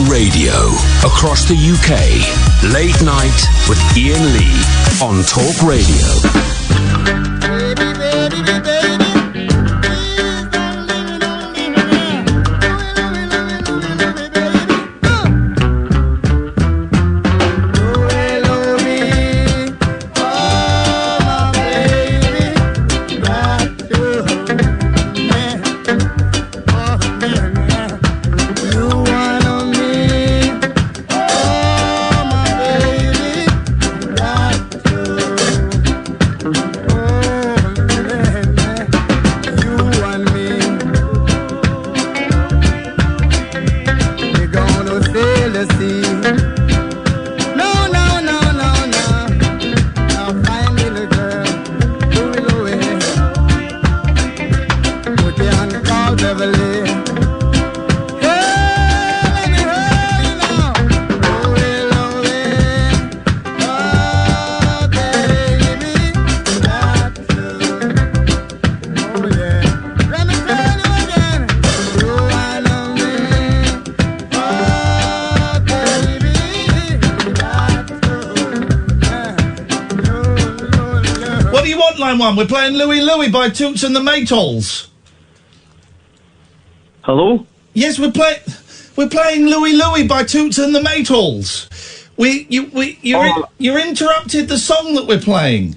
Radio. Across the UK. Late night with Iain Lee on Talk Radio. We're playing Louie Louie by Toots and the Maytals. Hello? Yes, we're playing Louie Louie by Toots and the Maytals. You interrupted the song that we're playing.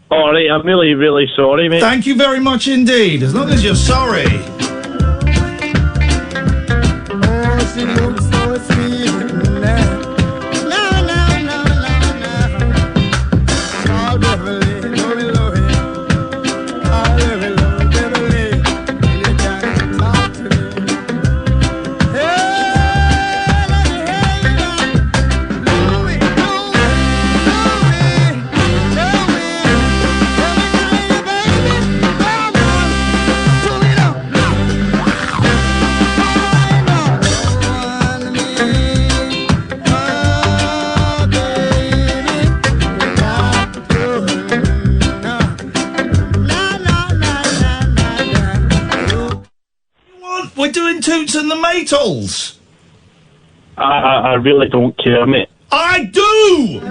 All right, I'm really, really sorry, mate. Thank you very much indeed. As long as you're sorry. Oh, she looks so sweet. Toots and the Maytals. I really don't care, mate. I do!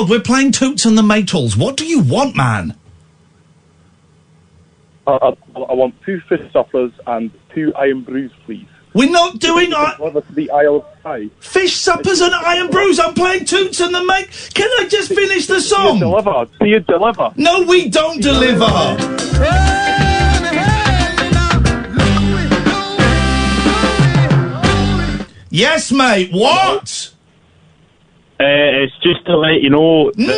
We're playing Toots and the Maytals. What do you want, man? I want 2 fish suppers and 2 iron brews, please. We're not doing the Isle of Skye. Fish suppers and iron brews. I'm playing Toots and the Maytals. Can I just finish the song? Do you deliver? No, we don't deliver. Yes, mate. What? It's just to let you know... No!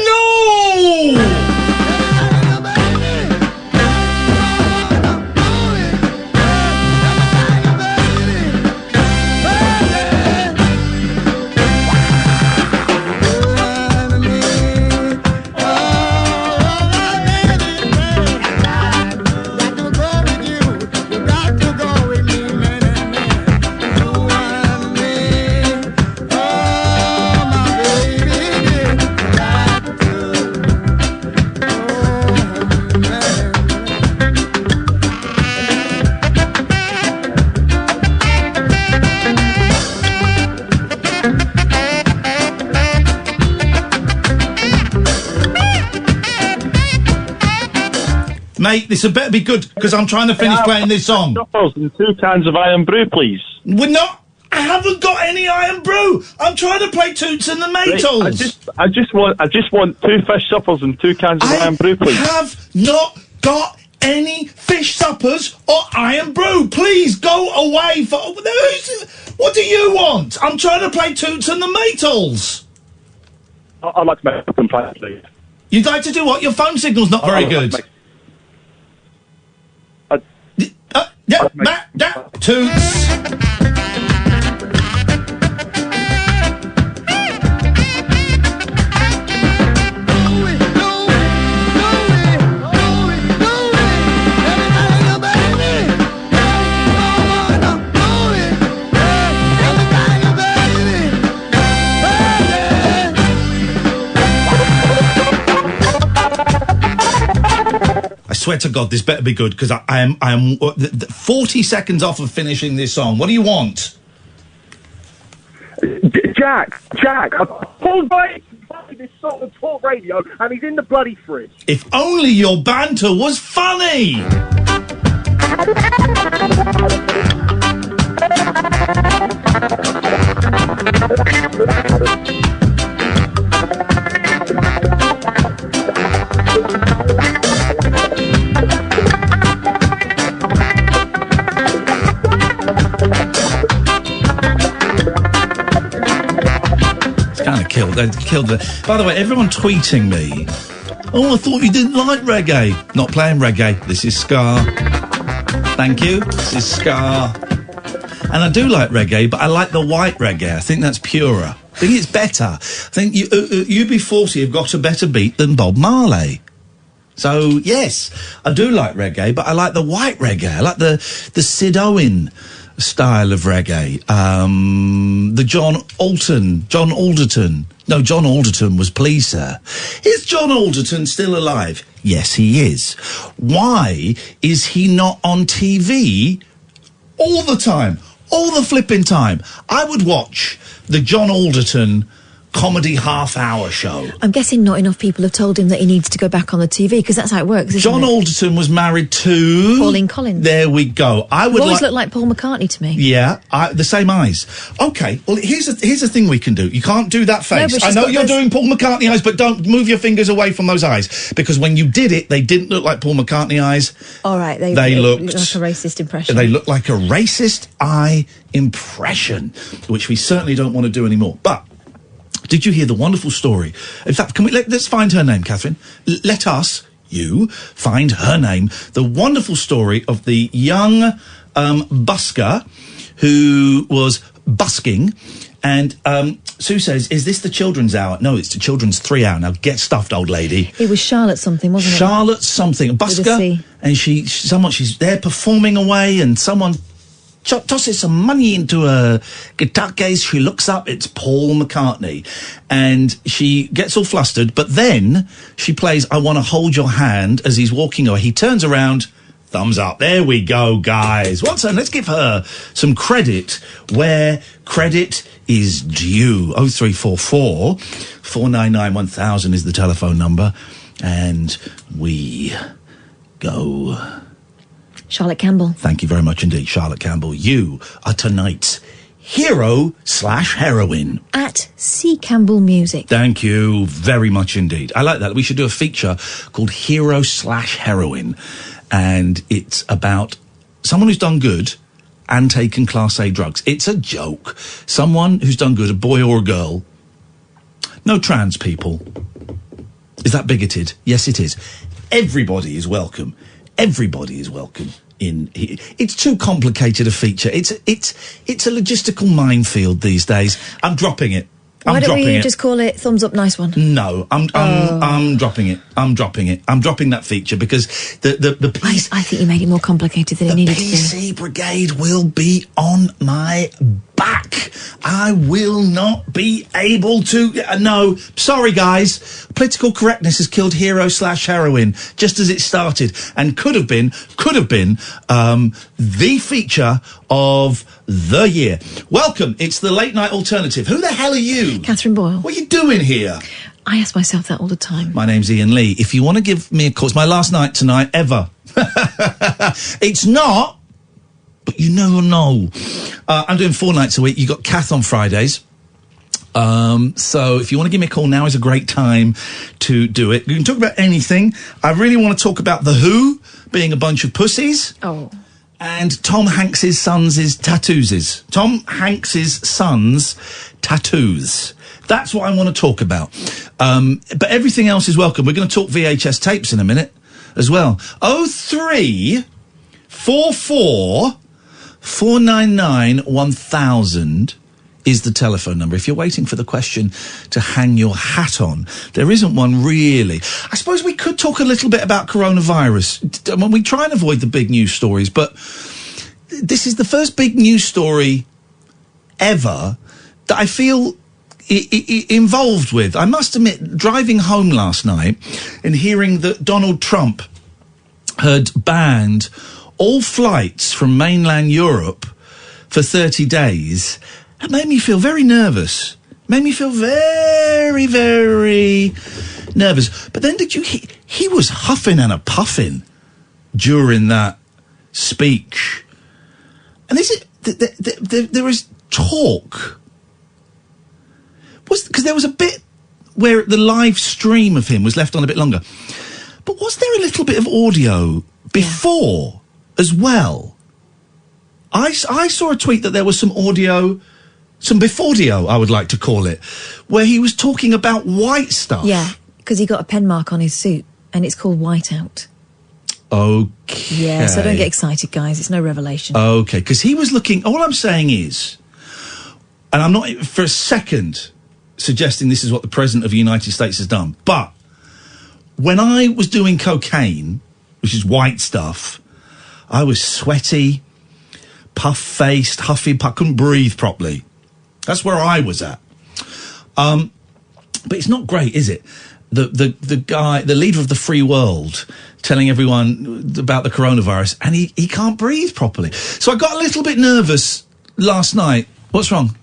Mate, this had better be good, because I'm trying to finish playing this song. And 2 cans of iron brew, please. We're not... I haven't got any iron brew. I'm trying to play Toots and the Maytals. Right, I just want 2 fish suppers and 2 cans of iron brew, please. I have not got any fish suppers or iron brew. Please go away. What do you want? I'm trying to play Toots and the Maytals. I'd like to make a complaint, please. You'd like to do what? Your phone signal's not very good. Toots. swear to God, this better be good, because I am 40 seconds off of finishing this song. What do you want? Jack, I pulled by this song on Talk Radio, and he's in the bloody fridge. If only your banter was funny! Killed the. By the way, everyone tweeting me. Oh, I thought you didn't like reggae. Not playing reggae. This is ska. Thank you. This is ska. And I do like reggae, but I like the white reggae. I think that's purer. I think it's better. I think UB40 have got a better beat than Bob Marley. So yes, I do like reggae, but I like the white reggae. I like the Sid Owen style of reggae. The John Alderton. No, John Alderton was Please Sir. Is John Alderton still alive? Yes, he is. Why is he not on TV all the time? All the flipping time. I would watch the John Alderton comedy half-hour show. I'm guessing not enough people have told him that he needs to go back on the TV, because that's how it works, isn't John it? Alderton was married to... Pauline Collins. There we go. I would always looked like Paul McCartney to me. Yeah, the same eyes. Okay, well, here's the thing we can do. You can't do that face. No, I know you're doing Paul McCartney eyes, but don't move your fingers away from those eyes, because when you did it, they didn't look like Paul McCartney eyes. All right, they looked like a racist impression. They looked like a racist eye impression, which we certainly don't want to do anymore. But did you hear the wonderful story? In fact, let's find her name, Catherine. Let us, you, find her name. The wonderful story of the young busker who was busking. And Sue says, is this the children's hour? No, it's the children's 3 hour. Now get stuffed, old lady. It was Charlotte something, wasn't it? Charlotte something. A busker. And she's there performing away, and someone tosses some money into a guitar case. She looks up, it's Paul McCartney. And she gets all flustered, but then she plays I Want to Hold Your Hand as he's walking away. He turns around, thumbs up. There we go, guys. Well done. Let's give her some credit where credit is due. 0344 499 1000 is the telephone number. And we go... Charlotte Campbell. Thank you very much indeed, Charlotte Campbell. You are tonight's hero/heroine. At C. Campbell Music. Thank you very much indeed. I like that. We should do a feature called Hero/Heroine. And it's about someone who's done good and taken Class A drugs. It's a joke. Someone who's done good, a boy or a girl. No trans people. Is that bigoted? Yes, it is. Everybody is welcome. Everybody is welcome in here. It's too complicated a feature. It's a logistical minefield these days. I'm dropping it. Why don't we just call it Thumbs Up Nice One? No, I'm dropping it. I'm dropping it. I'm dropping that feature because the police... I think you made it more complicated than it needed to be. The PC brigade will be on my back. I will not be able to... no, sorry guys. Political correctness has killed hero/heroine just as it started, and could have been the feature of the year. Welcome. It's the late night alternative. Who the hell are you? Catherine Boyle. What are you doing here? I ask myself that all the time. My name's Iain Lee. If you want to give me a call, it's my last night tonight ever. It's not, but you never know. I'm doing 4 nights a week. You got Kath on Fridays. So if you want to give me a call, now is a great time to do it. You can talk about anything. I really want to talk about The Who being a bunch of pussies. Oh. And Tom Hanks's sons' tattoos. Tom Hanks's sons' tattoos. That's what I want to talk about. But everything else is welcome. We're going to talk VHS tapes in a minute as well. 0344 499 1000 is the telephone number. If you're waiting for the question to hang your hat on, there isn't one really. I suppose we could talk a little bit about coronavirus. I mean, we try and avoid the big news stories, but this is the first big news story ever that I feel involved with. I must admit, driving home last night and hearing that Donald Trump had banned all flights from mainland Europe for 30 days, it made me feel very nervous. Made me feel very, very nervous. But then he was huffing and a puffing during that speech. And there is talk. Because there was a bit where the live stream of him was left on a bit longer. But was there a little bit of audio before as well? I saw a tweet that there was some audio, some before-dio, I would like to call it, where he was talking about white stuff. Yeah, because he got a pen mark on his suit, and it's called whiteout. Okay. Yeah, so don't get excited, guys. It's no revelation. Okay, because he was looking... All I'm saying is, and I'm not for a second suggesting this is what the President of the United States has done, but when I was doing cocaine, which is white stuff, I was sweaty, puff-faced, huffy, I couldn't breathe properly. That's where I was at. But it's not great, is it? The guy, the leader of the free world, telling everyone about the coronavirus, and he can't breathe properly. So I got a little bit nervous last night. What's wrong?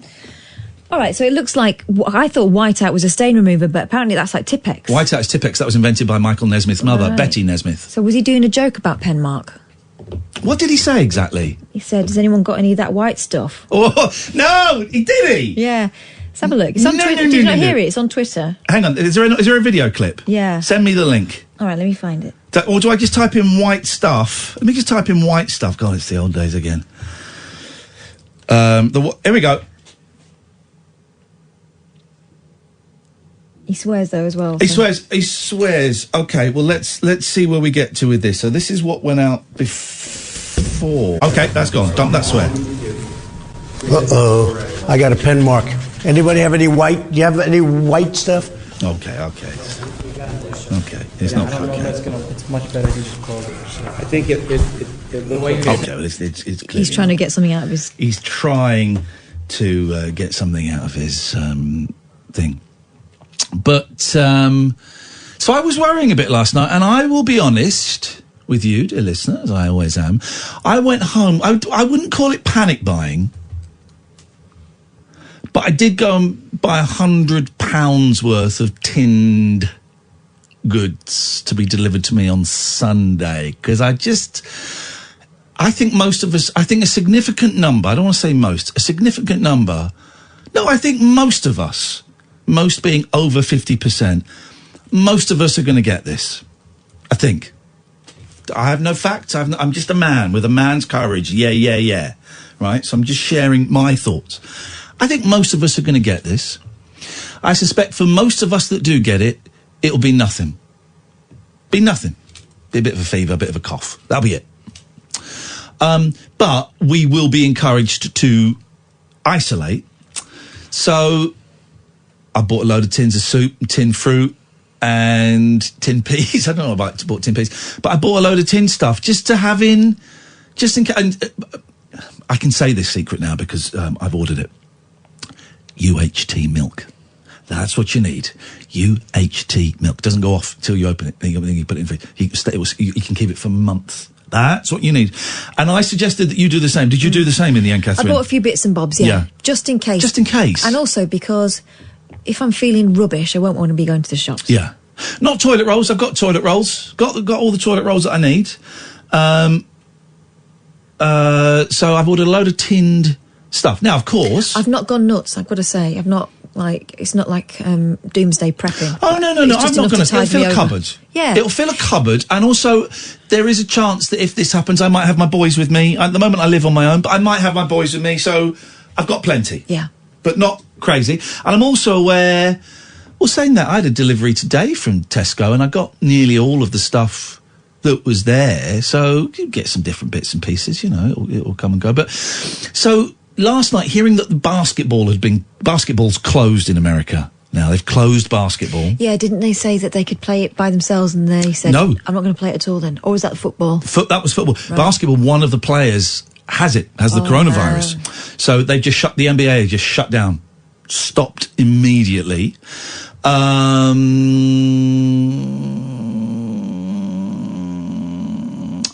All right, so it looks like... I thought whiteout was a stain remover, but apparently that's like Tippex. Whiteout is Tippex. That was invented by Michael Nesmith's mother, Right. Betty Nesmith. So was he doing a joke about pen mark? What did he say exactly? He said, has anyone got any of that white stuff? Oh, no! Did he? Yeah. Let's have a look. It's on Twitter. Did you not hear it? It's on Twitter. Hang on, is there a video clip? Yeah. Send me the link. All right, let me find it. Or do I just type in white stuff? Let me just type in white stuff. God, it's the old days again. Here we go. He swears, though, as well. He so- swears. Okay, well, let's see where we get to with this. So this is what went out before. Okay, that's gone. Dump that swear. Uh-oh. I got a pen mark. Anybody have any white? Do you have any white stuff? Okay. It's not okay. It's much better to just call it. I think the way... Okay, well, it's clear. He's trying to get something out of his... He's trying to get something out of his thing. But, so I was worrying a bit last night, and I will be honest with you, dear listener, as I always am. I went home, I wouldn't call it panic buying, but I did go and buy £100 worth of tinned goods to be delivered to me on Sunday, because I think most of us, I think a significant number, I don't want to say most, a significant number, no, I think most of us, most being over 50%, most of us are going to get this. I think. I have no facts. I'm just a man with a man's courage. Yeah. Right? So I'm just sharing my thoughts. I think most of us are going to get this. I suspect for most of us that do get it, it'll be nothing. Be nothing. Be a bit of a fever, a bit of a cough. That'll be it. But we will be encouraged to isolate. So I bought a load of tins of soup, tin fruit, and tin peas. I don't know about bought tin peas, but I bought a load of tin stuff just to have in case. And I can say this secret now because I've ordered it. UHT milk. That's what you need. UHT milk. Doesn't go off till you open it. Then you put it in. You can keep it for months. That's what you need. And I suggested that you do the same. Did you do the same in the end, Catherine? I bought a few bits and bobs, yeah. Just in case. Just in case. And also because if I'm feeling rubbish, I won't want to be going to the shops. Yeah. Not toilet rolls. I've got toilet rolls. Got all the toilet rolls that I need. So I've ordered a load of tinned stuff. Now, of course... I've not gone nuts, I've got to say. I've not, it's not like doomsday prepping. Oh, no. I'm not going to... It'll fill a cupboard. Yeah. It'll fill a cupboard. And also, there is a chance that if this happens, I might have my boys with me. At the moment, I live on my own, but I might have my boys with me, so I've got plenty. Yeah. But not crazy. And I'm also aware... Well, saying that, I had a delivery today from Tesco, and I got nearly all of the stuff that was there. So you get some different bits and pieces, it'll come and go. But so last night, hearing that the basketball's closed in America now. They've closed basketball. Yeah, didn't they say that they could play it by themselves, and they said, no, I'm not going to play it at all then? Or was that football? That was football. Right. Basketball, one of the players has the coronavirus. No. So they just the NBA just shut down. Stopped immediately.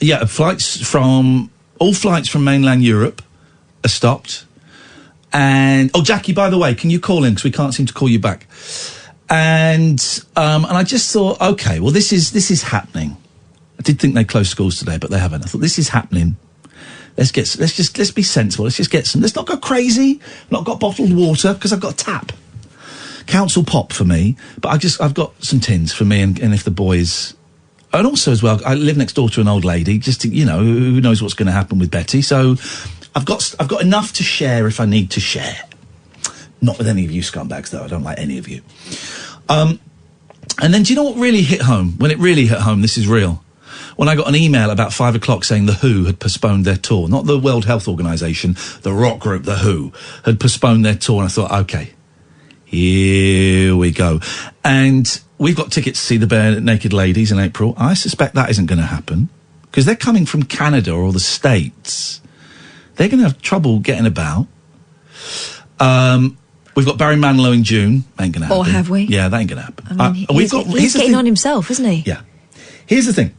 Yeah, all flights from mainland Europe are stopped. And, Jackie, by the way, can you call in? Because we can't seem to call you back. And I just thought, okay, well, this is happening. I did think they closed schools today, but they haven't. I thought, this is happening. Let's be sensible. Let's just get some. Let's not go crazy. I've not got bottled water because I've got a tap. Council pop for me, but I've got some tins for me and if the boys. And also as well, I live next door to an old lady. Just to, who knows what's going to happen with Betty. So I've got enough to share if I need to share. Not with any of you scumbags though. I don't like any of you. And then do you know what really hit home? When it really hit home, this is real. When I got an email about 5 o'clock saying The Who had postponed their tour, not the World Health Organisation, the rock group The Who had postponed their tour, and I thought, okay, here we go. And we've got tickets to see the Bare Naked Ladies in April. I suspect that isn't going to happen because they're coming from Canada or the States. They're going to have trouble getting about. We've got Barry Manilow in June. Ain't going to happen. Or have we? Yeah, that ain't going to happen. I mean, he's getting on himself, isn't he? Yeah. Here's the thing.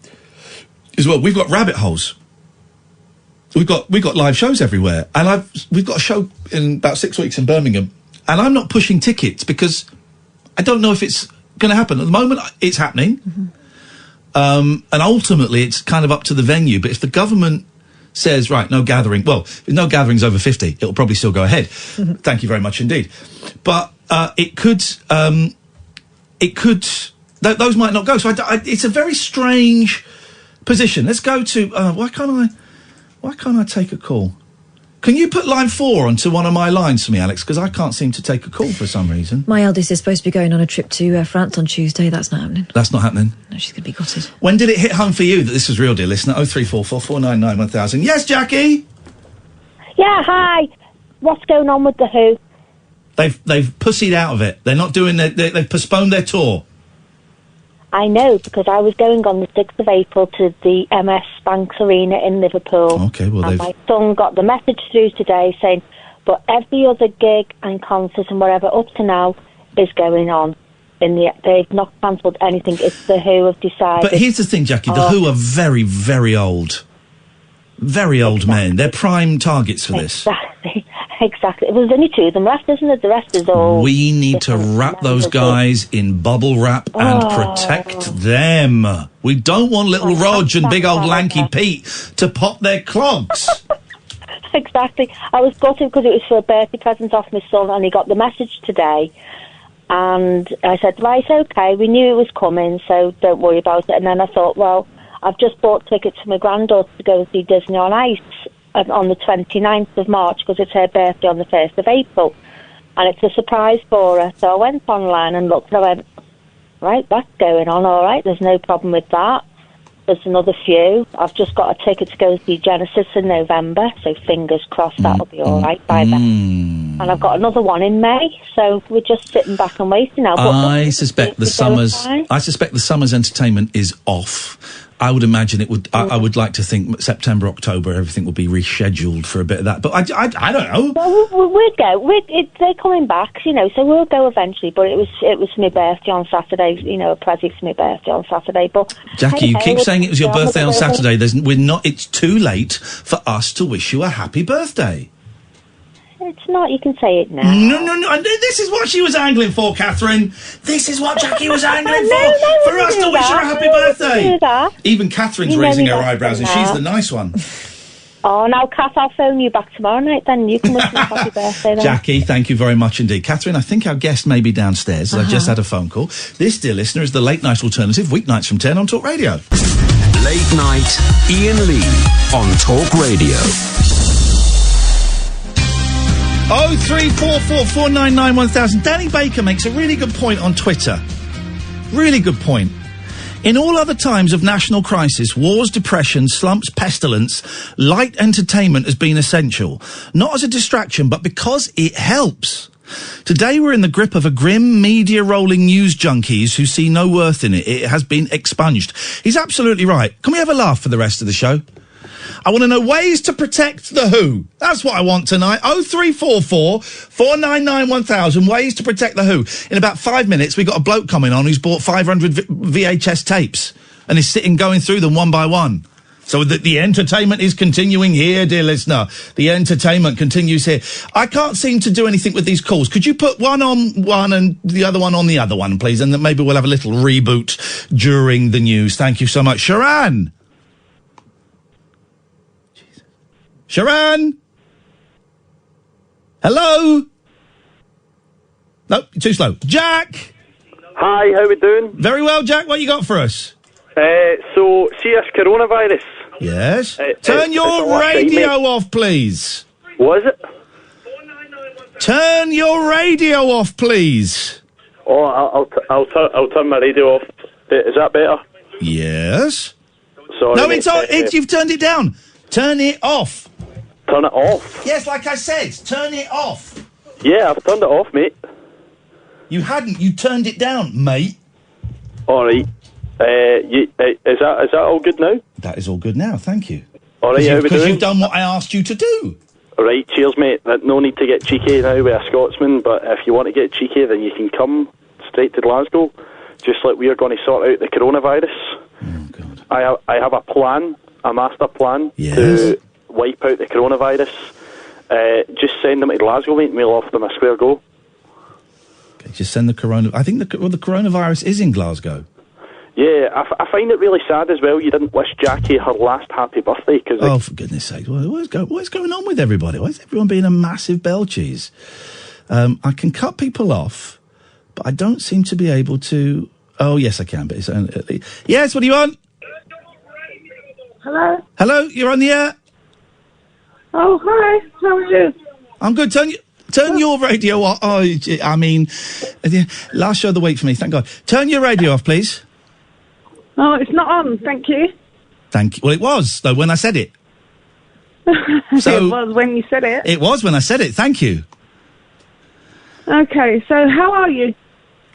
As well, we've got rabbit holes. We've got live shows everywhere, and we've got a show in about 6 weeks in Birmingham, and I'm not pushing tickets because I don't know if it's going to happen. At the moment, it's happening, and ultimately, it's kind of up to the venue. But if the government says, right, no gathering, well, if no gatherings over 50, it'll probably still go ahead. Thank you very much indeed. But it could. Those might not go. So it's a very strange position. Let's go to. Why can't I take a call? Can you put line 4 onto one of my lines for me, Alex? Because I can't seem to take a call for some reason. My eldest is supposed to be going on a trip to France on Tuesday. That's not happening. That's not happening. No, she's going to be gutted. When did it hit home for you that this was real, dear listener? 0344 499 1000. Yes, Jackie. Yeah, hi. What's going on with The Who? They've pussied out of it. They're not doing they've postponed their tour. I know, because I was going on the 6th of April to the MS Banks Arena in Liverpool. Okay, well, and my son got the message through today saying, but every other gig and concert and whatever up to now is going on. They've not cancelled anything. It's The Who have decided. But here's the thing, Jackie. The Who are very, very old. Very old men. They're prime targets for this. Exactly. Well, there's only 2 of them left, isn't it? The rest is all... We need to wrap those guys in bubble wrap and protect them. We don't want little Rog and big old lanky Pete to pop their clogs. Exactly. I was gutted because it was for a birthday present off my son, and he got the message today. And I said, right, okay, we knew it was coming, so don't worry about it. And then I thought, well, I've just bought tickets for my granddaughter to go and see Disney on Ice on the 29th of March because it's her birthday on the 1st of April. And it's a surprise for her. So I went online and looked and I went, right, that's going on, all right, there's no problem with that. There's another few. I've just got a ticket to go see Genesis in November, so fingers crossed that'll be all right by then. And I've got another one in May, so we're just sitting back and waiting now. But I suspect the summer's entertainment is off. I would imagine it would. I would like to think September, October, everything will be rescheduled for a bit of that. But I don't know. Well, we'll go. They're coming back, so we'll go eventually. But it was my birthday on Saturday. A present for my birthday on Saturday. But Jackie, you keep saying it was your birthday on Saturday. It's too late for us to wish you a happy birthday. It's not. You can say it now. No. This is what she was angling for, Catherine. This is what Jackie was angling for us to wish her a happy birthday. Even Catherine's raising her eyebrows, and she's the nice one. Oh, now, Kath, I'll phone you back tomorrow night, then. You can wish me a happy birthday, then. Jackie, thank you very much indeed. Catherine, I think our guest may be downstairs. I've just had a phone call. This, dear listener, is the Late Night Alternative, weeknights from 10 on Talk Radio. Late Night, Iain Lee on Talk Radio. 0344 499 1000. Danny Baker makes a really good point on Twitter. Really good point. In all other times of national crisis, wars, depression, slumps, pestilence, light entertainment has been essential. Not as a distraction, but because it helps. Today we're in the grip of a grim, media-rolling news junkies who see no worth in it. It has been expunged. He's absolutely right. Can we have a laugh for the rest of the show? I want to know ways to protect the Who. That's what I want tonight. 0344 499 1000. Ways to protect the Who. In about 5 minutes, we got a bloke coming on who's bought 500 VHS tapes and is sitting going through them one by one. So the entertainment is continuing here, dear listener. The entertainment continues here. I can't seem to do anything with these calls. Could you put one on one and the other one on the other one, please? And then maybe we'll have a little reboot during the news. Thank you so much. Sharon! Jesus. Sharon! Hello? No, too slow. Jack! Hi, how we doing? Very well, Jack. What you got for us? So, see this coronavirus? Yes. Turn your radio off, please. What is it? Turn your radio off, please. Oh, I'll turn my radio off. Is that better? Yes. Sorry. No, you've turned it down. Turn it off. Turn it off? Yes, like I said, turn it off. Yeah, I've turned it off, mate. You hadn't. You turned it down, mate. All right. Is that all good now? That is all good now. Thank you. All right, because you've done what I asked you to do. All right, cheers, mate. No need to get cheeky now with a Scotsman, but if you want to get cheeky, then you can come straight to Glasgow. Just like we are going to sort out the coronavirus. Oh God. I have a plan, a master plan to wipe out the coronavirus. Just send them to Glasgow, mate, and we'll offer them a square go. Okay, just send the corona. I think the coronavirus is in Glasgow. Yeah, I find it really sad as well. You didn't wish Jackie her last happy birthday. Oh, for goodness sake. What is going on with everybody? Why is everyone being a massive bell cheese? I can cut people off, but I don't seem to be able to... Oh, yes, I can. But it's only... Yes, what do you want? Hello? Hello, you're on the air. Oh, hi. How are you? I'm good. Turn your radio off. Oh, I mean, last show of the week for me, thank God. Turn your radio off, please. Oh, it's not on, thank you. Thank you. Well, it was, though, when I said it. So, it was when you said it. It was when I said it, thank you. Okay, so how are you?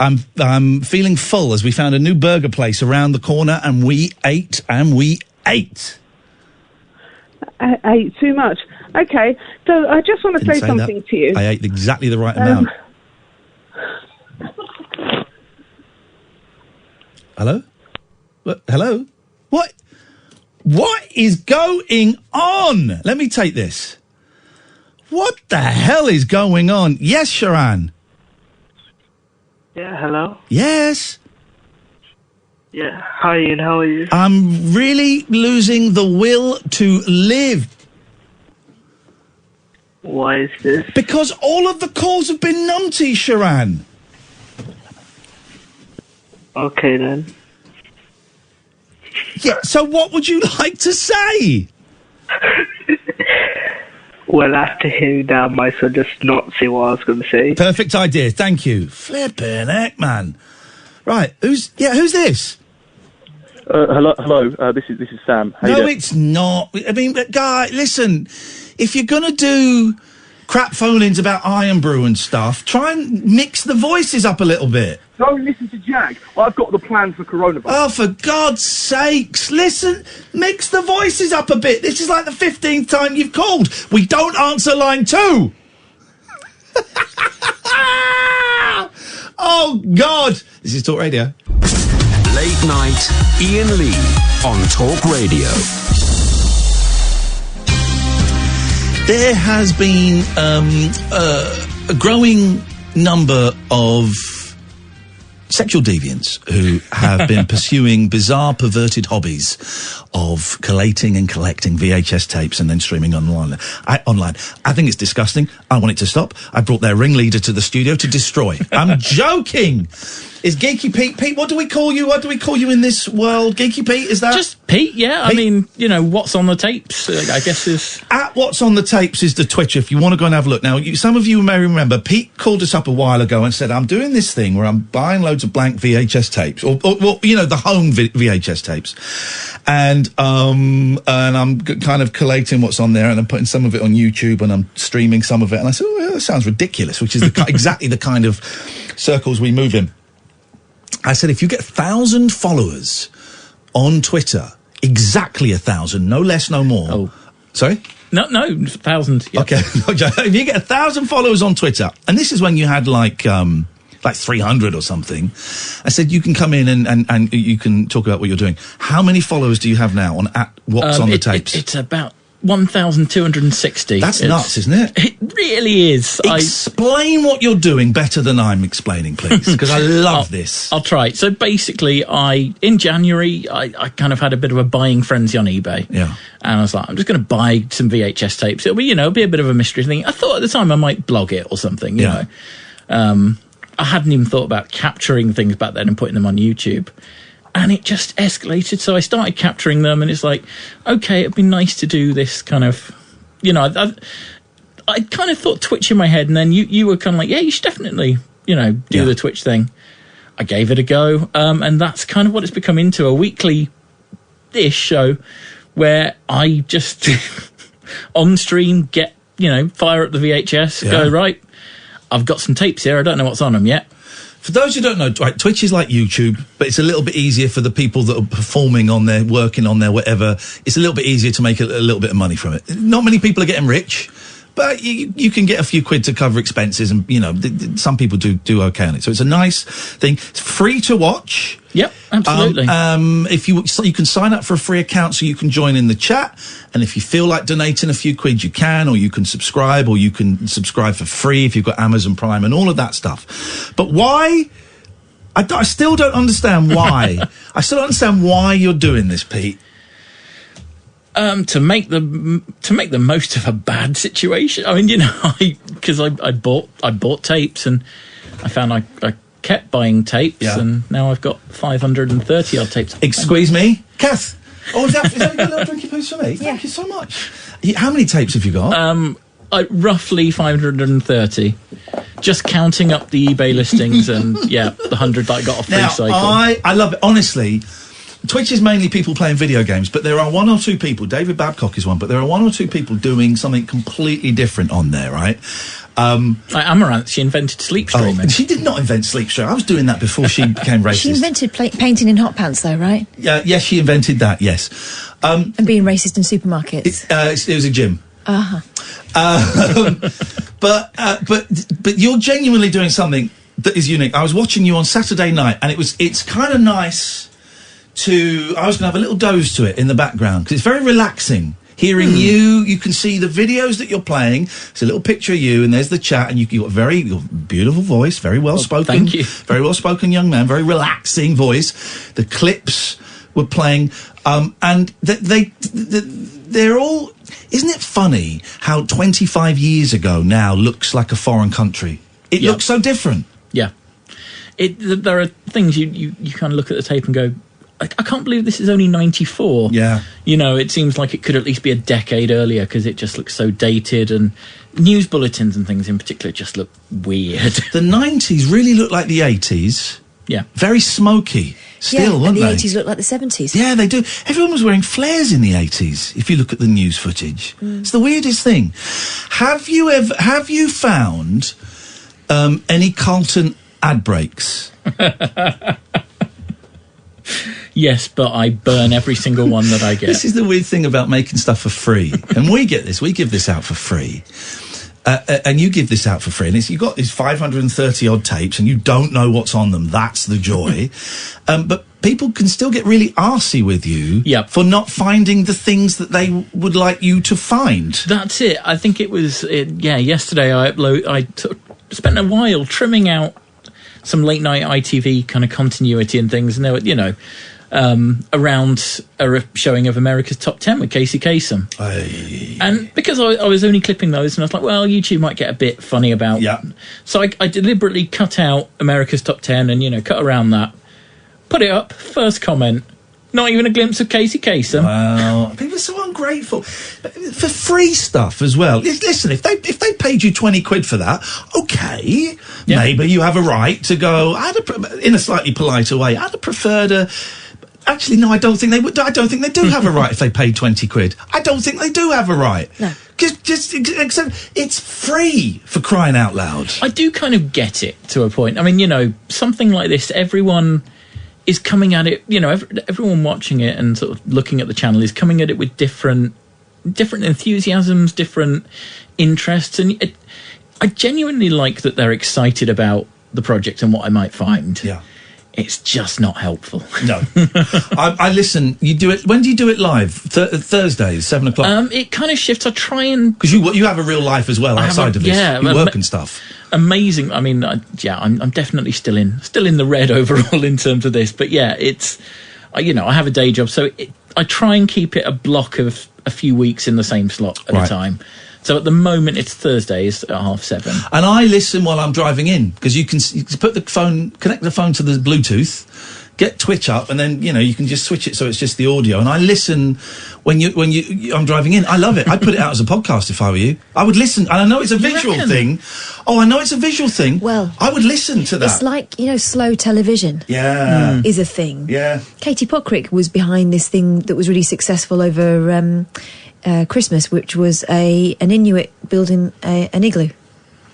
I'm feeling full as we found a new burger place around the corner and we ate. I ate too much. Okay, so I just want to say something to you. I ate exactly the right amount. Hello? Hello? What is going on? Let me take this. What the hell is going on? Yes, Sharon. Yeah, hello? Yes. Yeah, hi Ian, how are you? I'm really losing the will to live. Why is this? Because all of the calls have been numpty, Sharon. Okay, then. Yeah, so what would you like to say? Well, after hearing that, I might as well just not say what I was going to say. Perfect idea, thank you. Flippin' heck, man. Right, who's this? Hello. This is Sam. How you doing? It's not. I mean, guy, listen. If you're gonna do crap phone-ins about Iron Brew and stuff, try and mix the voices up a little bit. Don't listen to Jack. I've got the plan for coronavirus. Oh, for God's sakes! Listen, mix the voices up a bit. This is like the 15th time you've called. We don't answer line 2. Oh God! This is Talk Radio. Late night, Iain Lee on Talk Radio. There has been a growing number of sexual deviants who have been pursuing bizarre, perverted hobbies of collating and collecting VHS tapes and then streaming online. I think it's disgusting. I want it to stop. I brought their ringleader to the studio to destroy. I'm joking. Is Geeky Pete? Pete, what do we call you? What do we call you in this world? Geeky Pete, is that? Just Pete, yeah. Pete? I mean, you know, what's on the tapes, I guess is... At What's on the Tapes is the Twitch, if you want to go and have a look. Now, some of you may remember, Pete called us up a while ago and said, I'm doing this thing where I'm buying loads of blank VHS tapes, or you know, the home VHS tapes. And I'm kind of collating what's on there, and I'm putting some of it on YouTube, and I'm streaming some of it. And I said, oh, that sounds ridiculous, which is exactly the kind of circles we move in. I said, if you get 1,000 followers on Twitter, exactly 1,000, no less, no more. Oh. Sorry? No, 1,000. Yep. Okay. If you get 1,000 followers on Twitter, and this is when you had like like 300 or something. I said, you can come in and you can talk about what you're doing. How many followers do you have now on at What's on the Tapes? It's about 1,260. That's nuts, isn't it? It really is. Explain what you're doing better than I'm explaining, please, because I love this. I'll try. So basically, in January, I kind of had a bit of a buying frenzy on eBay. Yeah. And I was like, I'm just going to buy some VHS tapes. It'll be, a bit of a mystery thing. I thought at the time I might blog it or something, you know. I hadn't even thought about capturing things back then and putting them on YouTube. And it just escalated. So I started capturing them, and it's like, okay, it'd be nice to do this kind of, I kind of thought Twitch in my head, and then you were kind of like, yeah, you should definitely, do the Twitch thing. I gave it a go, and that's kind of what it's become into, a weekly-ish show where I just, on stream, get, fire up the VHS, go, right, I've got some tapes here, I don't know what's on them yet. For those who don't know, right, Twitch is like YouTube, but it's a little bit easier for the people that are performing on there, working on there, whatever. It's a little bit easier to make a little bit of money from it. Not many people are getting rich, but you can get a few quid to cover expenses, and, some people do okay on it. So it's a nice thing. It's free to watch. Yep, absolutely. If you can sign up for a free account so you can join in the chat, and if you feel like donating a few quid, you can, or you can subscribe, or you can subscribe for free if you've got Amazon Prime and all of that stuff. But why? I still don't understand why. I still don't understand why you're doing this, Pete. To make the most of a bad situation. I mean, because I bought tapes, and I found I kept buying tapes, and now I've got 530 odd tapes. Excuse me, Kath. Oh, is that a little drinky piece for me? Thank you so much. How many tapes have you got? Roughly 530. Just counting up the eBay listings, and the 100 that I got off free cycle. I love it, honestly. Twitch is mainly people playing video games, but there are one or two people, David Babcock is one, but there are one or two people doing something completely different on there, right? Amaranth, she invented sleep streaming. She did not invent sleep streaming. I was doing that before she became racist. She invented painting in hot pants, though, right? Yes, she invented that, yes. And being racist in supermarkets. It was a gym. But you're genuinely doing something that is unique. I was watching you on Saturday night, and it's kind of nice I was going to have a little doze to it in the background, because it's very relaxing. Hearing you can see the videos that you're playing. It's a little picture of you, and there's the chat, and you've got a very beautiful voice, very well spoken. Thank you. Very well spoken young man, very relaxing voice. The clips were playing, and they're all. Isn't it funny how 25 years ago now looks like a foreign country? It looks so different. Yeah, there are things you kind of look at the tape and go, I can't believe this is only 94. Yeah. It seems like it could at least be a decade earlier, because it just looks so dated, and news bulletins and things in particular just look weird. The 90s really look like the 80s. Yeah. Very smoky still, weren't they? And the 80s look like the 70s. Yeah, they do. Everyone was wearing flares in the 80s, if you look at the news footage. It's the weirdest thing. Have you found any Carlton ad breaks? Yes, but I burn every single one that I get. This is the weird thing about making stuff for free. And we give this out for free. And you give this out for free. And you've got these 530 odd tapes, and you don't know what's on them. That's the joy. But people can still get really arsey with you for not finding the things that they would like you to find. That's it. I think it was, yesterday I spent a while trimming out some late night ITV kind of continuity and things, and they were, around a showing of America's Top 10 with Casey Kasem. And because I was only clipping those, and I was like, well, YouTube might get a bit funny about. Yeah. So I deliberately cut out America's Top 10 and, cut around that. Put it up, first comment. Not even a glimpse of Casey Kasem. Wow, people are so ungrateful for free stuff as well. Listen, if they paid you 20 quid for that, okay, maybe you have a right to go. In a slightly politer way, I'd have preferred a. Actually, no, I don't think they would. I don't think they do have a right if they paid 20 quid. I don't think they do have a right. No. Except it's free, for crying out loud. I do kind of get it to a point. I mean, something like this, everyone is coming at it, everyone watching it and sort of looking at the channel is coming at it with different enthusiasms, different interests, and I genuinely like that they're excited about the project and what I might find. Yeah. It's just not helpful. No. I listen. You do it. When do you do it live? Thursdays, 7 o'clock. It kind of shifts. I try and because you have a real life as well outside of this. Yeah, you work and stuff. Amazing. I mean, I'm definitely still in the red overall in terms of this. But yeah, it's I have a day job, so I try and keep it a block of a few weeks in the same slot at a time. So at the moment, it's Thursdays at 7:30. And I listen while I'm driving in, because you can put the phone, connect the phone to the Bluetooth, get Twitch up, and then, you can just switch it so it's just the audio. And I listen when I'm driving in. I love it. I'd put it out as a podcast if I were you. I would listen. And I know it's a visual thing. Oh, I know it's a visual thing. Well, I would listen to that. It's like, slow television. Yeah. Is a thing. Yeah. Katie Puckrick was behind this thing that was really successful over Christmas, which was an Inuit building an igloo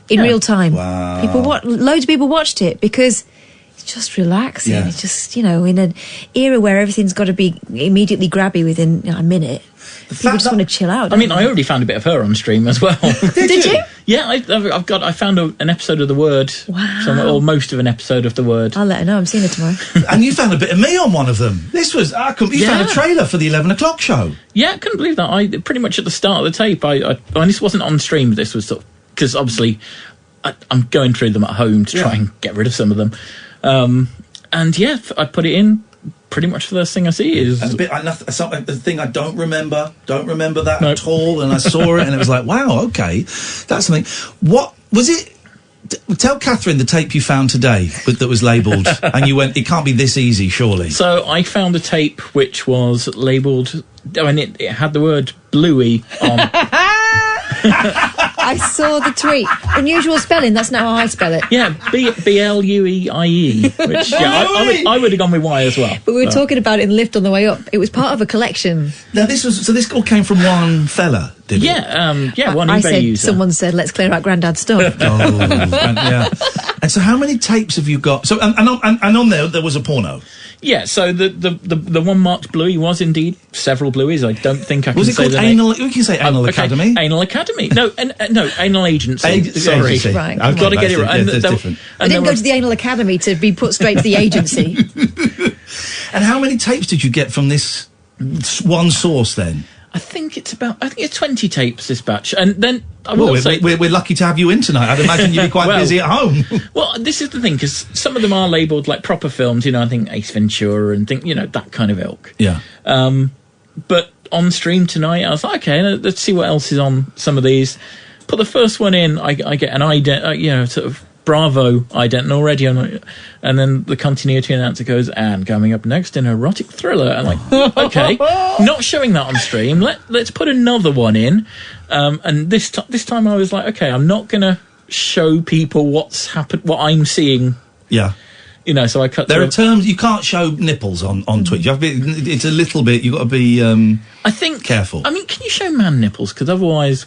in real time. Wow. Loads of people watched it because it's just relaxing. Yeah. It's just, in an era where everything's got to be immediately grabby within a minute. People just want to chill out. I mean, I already found a bit of her on stream as well. Did you? Yeah, I found an episode of The Word. Wow. Or most of an episode of The Word. I'll let her know. I'm seeing her tomorrow. And you found a bit of me on one of them. This was you found a trailer for the 11 o'clock show. Yeah, I couldn't believe that. I pretty much at the start of the tape. And this wasn't on stream. This was because obviously I'm going through them at home to try and get rid of some of them. And yeah, I put it in. Pretty much the first thing I see is the thing I don't remember that at all, and I saw it and it was like, wow, okay, that's something. What was it? Tell Catherine the tape you found today that was labelled, and you went, it can't be this easy, surely. So I found a tape which was labelled. I mean, it had the word Bluey on. I saw the tweet. Unusual spelling, that's not how I spell it. Yeah, Blueie, which I would have gone with Y as well. But we were talking about it in the lift on the way up. It was part of a collection. Now this all came from one fella, did it? Yeah, one eBay user. Someone said, let's clear out Grandad's stuff. Yeah. And so how many tapes have you got? So and on there was a porno. Yeah, so the one marked Bluey was indeed several Blueys. I don't think I can say the name. Was it called Anal? We can say Anal Academy. Anal Academy. No, Anal Agency. Sorry. Agency. Right. I've got to get it right. That's different. I didn't go to the Anal Academy to be put straight to the agency. And how many tapes did you get from this one source then? I think it's 20 tapes, this batch. And then I will say... We're lucky to have you in tonight. I'd imagine you'd be quite busy at home. Well, this is the thing, because some of them are labelled like proper films, I think Ace Ventura and that kind of ilk. Yeah. But on stream tonight, I was like, okay, let's see what else is on some of these. Put the first one in, I get an ident, sort of Bravo ident already, and then the continuity announcer goes, and coming up next in erotic thriller. I'm like, okay, not showing that on stream. Let's put another one in. And this time I was like, okay, I'm not going to show people what's happened, what I'm seeing. Yeah. So I cut. There are terms you can't show nipples on Twitch. You have to be, it's a little bit. You've got to be. I think careful. I mean, can you show man nipples? Because otherwise,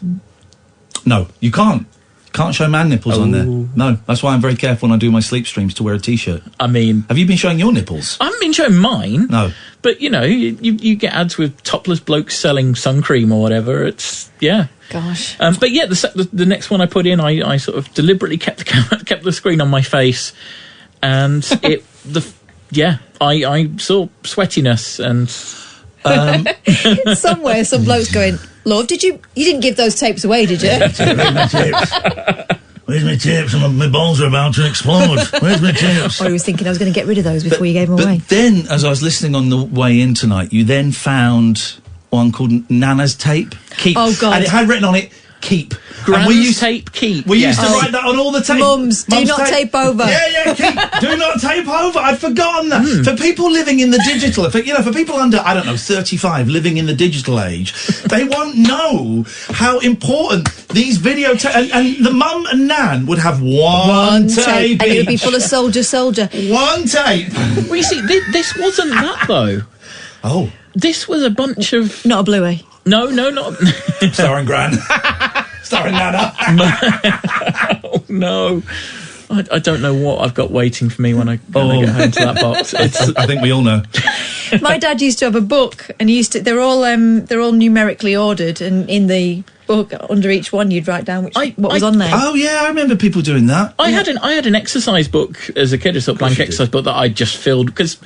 no, you can't. Can't show man nipples on there. No, that's why I'm very careful when I do my sleep streams to wear a t-shirt. I mean, have you been showing your nipples? I haven't been showing mine. No, but you get ads with topless blokes selling sun cream or whatever. It's Gosh. But yeah, the next one I put in, I sort of deliberately kept the screen on my face, and I saw sweatiness and. Somewhere, some bloke's going, Lord, you didn't give those tapes away, did you? Where's my tapes? My balls are about to explode. Where's my tapes? Or he was thinking I was going to get rid of those before you gave them away. But then, as I was listening on the way in tonight, you then found one called Nana's tape. Keep. Oh, God. And it had written on it, keep. Grand's tape, keep. We used to write that on all the tapes. Mums, do not tape over. Yeah, keep. Do not tape over. I'd forgotten that. For people living in the digital, for people under, 35, living in the digital age, they won't know how important these video tapes, and the mum and nan would have one tape. And it would be full of soldier. One tape. Well, you see, this wasn't that, though. Oh. This was a bunch of... Not a Bluey. No, not... Starring Gran. Starring Nana. Oh, no. I don't know what I've got waiting for me when I get home to that box. I think we all know. My dad used to have a book, and they're all numerically ordered, and in the book under each one. You'd write down what was on there. Oh yeah, I remember people doing that. I had an exercise book as a kid, a sort of blank exercise book that I just filled because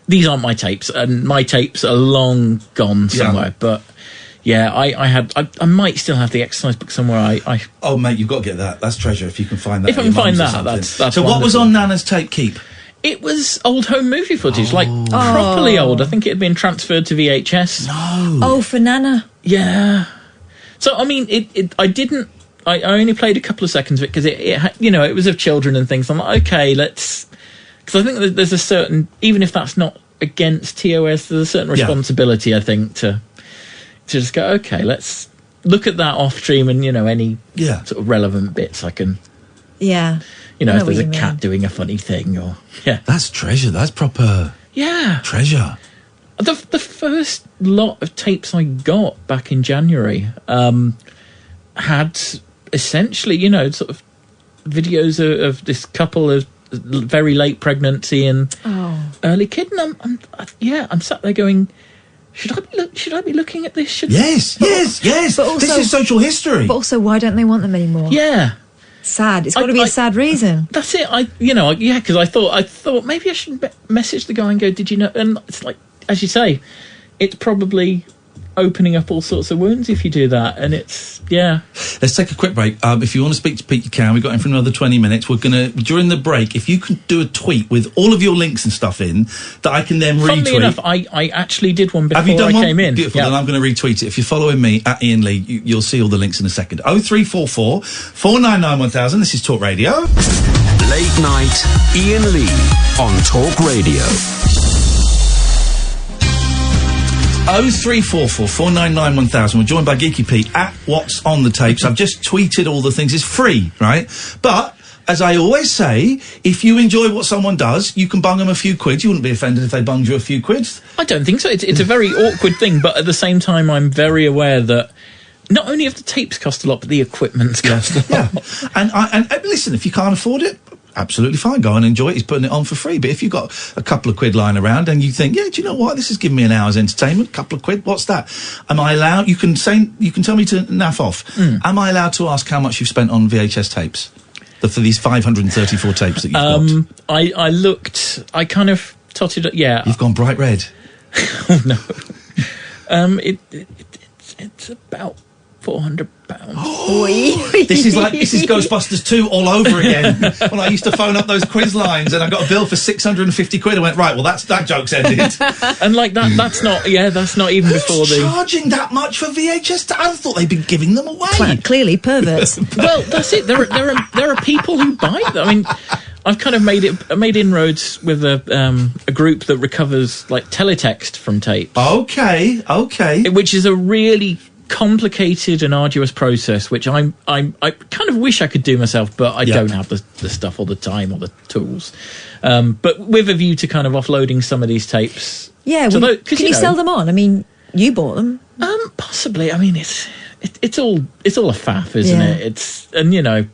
these aren't my tapes, and my tapes are long gone somewhere. But yeah, I might still have the exercise book somewhere. Oh mate, you've got to get that. That's treasure if you can find that. If I can find that, that's so. wonderful. What was on Nana's tape keep? It was old home movie footage, properly old. I think it had been transferred to VHS. No. Oh, for Nana. Yeah. So I mean, I only played a couple of seconds of it because it was of children and things. I'm like, okay, because I think there's a certain, even if that's not against TOS, there's a certain responsibility I think to just go, okay, let's look at that off stream and any sort of relevant bits I can. Yeah. If there's a cat doing a funny thing or That's treasure. That's proper. Yeah. Treasure. The first lot of tapes I got back in January had essentially, sort of videos of this couple of very late pregnancy and early kid, and I'm sat there going, should I be looking at this? Yes. But also, this is social history. But also, why don't they want them anymore? Yeah. Sad. It's got to be a sad reason. That's it. Because I thought maybe I should message the guy and go, did you know? And it's like, as you say, it's probably opening up all sorts of wounds if you do that, and it's Let's take a quick break. If you want to speak to Pete, you can. We've got him for another 20 minutes. We're gonna, during the break, if you can do a tweet with all of your links and stuff in that I can then retweet. Funnily enough, I actually did one before Have you done one? Came in. Beautiful. Then I'm going to retweet it. If you're following me at Iain Lee, you'll see all the links in a second. 0344 499 1000. This is Talk Radio. Late night Iain Lee on Talk Radio. 0344 499 1000. We're joined by Geeky Pete at What's on the Tapes. I've just tweeted all the things. It's free, right? But, as I always say, if you enjoy what someone does, you can bung them a few quid. You wouldn't be offended if they bunged you a few quid. I don't think so. It's a very awkward thing, but at the same time, I'm very aware that not only have the tapes cost a lot, but the equipment's cost a lot. Yeah. And listen, if you can't afford it, absolutely fine. Go and enjoy it. He's putting it on for free. But if you've got a couple of quid lying around and you think, do you know what? This has given me an hour's entertainment. Couple of quid. What's that? Am I allowed? You can tell me to naff off. Am I allowed to ask how much you've spent on VHS tapes for these 534 tapes that you've got? I looked. I kind of totted. Yeah. You've gone bright red. Oh no. It's about £400. This is Ghostbusters 2 all over again. When I used to phone up those quiz lines and I got a bill for 650 quid, I went, right, well, that joke's ended. And like that's not even before charging that much for VHS? I thought they'd been giving them away. Clearly perverts. Well, that's it. There are people who buy them. I mean, I've kind of made inroads with a group that recovers like teletext from tapes. Okay. Which is a really complicated and arduous process, which I kind of wish I could do myself, but I don't have the stuff or the time or the tools. But with a view to kind of offloading some of these tapes. Yeah, can you sell them on? I mean, you bought them. Possibly. I mean, it's all a faff, isn't it?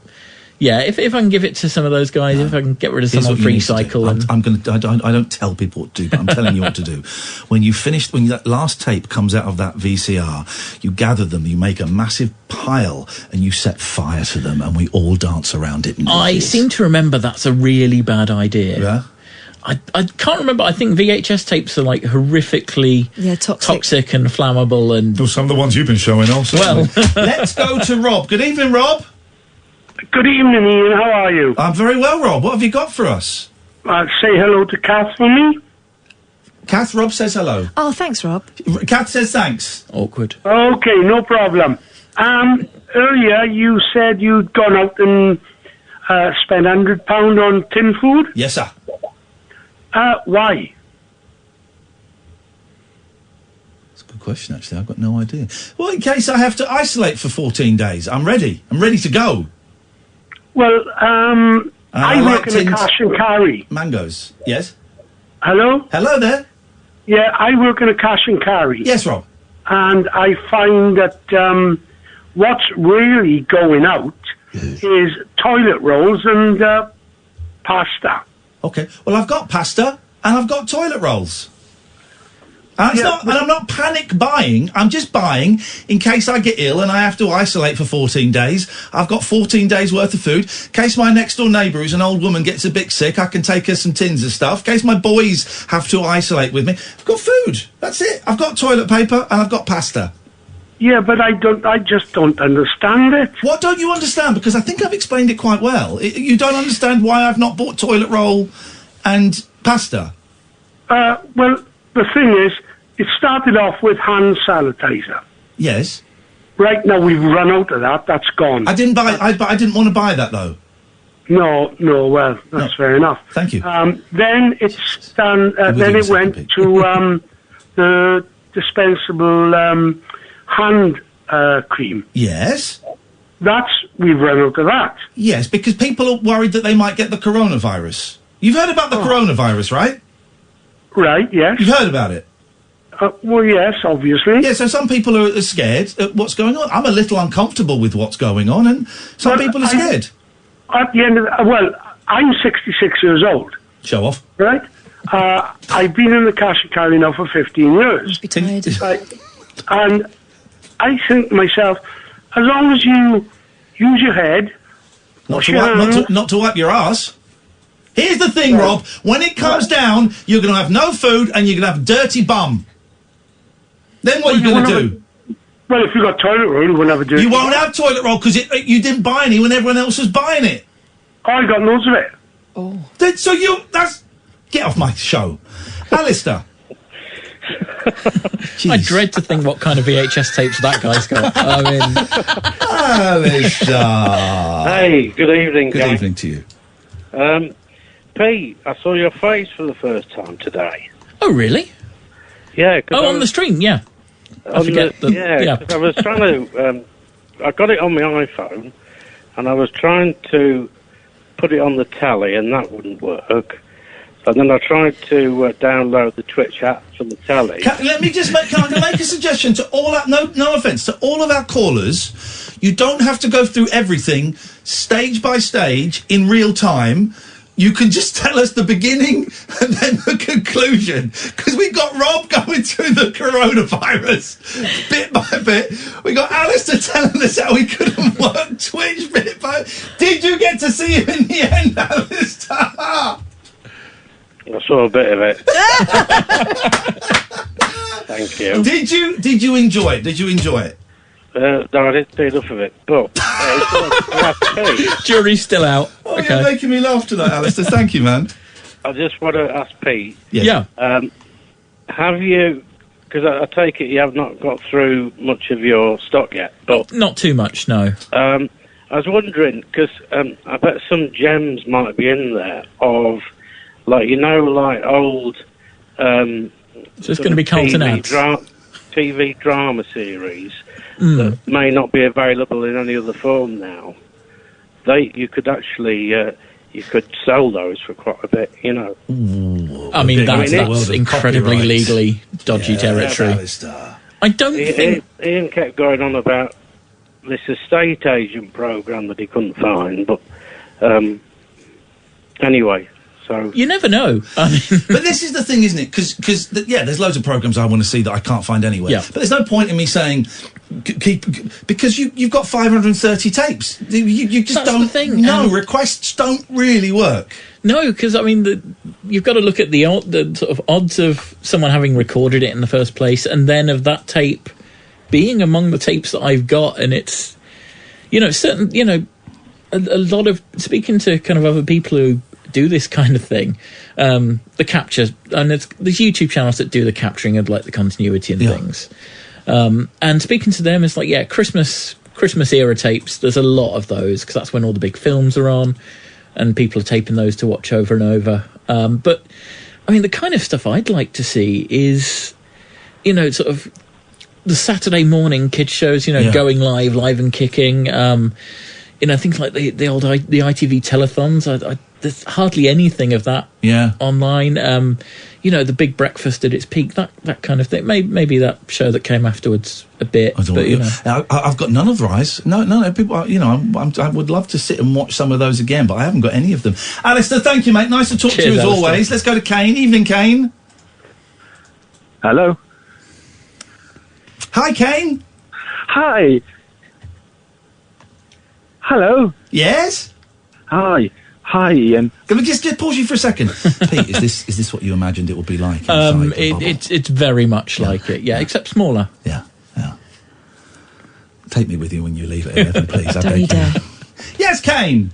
If I can give it to some of those guys, if I can get rid of some on free cycle, I don't tell people what to do, but I'm telling you what to do. When that last tape comes out of that VCR, you gather them, you make a massive pile, and you set fire to them, and we all dance around it. I seem to remember that's a really bad idea. Yeah. I can't remember. I think VHS tapes are like horrifically toxic and flammable, and some of the ones you've been showing also. Well, let's go to Rob. Good evening, Rob. Good evening, Ian. How are you? I'm very well, Rob. What have you got for us? Say hello to Kath for me. Kath, Rob says hello. Oh, thanks, Rob. Kath says thanks. Awkward. Okay, no problem. Earlier you said you'd gone out and spent £100 on tin food? Yes, sir. Why? That's a good question, actually. I've got no idea. Well, in case I have to isolate for 14 days, I'm ready. I'm ready to go. Well, I work in a cash and carry. Mangoes, yes? Hello? Hello there. Yeah, I work in a cash and carry. Yes, Rob. And I find that what's really going out is toilet rolls and pasta. Okay, well, I've got pasta and I've got toilet rolls. And I'm not panic buying. I'm just buying in case I get ill and I have to isolate for 14 days. I've got 14 days worth of food. In case my next door neighbour, who's an old woman, gets a bit sick, I can take her some tins of stuff. In case my boys have to isolate with me, I've got food. That's it. I've got toilet paper and I've got pasta. Yeah, but I just don't understand it. What don't you understand? Because I think I've explained it quite well. You don't understand why I've not bought toilet roll and pasta? Well, the thing is, it started off with hand sanitizer. Yes. Right now we've run out of that. That's gone. I didn't buy. I didn't want to buy that though. No. Well, that's fair enough. Thank you. Then it's done. Then it went to the dispensable hand cream. Yes. We've run out of that. Yes, because people are worried that they might get the coronavirus. You've heard about the coronavirus, right? Right. Yes. You've heard about it. Well, yes, obviously. Yeah, so some people are scared at what's going on. I'm a little uncomfortable with what's going on, and some people are scared. At the end of I'm 66 years old. Show off. Right? I've been in the cash and carry now for 15 years. Be tired. And I think to myself, as long as you use your head, not to wipe your ass. Here's the thing, Rob. When it comes down, you're going to have no food and you're going to have a dirty bum. Then what are you going to do? Well, if you've got toilet roll, you won't have a dirty You won't have toilet roll because you didn't buy any when everyone else was buying it. I got loads of it. Oh. So get off my show. Alistair. I dread to think what kind of VHS tapes that guy's got. I mean... Alistair. Hey, good evening, Good evening to you. Pete, I saw your face for the first time today. Oh, really? Yeah. On the stream, yeah. I forget. I was trying to... I got it on my iPhone, and I was trying to put it on the telly, and that wouldn't work. And then I tried to download the Twitch app from the telly. Can I make a suggestion to all our... No offence, to all of our callers, you don't have to go through everything stage by stage in real time. You can just tell us the beginning and then the conclusion. Because we got Rob going through the coronavirus bit by bit. We got Alistair telling us how he couldn't work Twitch bit by bit. Did you get to see him in the end, Alistair? I saw a bit of it. Thank you. Did you enjoy it? No, I didn't see enough of it, but... Jury's still out. Oh, okay. You're making me laugh tonight, Alistair. Thank you, man. I just want to ask Pete. Yeah. Have you... Because I take it you have not got through much of your stock yet, but... Not too much, no. I was wondering, because I bet some gems might be in there of, like, old... so it's going to be Carlton ads. TV drama series that may not be available in any other form now. You could actually you could sell those for quite a bit, Ooh, I mean, that's incredibly legally dodgy territory. I don't think... Ian kept going on about this estate agent program that he couldn't find, but anyway... So. You never know. But this is the thing, isn't it? Because there's loads of programs I want to see that I can't find anywhere. Yeah. But there's no point in me saying because you've got 530 tapes. You just don't. No, requests don't really work. No, because I mean, you've got to look at the sort of odds of someone having recorded it in the first place, and then of that tape being among the tapes that I've got, and it's a lot of speaking to kind of other people who do this kind of thing, the capture, and there's YouTube channels that do the capturing of like the continuity and things. And speaking to them, it's like, Christmas era tapes. There's a lot of those because that's when all the big films are on, and people are taping those to watch over and over. But I mean, the kind of stuff I'd like to see is, sort of the Saturday morning kids shows. Going live and kicking. Things like the ITV telethons. There's hardly anything of that online. The Big Breakfast at its peak, that kind of thing. Maybe that show that came afterwards a bit. I've got none of Rise. No. People, I would love to sit and watch some of those again, but I haven't got any of them. Alistair, thank you, mate. Nice to talk to you as always. Let's go to Kane. Evening, Kane. Hello. Hi, Kane. Hi. Hello. Yes. Hi. Hi, Ian. Can we just pause you for a second? Pete, is this what you imagined it would be like? It's very much like it, except smaller. Yeah. Take me with you when you leave at 11, please. I beg you. Yes, Kane.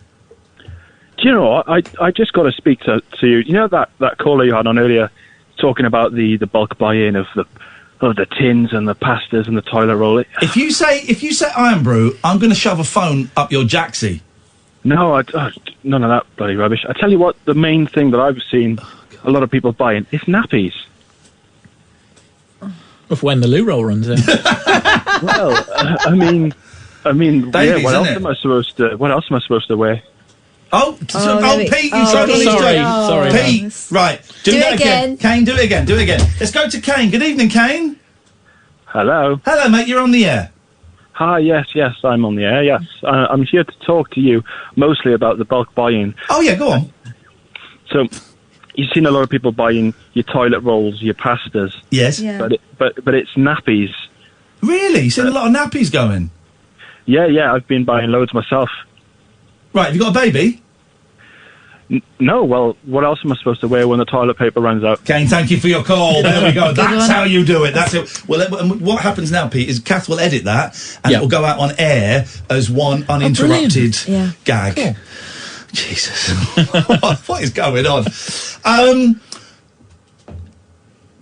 Do you know what? I just got to speak to you. You know that caller you had on earlier, talking about the bulk buy-in of the tins and the pastas and the toilet roll. If you say Iron Brew, I'm going to shove a phone up your jacksie. No, none of that bloody rubbish. I tell you what, the main thing that I've seen a lot of people buying is nappies. Of when the loo roll runs in. Well, I mean, Davies, what else isn't it? am I supposed to? What else am I supposed to wear? Pete, you tried on his sorry. Pete, right. Do that again. Kane, do it again. Let's go to Kane. Good evening, Kane. Hello. Hello, mate. You're on the air. Hi, yes, I'm on the air, yes. I'm here to talk to you mostly about the bulk buy-in. Oh, yeah, go on. So, you've seen a lot of people buying your toilet rolls, your pastas. Yes. Yeah. But it's nappies. Really? You've seen a lot of nappies going? Yeah, I've been buying loads myself. Right, have you got a baby? No, well, what else am I supposed to wear when the toilet paper runs out? Kane, thank you for your call. There we go. That's how you do it. That's it. Well, what happens now, Pete, is Kath will edit that, and it will go out on air as one uninterrupted gag. Cool. Jesus. What is going on?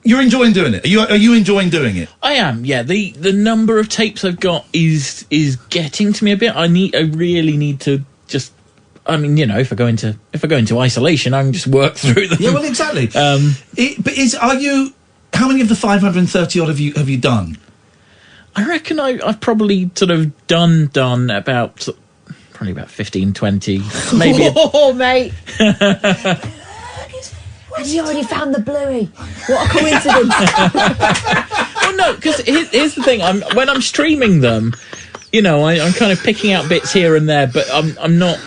You're enjoying doing it. Are you enjoying doing it? I am. Yeah. The number of tapes I've got is getting to me a bit. I really need to just. I mean, if I go into isolation, I can just work through them. Yeah, well, exactly. How many of the 530 odd have you done? I reckon I've probably sort of done about probably about 15, 20, maybe. Oh, mate. And you already found the bluey. What a coincidence. Well, no, because here's the thing. When I'm streaming them, I'm kind of picking out bits here and there, but I'm not.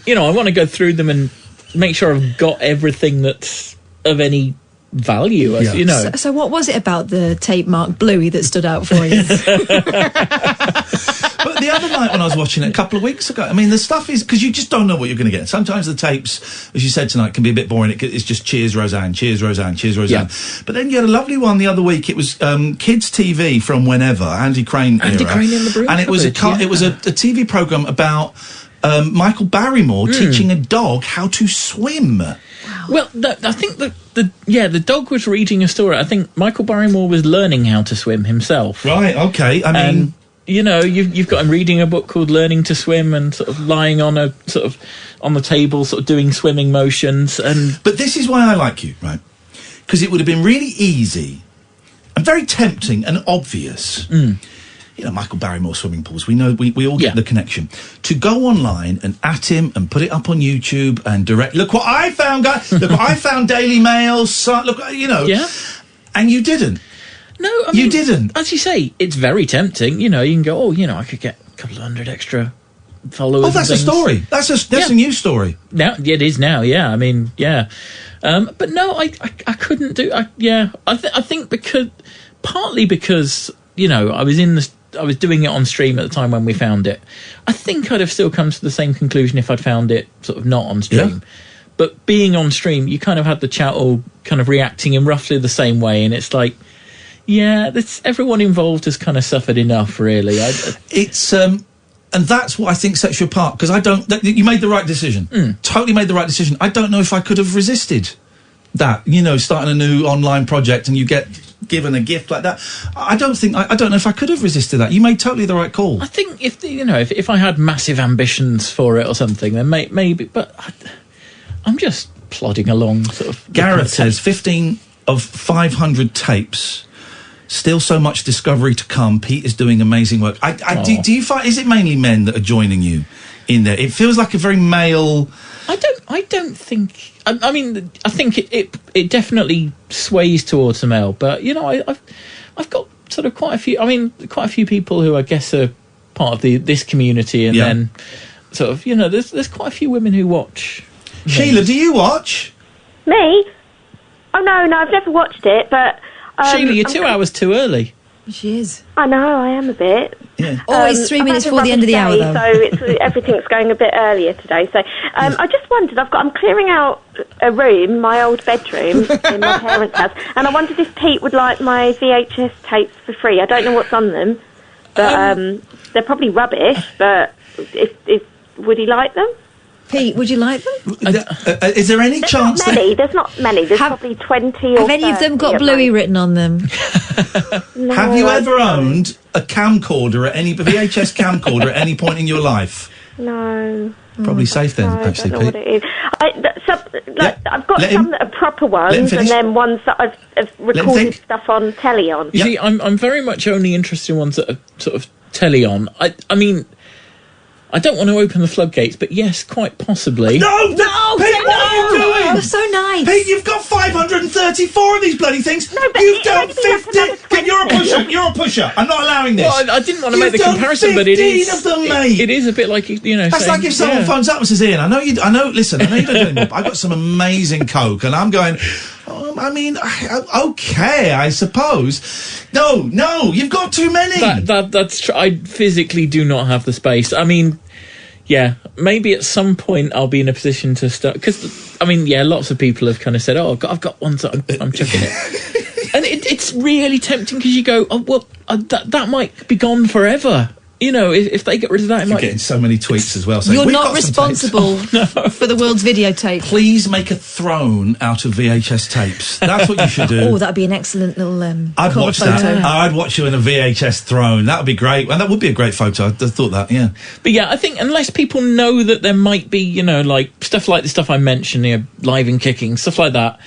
I want to go through them and make sure I've got everything that's of any value. Yeah. So what was it about the tape marked Bluey that stood out for you? But the other night when I was watching it a couple of weeks ago, I mean, the stuff is... Because you just don't know what you're going to get. Sometimes the tapes, as you said tonight, can be a bit boring. It's just cheers, Roseanne, cheers, Roseanne, cheers, Roseanne. Yeah. But then you had a lovely one the other week. It was Kids TV from whenever, Andy Crane era. Andy Crane in the Broom. And it was a TV programme about Michael Barrymore teaching a dog how to swim. Wow. Well, I think the dog was reading a story. I think Michael Barrymore was learning how to swim himself. Right, okay. I mean... you've got him reading a book called Learning to Swim and sort of lying on a sort of on the table, sort of doing swimming motions. But this is why I like you, right? Because it would have been really easy and very tempting and obvious. Michael Barrymore swimming pools. We know we all get the connection. To go online and at him and put it up on YouTube and direct. Look what I found, guys. Look what I found. Daily Mail. Look, Yeah. And you didn't. No, I mean, you didn't. As you say, it's very tempting. You can go, I could get a couple of hundred extra followers. Oh, that's a story. That's a new story. Now it is now. Yeah, I mean, yeah. But no, I couldn't do. I think partly because I was doing it on stream at the time when we found it. I think I'd have still come to the same conclusion if I'd found it sort of not on stream. Yeah. But being on stream, you kind of had the chat all kind of reacting in roughly the same way, and it's like. Yeah, everyone involved has kind of suffered enough, really. It's and that's what I think sets you apart, because you made the right decision. Totally made the right decision. I don't know if I could have resisted that, starting a new online project and you get given a gift like that. I don't know if I could have resisted that. You made totally the right call. I think if I had massive ambitions for it or something, then maybe, but I'm just plodding along, sort of. Gareth says 15 of 500 tapes. Still so much discovery to come. Pete is doing amazing work. Do you find, is it mainly men that are joining you in there? It feels like a very male... I don't think... I mean, I think it definitely sways towards the male, but, I've got sort of quite a few people who I guess are part of this community, and then sort of, there's quite a few women who watch. Sheila, do you watch? Me? Oh, no, I've never watched it, but... Sheila, you're 2 hours too early. She is. I know, I am a bit. Yeah. Oh, it's 3 minutes before the end of the hour, though. So everything's going a bit earlier today. So I just wondered, I'm clearing out a room, my old bedroom in my parents' house, and I wondered if Pete would like my VHS tapes for free. I don't know what's on them, but they're probably rubbish, but if would he like them? Pete, would you like them? Is there any chance? There's not many. There's probably 20 or Have any of them got Bluey written on them? No, Have you ever owned a camcorder at any VHS camcorder at any point in your life? No. Probably safe then, actually, I don't know Pete. what it is. I've got some that are proper ones, and then ones that I've recorded stuff on telly on. You see, I'm very much only interested in ones that are sort of telly on. I mean, I don't want to open the floodgates, but yes, quite possibly. No, Pete, what are you doing? You're so nice. Pete, you've got 534 of these bloody things. You've done 50. You're a pusher. You're a pusher. I'm not allowing this. Well, I didn't want to make the comparison, but it is. 15 of them, mate. It is a bit like, you know. That's saying, like if someone phones up and says, Ian, listen, I know you don't do anymore, but I got some amazing coke, and I'm going, okay, I suppose. No, you've got too many. That's true. I physically do not have the space. I mean, yeah, maybe at some point I'll be in a position to start, because, I mean, yeah, lots of people have kind of said, oh, I've got ones that I'm chucking it. And it's really tempting, because you go, oh, well, that might be gone forever. You know, if they get rid of that, it might... You're getting so many tweets as well. Saying, You're not responsible for the world's videotape. Please make a throne out of VHS tapes. That's what you should do. Oh, that'd be an excellent little I'd watch photo. that. I'd watch you in a VHS throne. That would be great. And that would be a great photo. I thought that, yeah. But yeah, I think unless people know that there might be, you know, like stuff like the stuff I mentioned, you know, live and kicking, stuff like that,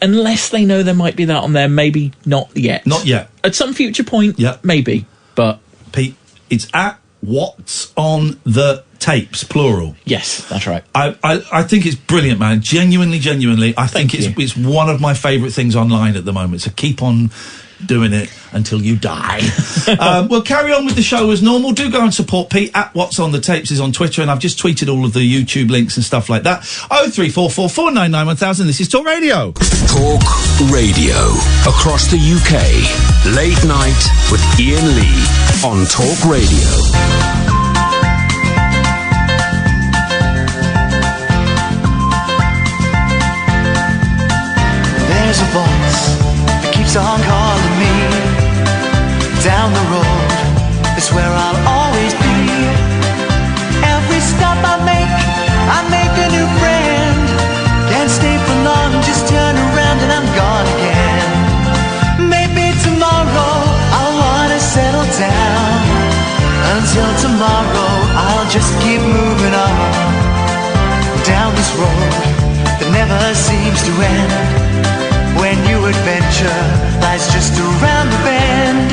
unless they know there might be that on there, maybe not yet. Not yet. At some future point, maybe. But Pete, it's at What's on the Tapes, plural. Yes, that's right. I think it's brilliant, man. Genuinely, I think it's one of my favourite things online at the moment. So keep on doing it until you die. We'll carry on with the show as normal. Do go and support Pete. At What's on the Tapes is on Twitter, and I've just tweeted all of the YouTube links and stuff like that. 0344 499 1000. This is Talk Radio. Talk Radio. Across the UK. Late night with Iain Lee on Talk Radio. There's a voice that keeps on calling me. Down the road is where I'll always be. Every stop I make a new friend. Can't stay for long, just turn around and I'm gone again. Maybe tomorrow I'll wanna settle down. Until tomorrow I'll just keep moving on. Down this road that never seems to end. When new adventure lies just around the bend.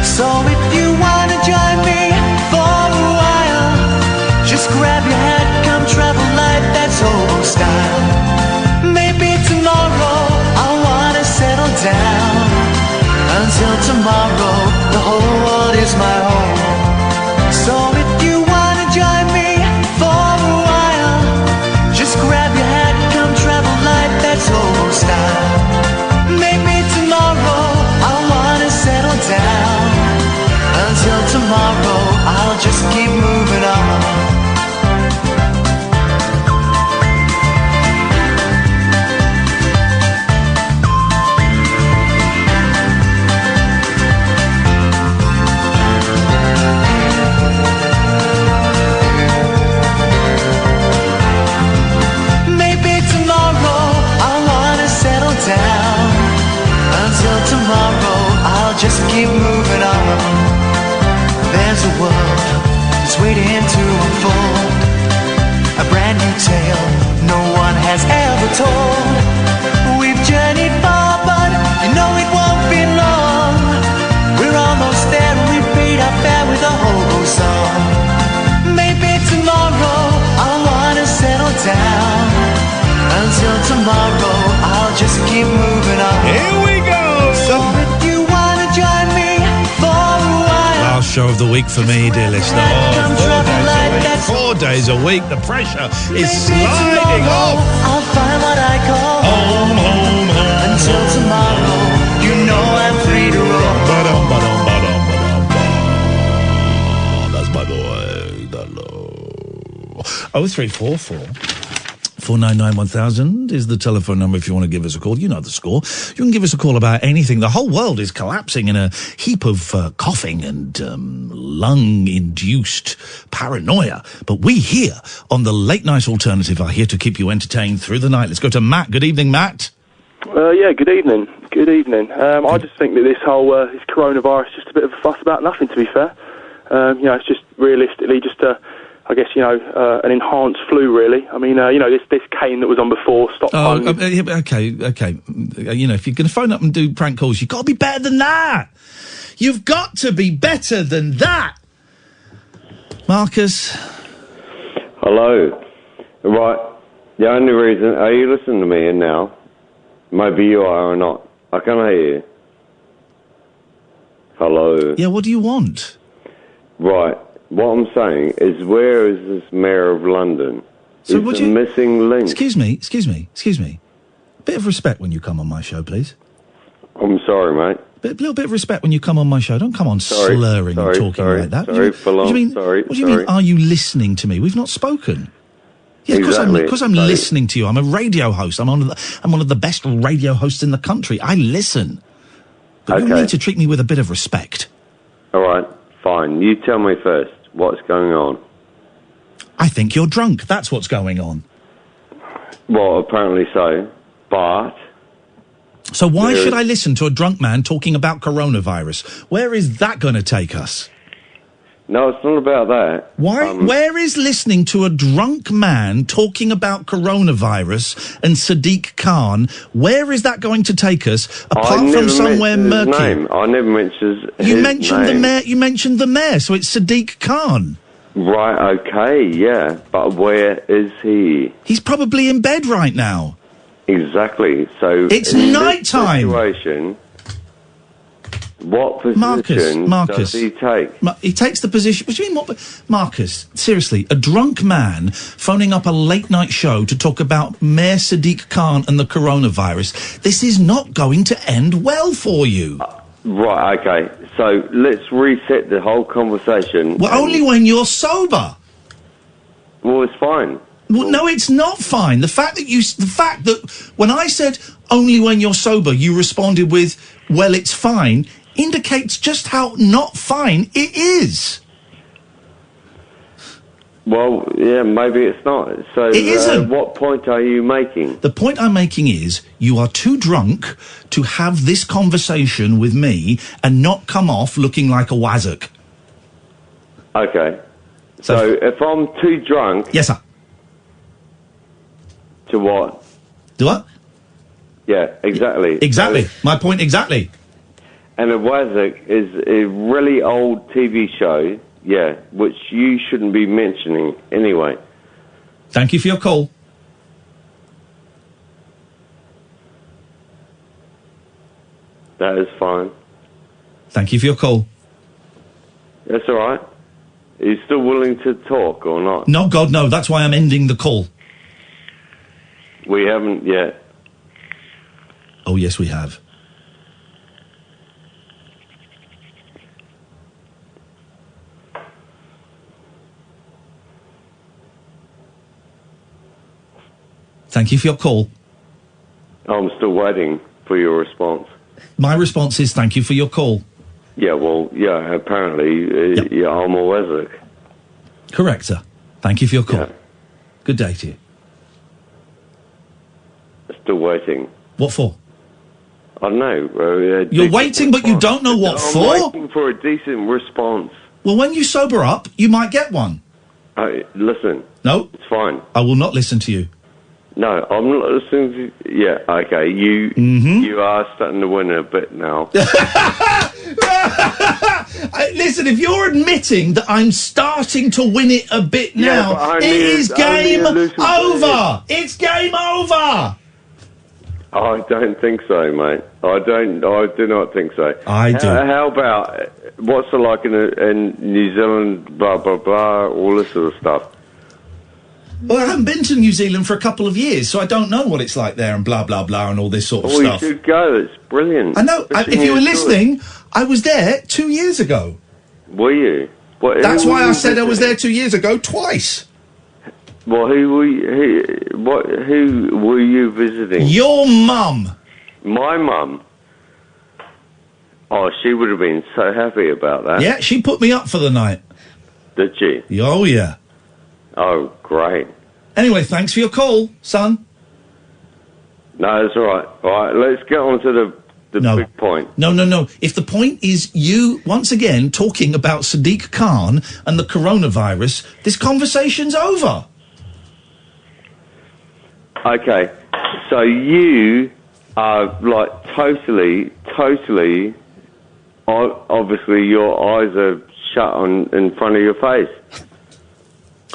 So if you wanna join me for a while, just grab your hat, come travel light, that's hobo style. Maybe tomorrow I'll wanna settle down. Until tomorrow, the whole world is my home. So if you wanna join me for a while, just grab your hat, come travel light, that's hobo style. Maybe tomorrow I'll wanna settle down. Until tomorrow I'll just keep moving on. Maybe tomorrow I'll wanna settle down. Until tomorrow I'll just keep moving on. There's a world that's waiting to unfold, a brand new tale no one has ever told. We've journeyed far, but you know it won't be long. We're almost there and we paid our fare with a hobo song. Maybe tomorrow I'll wanna settle down. Until tomorrow I'll just keep moving on. Here we go. So if you wanna join me for a while, Last show of the week for me, dear listener. 4 days a week. The pressure is sliding off. I'll find what I call home. Until tomorrow, you know 0344 499 1000 is the telephone number if you want to give us a call. You know the score. You can give us a call about anything. The whole world is collapsing in a heap of coughing and lung-induced paranoia. But we here on the Late Night Alternative are here to keep you entertained through the night. Let's go to Matt. Good evening, Matt. Yeah, good evening. Good evening. I just think that this whole this coronavirus is just a bit of a fuss about nothing, to be fair. It's just realistically just I guess, an enhanced flu, really. I mean, this cane that was on before, stop phoning. Okay. If you're going to phone up and do prank calls, you've got to be better than that. You've got to be better than that. Marcus. Hello. Right. The only reason, are you listening to me now? Maybe you are or not. I can't hear you. Hello. Yeah, what do you want? Right. What I'm saying is, where is this Mayor of London? So it's a missing link. Excuse me. A bit of respect when you come on my show, please. I'm sorry, mate. A little bit of respect when you come on my show. Don't come on slurring and talking like that. Sorry, what do you mean, are you listening to me? We've not spoken. Yeah, because I'm listening to you. I'm a radio host. I'm one of the best radio hosts in the country. I listen. But you need to treat me with a bit of respect. All right, fine. You tell me first. What's going on? I think you're drunk. That's what's going on. Well, apparently so. But... So why should I listen to a drunk man talking about coronavirus? Where is that going to take us? No, it's not about that. Why? Where is listening to a drunk man talking about coronavirus and Sadiq Khan? Where is that going to take us? Apart from somewhere murky. Name. I never mentioned his name. The mayor. You mentioned the mayor, so it's Sadiq Khan. Right. Okay. Yeah. But where is he? He's probably in bed right now. Exactly. So it's night time. Situation. What position does he take? He takes the position... What do you mean, Marcus, seriously, a drunk man phoning up a late-night show to talk about Mayor Sadiq Khan and the coronavirus. This is not going to end well for you. Right, okay. So let's reset the whole conversation. Well, only when you're sober. Well, it's fine. Well, no, it's not fine. The fact that when I said only when you're sober, you responded with, well, it's fine, indicates just how not fine it is. Well, yeah, maybe it's not. So, it isn't. What point are you making? The point I'm making is you are too drunk to have this conversation with me and not come off looking like a wazzock. Okay. So if I'm too drunk... Yes, sir. To what? Do what? Yeah, exactly. Exactly. So, my point exactly. And a wazzock is a really old TV show, yeah, which you shouldn't be mentioning anyway. Thank you for your call. That is fine. Thank you for your call. That's all right. Are you still willing to talk or not? No, God, no. That's why I'm ending the call. We haven't yet. Oh, yes, we have. Thank you for your call. I'm still waiting for your response. My response is thank you for your call. Yeah, well, yeah, apparently, yeah, I'm a wazzock. Correct, sir. Thank you for your call. Yeah. Good day to you. Still waiting. What for? I don't know. You're waiting, but you don't know what for? I'm waiting for a decent response. Well, when you sober up, you might get one. Listen. No. It's fine. I will not listen to you. No, I'm not listening to... Yeah, okay, you are starting to win a bit now. Listen, if you're admitting that I'm starting to win it a bit now, it is game over! It's game over! I don't think so, mate. I do not think so. I do. How about, what's it like in New Zealand, blah, blah, blah, all this sort of stuff? Well, I haven't been to New Zealand for a couple of years, so I don't know what it's like there and blah, blah, blah and all this sort of stuff. You should go. It's brilliant. I know. If you were listening, I was there 2 years ago. Were you? That's why I said I was there 2 years ago twice. Well, who were you visiting? Your mum. My mum? Oh, she would have been so happy about that. Yeah, she put me up for the night. Did she? Oh, yeah. Oh, great. Anyway, thanks for your call, son. No, that's all right. All right, let's get on to the big point. No. If the point is you, once again, talking about Sadiq Khan and the coronavirus, this conversation's over. Okay, so you are, like, totally, obviously your eyes are shut in front of your face.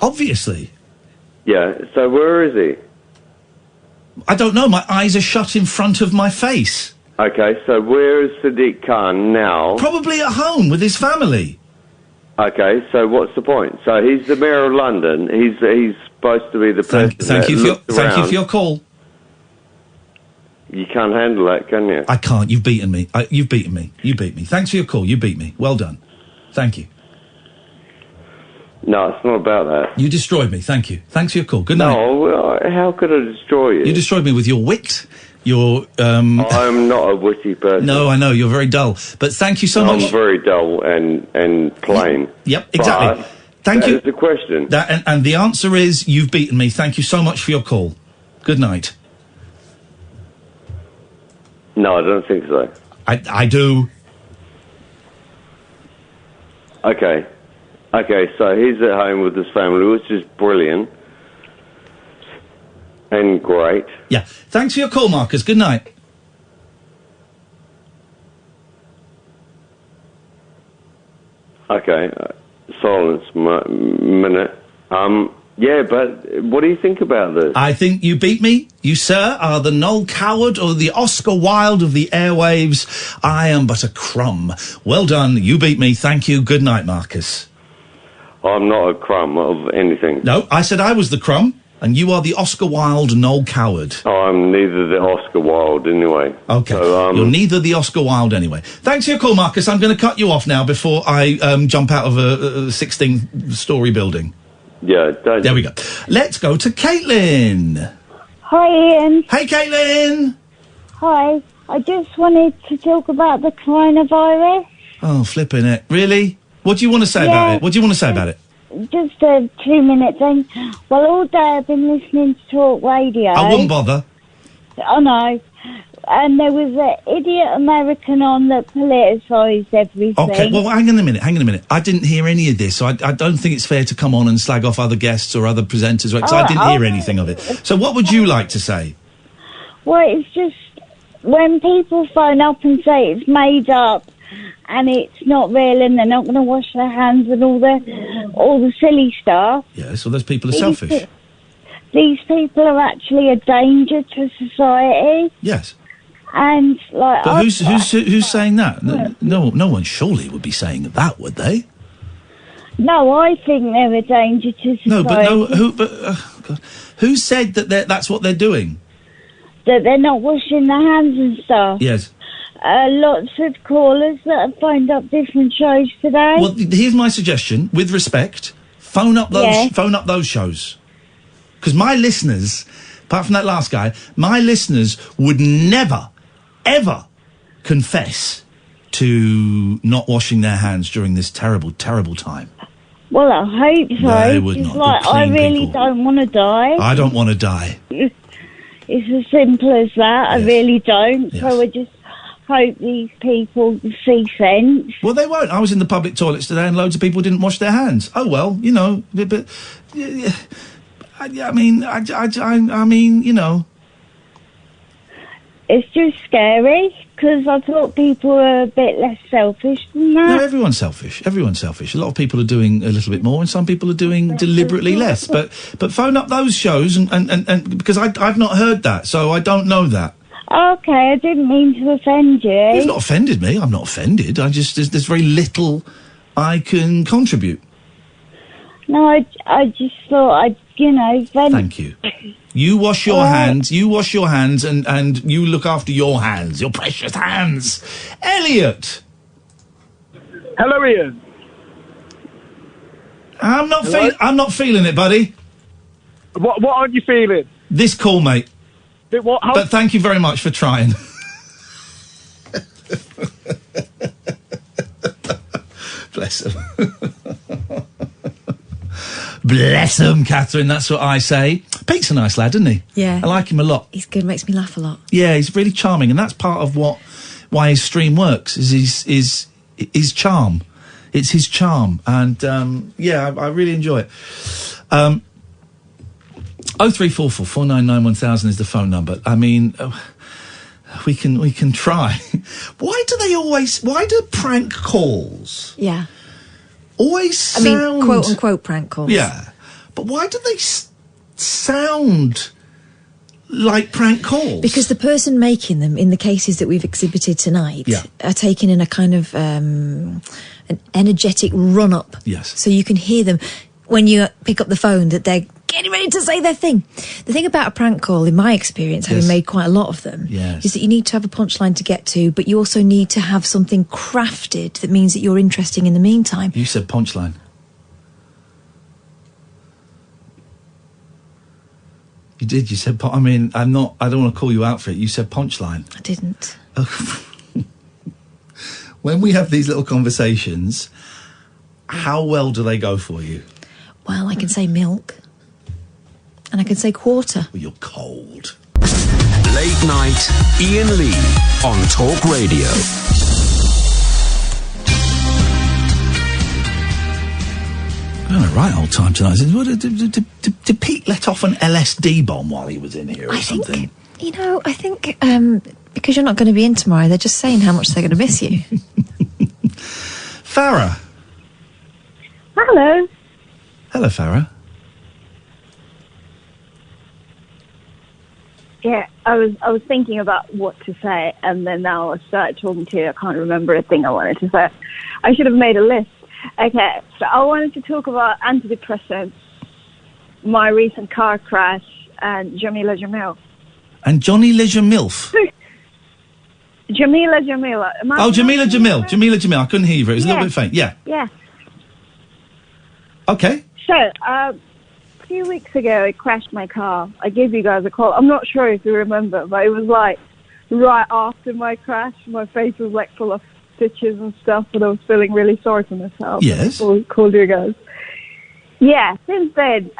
Obviously. Yeah, so where is he? I don't know, my eyes are shut in front of my face. Okay, so where is Sadiq Khan now? Probably at home with his family. Okay, so what's the point? So he's the mayor of London. He's supposed to be the person Thank you for your call. You can't handle that, can you? I can't. You've beaten me. You beat me. Thanks for your call. You beat me. Well done. Thank you. No, it's not about that. You destroyed me. Thank you. Thanks for your call. Good night. No, how could I destroy you? You destroyed me with your wit. Your I'm not a witty person. No, I know you're very dull. But thank you so much. I'm very dull and plain. Yep, exactly. Thank you. That is the question. And the answer is you've beaten me. Thank you so much for your call. Good night. No, I don't think so. I do. Okay, so he's at home with his family, which is brilliant and great. Yeah. Thanks for your call, Marcus. Good night. Okay, silence minute. Yeah, but what do you think about this? I think you beat me. You, sir, are the Noel Coward or the Oscar Wilde of the airwaves. I am but a crumb. Well done. You beat me. Thank you. Good night, Marcus. I'm not a crumb of anything. No, I said I was the crumb, and you are the Oscar Wilde Noel Coward. I'm neither the Oscar Wilde anyway. Okay, so, you're neither the Oscar Wilde anyway. Thanks for your call, Marcus. I'm going to cut you off now before I jump out of a 16-storey building. Yeah, there we go. Let's go to Caitlin. Hi, Ian. Hey, Caitlin. Hi. I just wanted to talk about the coronavirus. Oh, flipping it. Really? What do you want to say about it? What do you want to say about it? Just a 2-minute thing. Well, all day I've been listening to talk radio. I wouldn't bother. I know. And there was an idiot American on that politicised everything. Okay, well, hang on a minute. I didn't hear any of this, so I don't think it's fair to come on and slag off other guests or other presenters, because I didn't hear anything of it. So what would you like to say? Well, it's just when people phone up and say it's made up and it's not real and they're not going to wash their hands and all the silly stuff. Yes, well, those people are selfish. These people are actually a danger to society. Yes. And like, but who's saying that? No one surely would be saying that, would they? No, I think they're a danger to society. Who said that that's what they're doing? That they're not washing their hands and stuff. Yes. Lots of callers that have phoned up different shows today. Well, here's my suggestion. With respect, phone up those shows. Because my listeners, apart from that last guy, my listeners would never, ever confess to not washing their hands during this terrible, terrible time. Well, I hope so. They would not. Like, I really don't want to die. I don't want to die. It's as simple as that. I really don't. Yes. So I just hope these people see sense. Well, they won't. I was in the public toilets today and loads of people didn't wash their hands. Oh, well, you know, but... I mean, you know. It's just scary, because I thought people were a bit less selfish than that. No, everyone's selfish. A lot of people are doing a little bit more, and some people are doing deliberately less. But phone up those shows, and because I've not heard that, so I don't know that. Okay, I didn't mean to offend you. You've not offended me. I'm not offended. There's very little I can contribute. No, I just thought Thank you. You wash your hands. You wash your hands, and you look after your hands, your precious hands. Elliot. Hello, Ian. I'm not feeling it, buddy. What aren't you feeling? This call, mate. But thank you very much for trying. Bless him. Bless him, Catherine. That's what I say. Pete's a nice lad, isn't he? Yeah. I like him a lot. He's good, makes me laugh a lot. Yeah, he's really charming, and that's part of why his stream works. Is his charm. It's his charm, and I really enjoy it. 0344 499 1000 is the phone number. I mean, we can try. Why do prank calls Yeah. always sound... quote unquote prank calls. Yeah. But why do they sound like prank calls? Because the person making them, in the cases that we've exhibited tonight, are taken in a kind of an energetic run-up. Yes. So you can hear them when you pick up the phone that they're getting ready to say their thing. The thing about a prank call, in my experience, having made quite a lot of them, is that you need to have a punchline to get to, but you also need to have something crafted that means that you're interesting in the meantime. You said punchline. You did. You said. I mean, I don't want to call you out for it. You said punchline. I didn't. When we have these little conversations, how well do they go for you? Well, I can say milk. And I can say quarter. Well, you're cold. Late night, Iain Lee on Talk Radio. Having a right old time tonight. Did Pete let off an LSD bomb while he was in here or something? I think because you're not going to be in tomorrow, they're just saying how much they're going to miss you. Farah. Hello. Hello, Farah. Yeah, I was thinking about what to say, and then now I started talking to you. I can't remember a thing I wanted to say. I should have made a list. Okay, so I wanted to talk about antidepressants, my recent car crash, and Jamila Jamil. And Johnny Leisure MILF. Jamila Jamila. Oh, Jamila Jamil. Jamila Jamil. I couldn't hear you. It was a little bit faint. Yeah. Yeah. Okay. So, a few weeks ago, I crashed my car. I gave you guys a call. I'm not sure if you remember, but it was like right after my crash. My face was like full of stitches and stuff, and I was feeling really sorry for myself. Yes. I called you guys. Yeah, since then,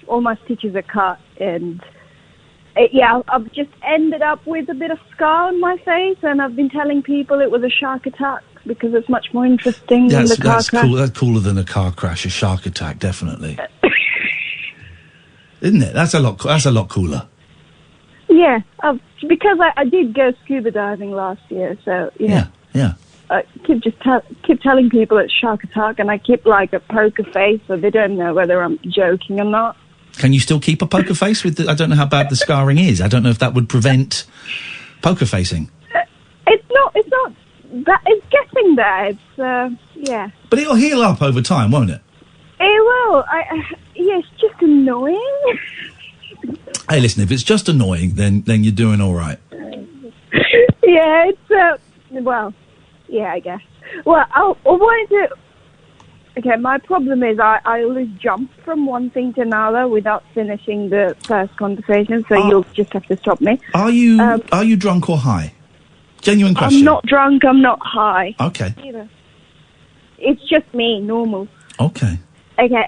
all my stitches are cut, and I've just ended up with a bit of scar on my face, and I've been telling people it was a shark attack because it's much more interesting than the car that's crash. cool. That's cooler than a car crash, a shark attack, definitely. Isn't it? That's a lot cooler. Yeah, because I did go scuba diving last year, so Yeah. I keep telling people it's shark attack, and I keep like a poker face, so they don't know whether I'm joking or not. Can you still keep a poker face with I don't know how bad the scarring is. I don't know if that would prevent poker facing. It's not that. It's getting there. It's But it'll heal up over time, won't it? It will. It's just annoying. Hey, listen, if it's just annoying, then you're doing all right. Yeah, it's I guess. Well, I wanted to. Okay, my problem is I always jump from one thing to another without finishing the first conversation, so you'll just have to stop me. Are you drunk or high? Genuine question. I'm not drunk, I'm not high. Okay. Either. It's just me, normal. Okay. Okay,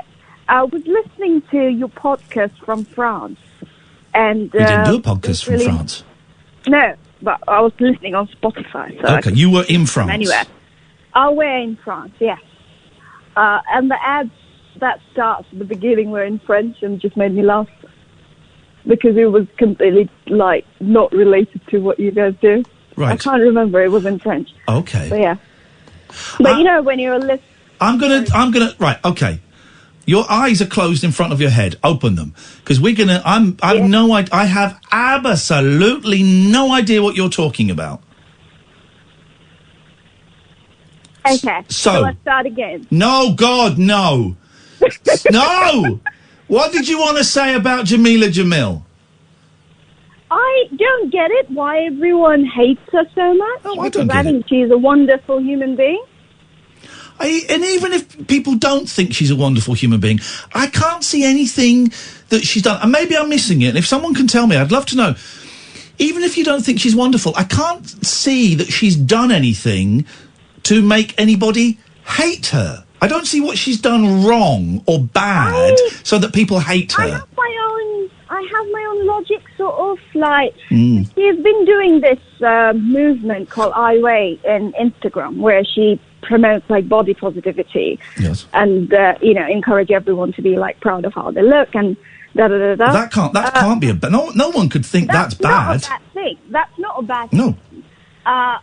I was listening to your podcast from France, and... We didn't do a podcast from France. No, but I was listening on Spotify. So okay, you were in France. Anyway, I were in France, yes. And the ads that starts at the beginning were in French and just made me laugh because it was completely not related to what you guys do. Right. I can't remember. It was in French. Okay. But yeah. But when you're listening. I'm gonna. Right. Okay. Your eyes are closed in front of your head. Open them, because we're gonna. I have absolutely no idea what you're talking about. Okay, so let's start again. No, God, no. No! What did you want to say about Jamila Jamil? I don't get it, why everyone hates her so much. Oh, I don't get think she's a wonderful human being. And even if people don't think she's a wonderful human being, I can't see anything that she's done. And maybe I'm missing it. And if someone can tell me, I'd love to know. Even if you don't think she's wonderful, I can't see that she's done anything to make anybody hate her. I don't see what she's done wrong or bad so that people hate her. I have my own logic, sort of, like, she's been doing this movement called I Weigh in Instagram, where she promotes, like, body positivity. Yes. And, encourage everyone to be, like, proud of how they look and da-da-da-da. That can't be a bad... No one could think that's bad. Not a bad thing. That's not a bad thing. No.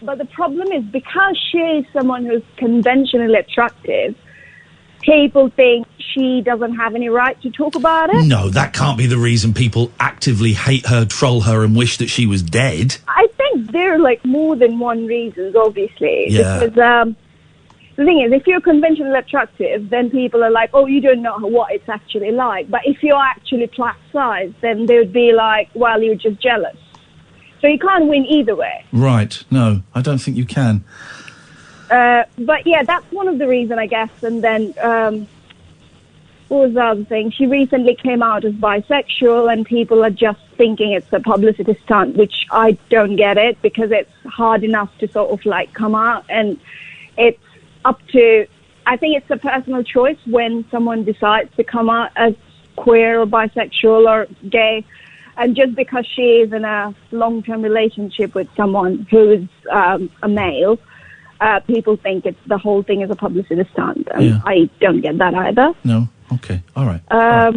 But the problem is, because she is someone who's conventionally attractive, people think she doesn't have any right to talk about it. No, that can't be the reason people actively hate her, troll her, and wish that she was dead. I think there are, like, more than one reasons, obviously. Yeah. Because the thing is, if you're conventionally attractive, then people are like, oh, you don't know what it's actually like. But if you're actually plus size, then they would be like, well, you're just jealous. So you can't win either way. Right. No, I don't think you can. But yeah, that's one of the reasons, I guess. And then, what was the other thing? She recently came out as bisexual, and people are just thinking it's a publicity stunt, which I don't get it, because it's hard enough to sort of, like, come out. And it's up to, I think it's a personal choice when someone decides to come out as queer or bisexual or gay. And just because she is in a long-term relationship with someone who is a male, people think the whole thing is a publicity stunt. And I don't get that either. No? Okay. All right. Yeah,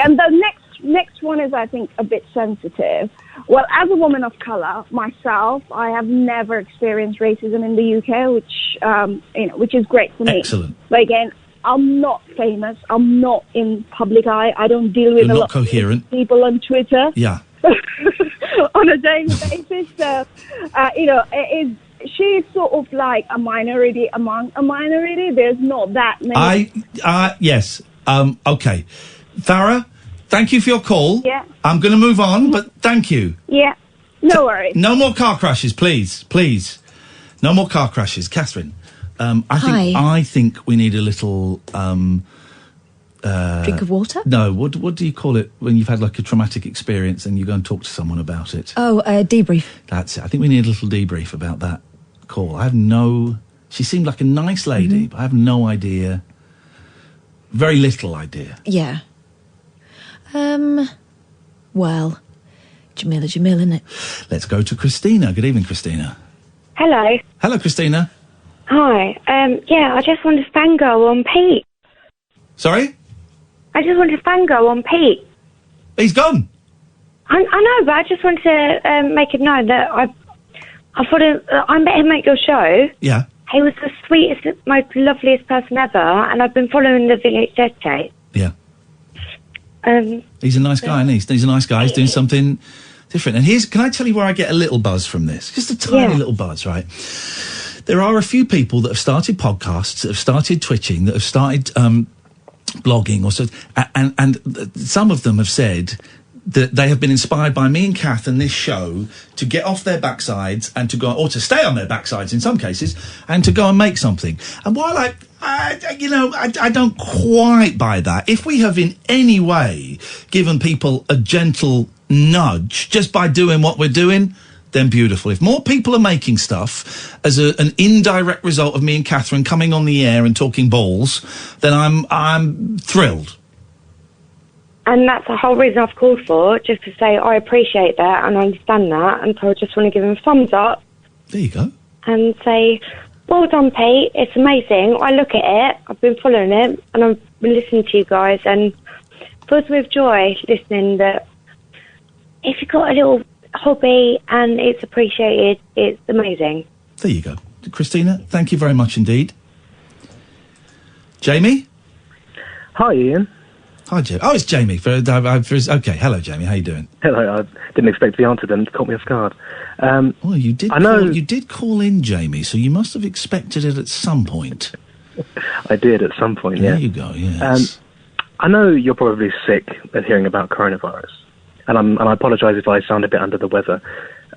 and the next one is, I think, a bit sensitive. Well, as a woman of colour, myself, I have never experienced racism in the UK, which is great for me. Excellent. But again, I'm not famous. I'm not in public eye. I don't deal with You're a not lot coherent. of people on Twitter. Yeah. On a daily basis. So, she's sort of like a minority among a minority. There's not that many. Yes. Okay. Farah, thank you for your call. Yeah. I'm going to move on, but thank you. Yeah. No worries. No more car crashes, please. Please. No more car crashes. Catherine. I think we need a little drink of water? No, what do you call it when you've had, like, a traumatic experience and you go and talk to someone about it? Oh, debrief. That's it. I think we need a little debrief about that call. She seemed like a nice lady, but I have no idea. Very little idea. Yeah. Well, Jamila, isn't it? Let's go to Christina. Good evening, Christina. Hello. Hello, Christina. Hi. I just wanted to fangirl on Pete. Sorry? I just wanted to fangirl on Pete. He's gone. I know, but I just wanted to make it known that I thought I met him at your show. Yeah. He was the sweetest, most loveliest person ever, and I've been following the VHS tape. Yeah. He's a nice guy, isn't he? He's a nice guy. He's doing something different. And can I tell you where I get a little buzz from this? Just a tiny little buzz, right? There are a few people that have started podcasts, that have started Twitching, that have started blogging, or so, and some of them have said that they have been inspired by me and Kath and this show to get off their backsides and to go, or to stay on their backsides in some cases, and to go and make something. And while I don't quite buy that, if we have in any way given people a gentle nudge just by doing what we're doing, then beautiful. If more people are making stuff as an indirect result of me and Catherine coming on the air and talking balls, then I'm thrilled. And that's the whole reason I've called for, just to say I appreciate that and I understand that, and so I just want to give him a thumbs up. There you go. And say, well done, Pete. It's amazing. I look at it. I've been following it, and I've been listening to you guys, and it fills me with joy listening that if you've got a little hobby and it's appreciated, it's amazing. There you go. Christina, thank you very much indeed. Jamie? Hi, Ian. Hi, Jamie. Oh, it's Jamie. Okay, hello, Jamie. How you doing? Hello. I didn't expect the answer then. It caught me off guard. Well, you did call in, Jamie, so you must have expected it at some point. I did at some point, yeah. There you go, yes. I know you're probably sick of hearing about coronavirus, and I apologise if I sound a bit under the weather.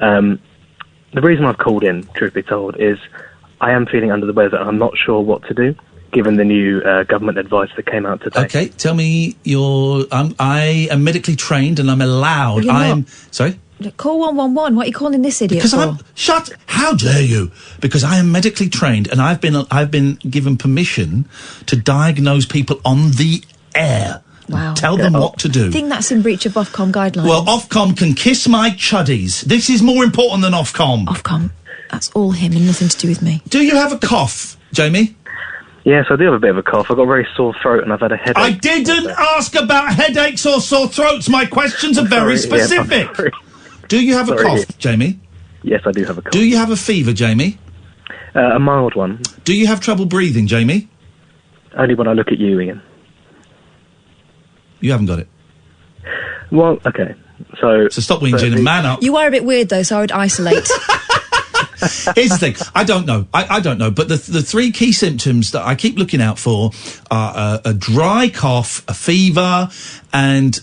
The reason I've called in, truth be told, is I am feeling under the weather, and I'm not sure what to do, given the new government advice that came out today. Okay, tell me I am medically trained and I'm allowed. You're not. Sorry? Call 111. What are you calling this idiot for? How dare you? Because I am medically trained and I've been given permission to diagnose people on the air. Wow. Tell them what to do. I think that's in breach of Ofcom guidelines. Well, Ofcom can kiss my chuddies. This is more important than Ofcom. Ofcom, that's all him and nothing to do with me. Do you have a cough, Jamie? Yes, I do have a bit of a cough. I've got a very sore throat and I've had a headache. I didn't ask about headaches or sore throats. My questions are very specific. Do you have a cough, Jamie? Yes, I do have a cough. Do you have a fever, Jamie? A mild one. Do you have trouble breathing, Jamie? Only when I look at you, Ian. You haven't got it. Well, okay. So stop whinging and man up. You are a bit weird, though, so I would isolate. Here's the thing. I don't know. I don't know. But the three key symptoms that I keep looking out for are a dry cough, a fever, and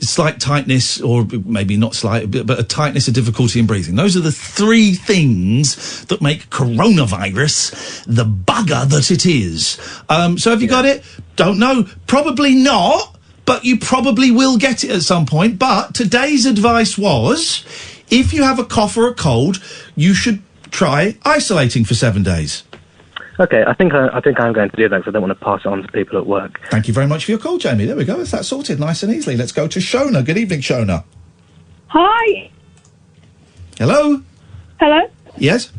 slight tightness, or maybe not slight, but a tightness, a difficulty in breathing. Those are the three things that make coronavirus the bugger that it is. So have you got it? Don't know. Probably not, but you probably will get it at some point. But today's advice was, if you have a cough or a cold, you should try isolating for 7 days. Okay, I think I'm going to do that because I don't want to pass it on to people at work. Thank you very much for your call, Jamie. There we go. It's that sorted nice and easily. Let's go to Shona. Good evening, Shona. Hi. Hello? Hello? Yes?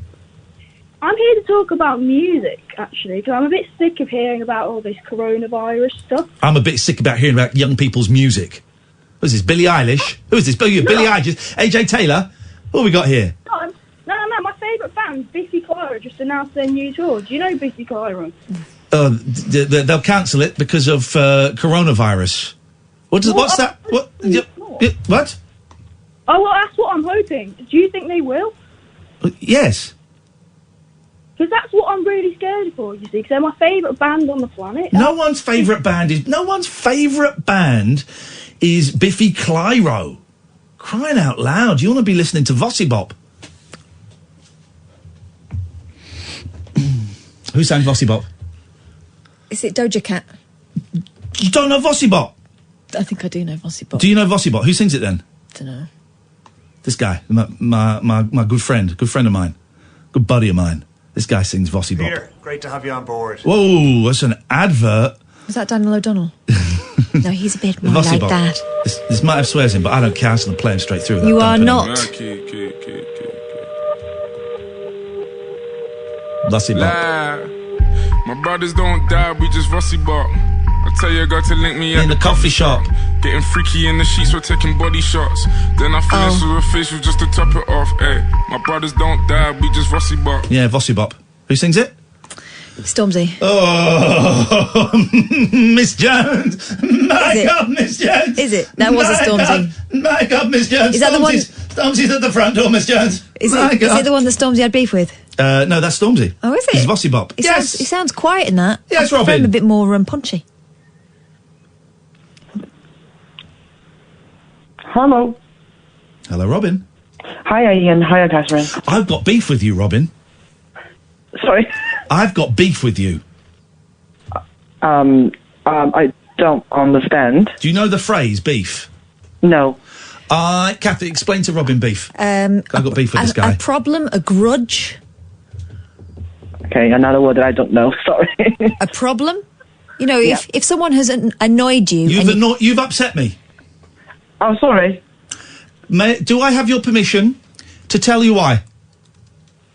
I'm here to talk about music, actually, because I'm a bit sick of hearing about all this coronavirus stuff. I'm a bit sick about hearing about young people's music. Who's this, Billie Eilish? Who is this? Billie Eilish? AJ Taylor? What have we got here? No, my favourite band, Biffy Clyro, just announced their new tour. Do you know Biffy Clyro? They'll cancel it because of coronavirus. What's that? What? What? Oh, well, that's what I'm hoping. Do you think they will? Yes. Because that's what I'm really scared for, you see, because they're my favourite band on the planet. No one's favourite band is Biffy Clyro. Crying out loud, you want to be listening to Vossi Bop. Who sang Vossi Bop? Is it Doja Cat? You don't know Vossi Bop? I think I do know Vossi Bop. Do you know Vossi Bop? Who sings it then? Don't know. This guy, my good friend of mine, good buddy of mine. This guy sings Vossi Bop. Peter, great to have you on board. Whoa, that's an advert. Was that Daniel O'Donnell? No, he's a bit more Vossi like Bop. that. This might have swears in, but I don't care. I'm going to play him straight through. You are not. Vossi Bop. My brothers don't die, we just Vossi Bop. I tell your girl to link me in the coffee shop. Getting freaky in the sheets, we're taking body shots. Then I finish with a facial just to top it off. Ay, my brothers don't die, we just Vossi Bop. Yeah, Vossi Bop. Who sings it? Stormzy. Oh, Miss Jones. My God, Miss Jones. Is it? That was a Stormzy. My God, Miss Jones. Is that the one? Stormzy's at the front door, Miss Jones. Is it the one that Stormzy had beef with? No, that's Stormzy. Oh, is it? It's Vossi Bop. He sounds quiet in that. Yes, I prefer Robin. him a bit more punchy. Hello. Hello, Robin. Hi, Ian. Hi, Catherine. I've got beef with you, Robin. Sorry? I've got beef with you. I don't understand. Do you know the phrase beef? No. Kathy, explain to Robin beef. I've got beef with this guy. A problem, a grudge. Okay, another word that I don't know. Sorry. A problem? You know, if someone has annoyed you... You've upset me. Oh, sorry. Do I have your permission to tell you why?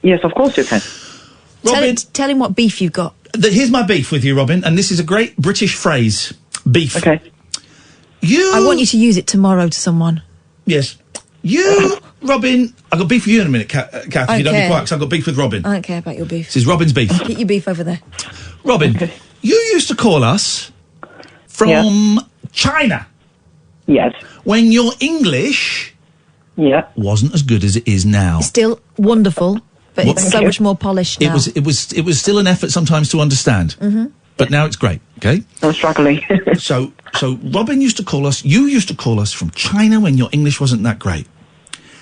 Yes, of course you can. Robin, tell him what beef you've got. Here's my beef with you, Robin, and this is a great British phrase. Beef. Okay. I want you to use it tomorrow to someone. Yes. Robin... I've got beef with you in a minute, Kath, if you don't be quiet, because I've got beef with Robin. I don't care about your beef. This is Robin's beef. Get your beef over there. Robin, you used to call us from China. Yes. When your English wasn't as good as it is now. Still wonderful, but it's so much more polished now. It was still an effort sometimes to understand. Mm-hmm. But now it's great, okay? I'm struggling. So Robin used to call us, you used to call us from China when your English wasn't that great.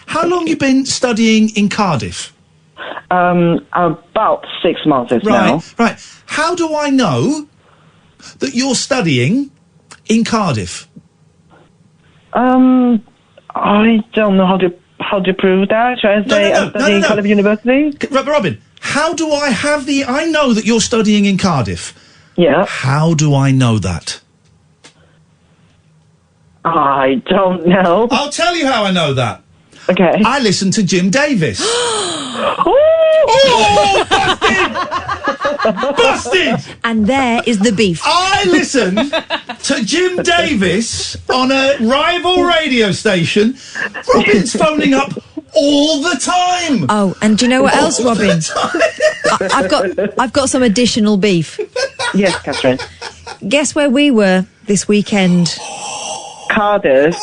How long you been studying in Cardiff? About 6 months now. Right. How do I know that you're studying in Cardiff? I don't know how to prove that. Should I say I'm studying Cardiff University? Robin, how do I I know that you're studying in Cardiff. Yeah. How do I know that? I don't know. I'll tell you how I know that. Okay. I listen to Jim Davis. Busted! And there is the beef. I listen to Jim Davis on a rival radio station. Robin's phoning up all the time. Oh, and do you know what else, All Robin? I've got some additional beef. Yes, Catherine. Guess where we were this weekend? Cardiff.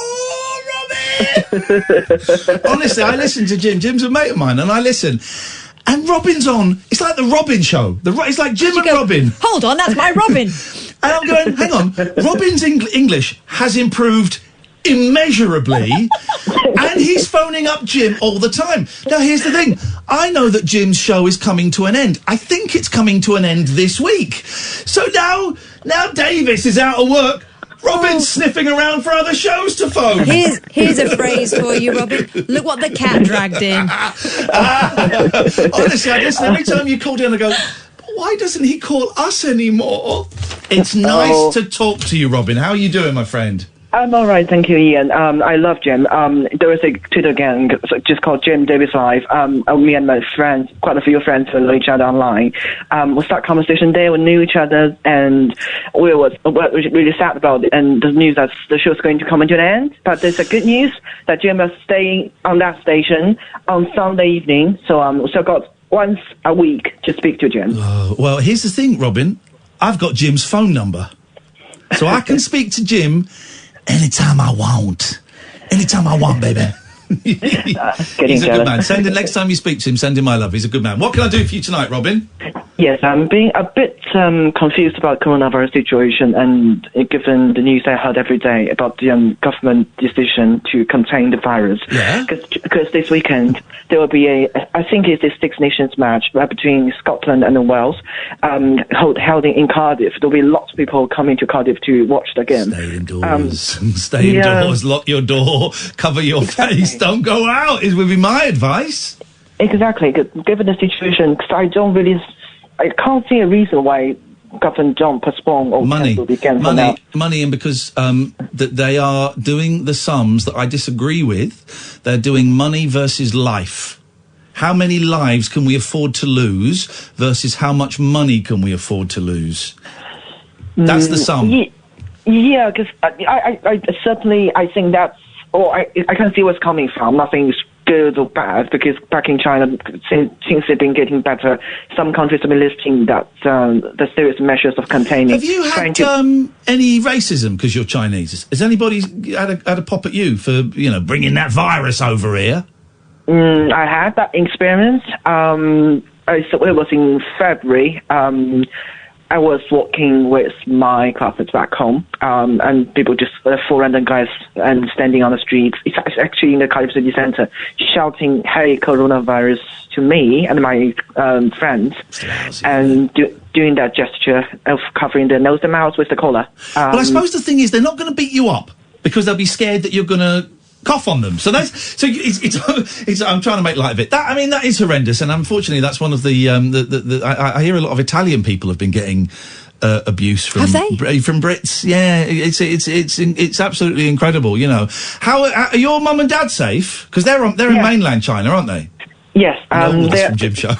Honestly, I listen to Jim. Jim's a mate of mine, and I listen. And Robin's on. It's like the Robin show. It's like Jim and Robin. Hold on, that's my Robin. And I'm going, hang on. Robin's English has improved immeasurably, and he's phoning up Jim all the time. Now, here's the thing. I know that Jim's show is coming to an end. I think it's coming to an end this week. So now Davis is out of work. Robin's sniffing around for other shows to phone. Here's a phrase for you, Robin. Look what the cat dragged in. Honestly, I listen every time you call down, I go, but why doesn't he call us anymore? It's nice to talk to you, Robin. How are you doing, my friend? I'm all right, thank you, Ian. I love Jim. There is a Twitter gang just called Jim Davis Live. Me and my friends, quite a few friends who know each other online. We start conversation there. We knew each other, and we were really sad about it. And the news that the show's going to come to an end. But there's a good news that Jim is staying on that station on Sunday evening. So we still got once a week to speak to Jim. Oh, well, here's the thing, Robin. I've got Jim's phone number, so I can speak to Jim. Anytime I want. Anytime I want, baby. He's a good man. Next time you speak to him, send him my love. He's a good man. What can I do for you tonight, Robin? Yes, I'm being a bit confused about coronavirus situation, and given the news I heard every day about the government decision to contain the virus. Yeah. Because this weekend there will be I think it's a Six Nations match between Scotland and Wales, held in Cardiff. There'll be lots of people coming to Cardiff to watch the game. Stay indoors. Stay indoors. Lock your door. Cover your face. Don't go out. Would be my advice. Exactly. Given the situation, because I can't see a reason why government don't postpone or cancel the game for now. Money, and because that they are doing the sums that I disagree with. They're doing money versus life. How many lives can we afford to lose versus how much money can we afford to lose? That's the sum. Yeah, because I certainly think that's. I can see what's coming from. Nothing's good or bad, because back in China, since they've been getting better, some countries have been lifting the serious measures of containing. Have you had any racism because you're Chinese? Has anybody had a pop at you for bringing that virus over here? I had that experience. It was in February. I was walking with my classmates back home, and people just, four random guys and standing on the streets, it's actually in the Cardiff City Centre, shouting, "Hey, coronavirus," to me and my friends, and doing that gesture of covering their nose and mouth with the collar. But I suppose the thing is, they're not going to beat you up, because they'll be scared that you're going to cough on them. So it's I'm trying to make light of it. That is horrendous, and unfortunately, that's one of the I hear a lot of Italian people have been getting abuse from from Brits. Yeah, it's absolutely incredible. How are your mum and dad safe? Because they're in mainland China, aren't they? Yes, they're from Jim Show.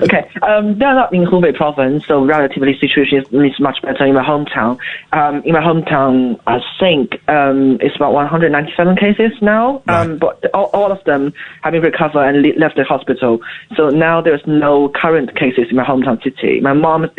Okay, they're not in Hubei province, so relatively situation is much better in my hometown. In my hometown, I think it's about 197 cases now, but all of them have been recovered and left the hospital. So now there's no current cases in my hometown city. My mom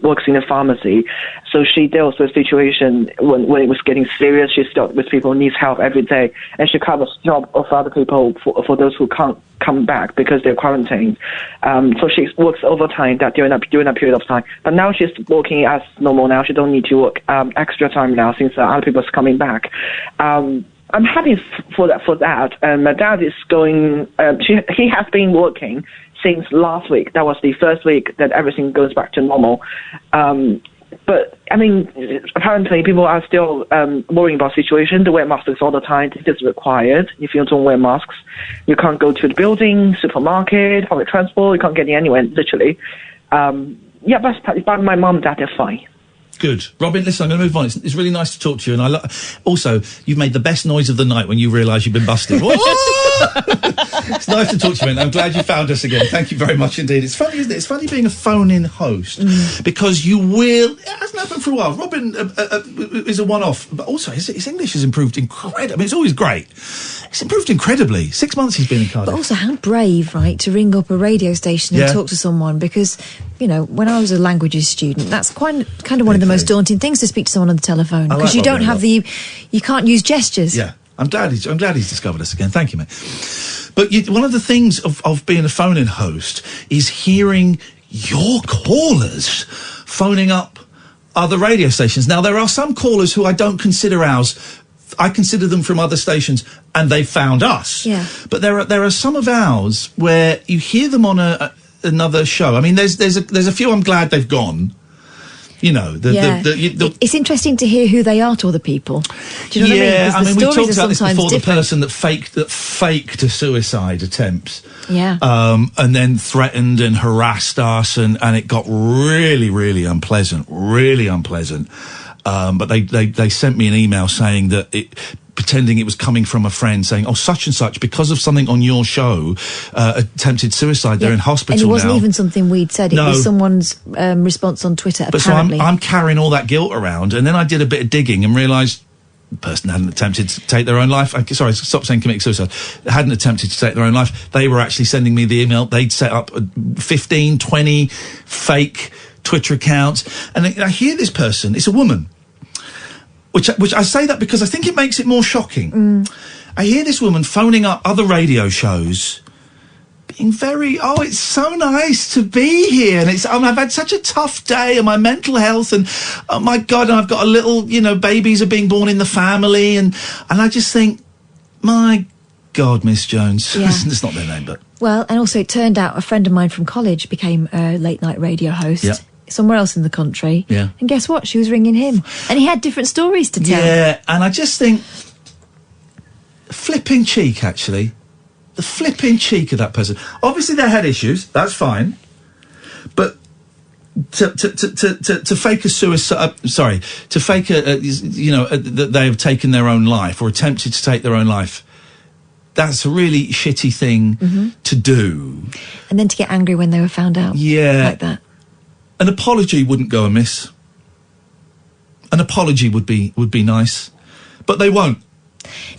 works in a pharmacy, so she deals with the situation when it was getting serious. She's dealt with people who need help every day, and she covers the job of other people for those who can't come back because they're quarantined. So she works overtime during that period of time. But now she's working as normal now. She don't need to work extra time now since other people's coming back. I'm happy for that. My dad is going. He has been working since last week. That was the first week that everything goes back to normal. But I mean, apparently people are still worrying about the situation. They wear masks all the time. It is required. If you don't wear masks, you can't go to the building, supermarket, public transport. You can't get anywhere, literally. But my mum and dad are fine. Good. Robin, listen, I'm going to move on. It's really nice to talk to you. And also, you've made the best noise of the night when you realise you've been busted. It's nice to talk to you, man. I'm glad you found us again. Thank you very much indeed. It's funny, isn't it? It's funny being a phone-in host because you will... It hasn't happened for a while. Robin is a one-off, but also his English has improved incredibly. I mean, it's always great. It's improved incredibly. 6 months he's been in Cardiff. But also, how brave, right, to ring up a radio station and talk to someone because... You know, when I was a languages student, that's kind of one of the most daunting things to speak to someone on the telephone because you don't have you can't use gestures. Yeah, I'm glad he's discovered us again. Thank you, mate. But one of the things of being a phone-in host is hearing your callers phoning up other radio stations. Now, there are some callers who I don't consider ours. I consider them from other stations, and they found us. Yeah. But there are some of ours where you hear them on another show. I mean, there's a few I'm glad they've gone. You know, it's interesting to hear who they are to other people. Do you know what I mean? Yeah, I mean, we've talked about this before. Different. The person that faked a suicide attempt, and then threatened and harassed us, and it got really, really unpleasant. But they sent me an email saying that pretending it was coming from a friend, saying, "Oh, such and such, because of something on your show, attempted suicide. They're in hospital now." And it wasn't even something we'd said. It was someone's response on Twitter, apparently. So I'm carrying all that guilt around, and then I did a bit of digging and realised the person hadn't attempted to take their own life. Sorry, stop saying committing suicide. Hadn't attempted to take their own life. They were actually sending me the email. They'd set up 15, 20 fake Twitter accounts. And I hear this person, it's a woman, which I say that because I think it makes it more shocking. I hear this woman phoning up other radio shows, being very, it's so nice to be here, and I've had such a tough day, and my mental health, and oh my God, and I've got a little, babies are being born in the family, and I just think, my God, Miss Jones. Yeah. It's not their name, but... Well, and also it turned out a friend of mine from college became a late-night radio host. Yeah. Somewhere else in the country. Yeah. And guess what? She was ringing him. And he had different stories to tell. Yeah, and I just think... Flipping cheek, actually. The flipping cheek of that person. Obviously, they had issues. That's fine. But to fake a suicide... to fake that they have taken their own life or attempted to take their own life, that's a really shitty thing to do. And then to get angry when they were found out. Yeah. Like that. An apology wouldn't go amiss. An apology would be nice. But they won't.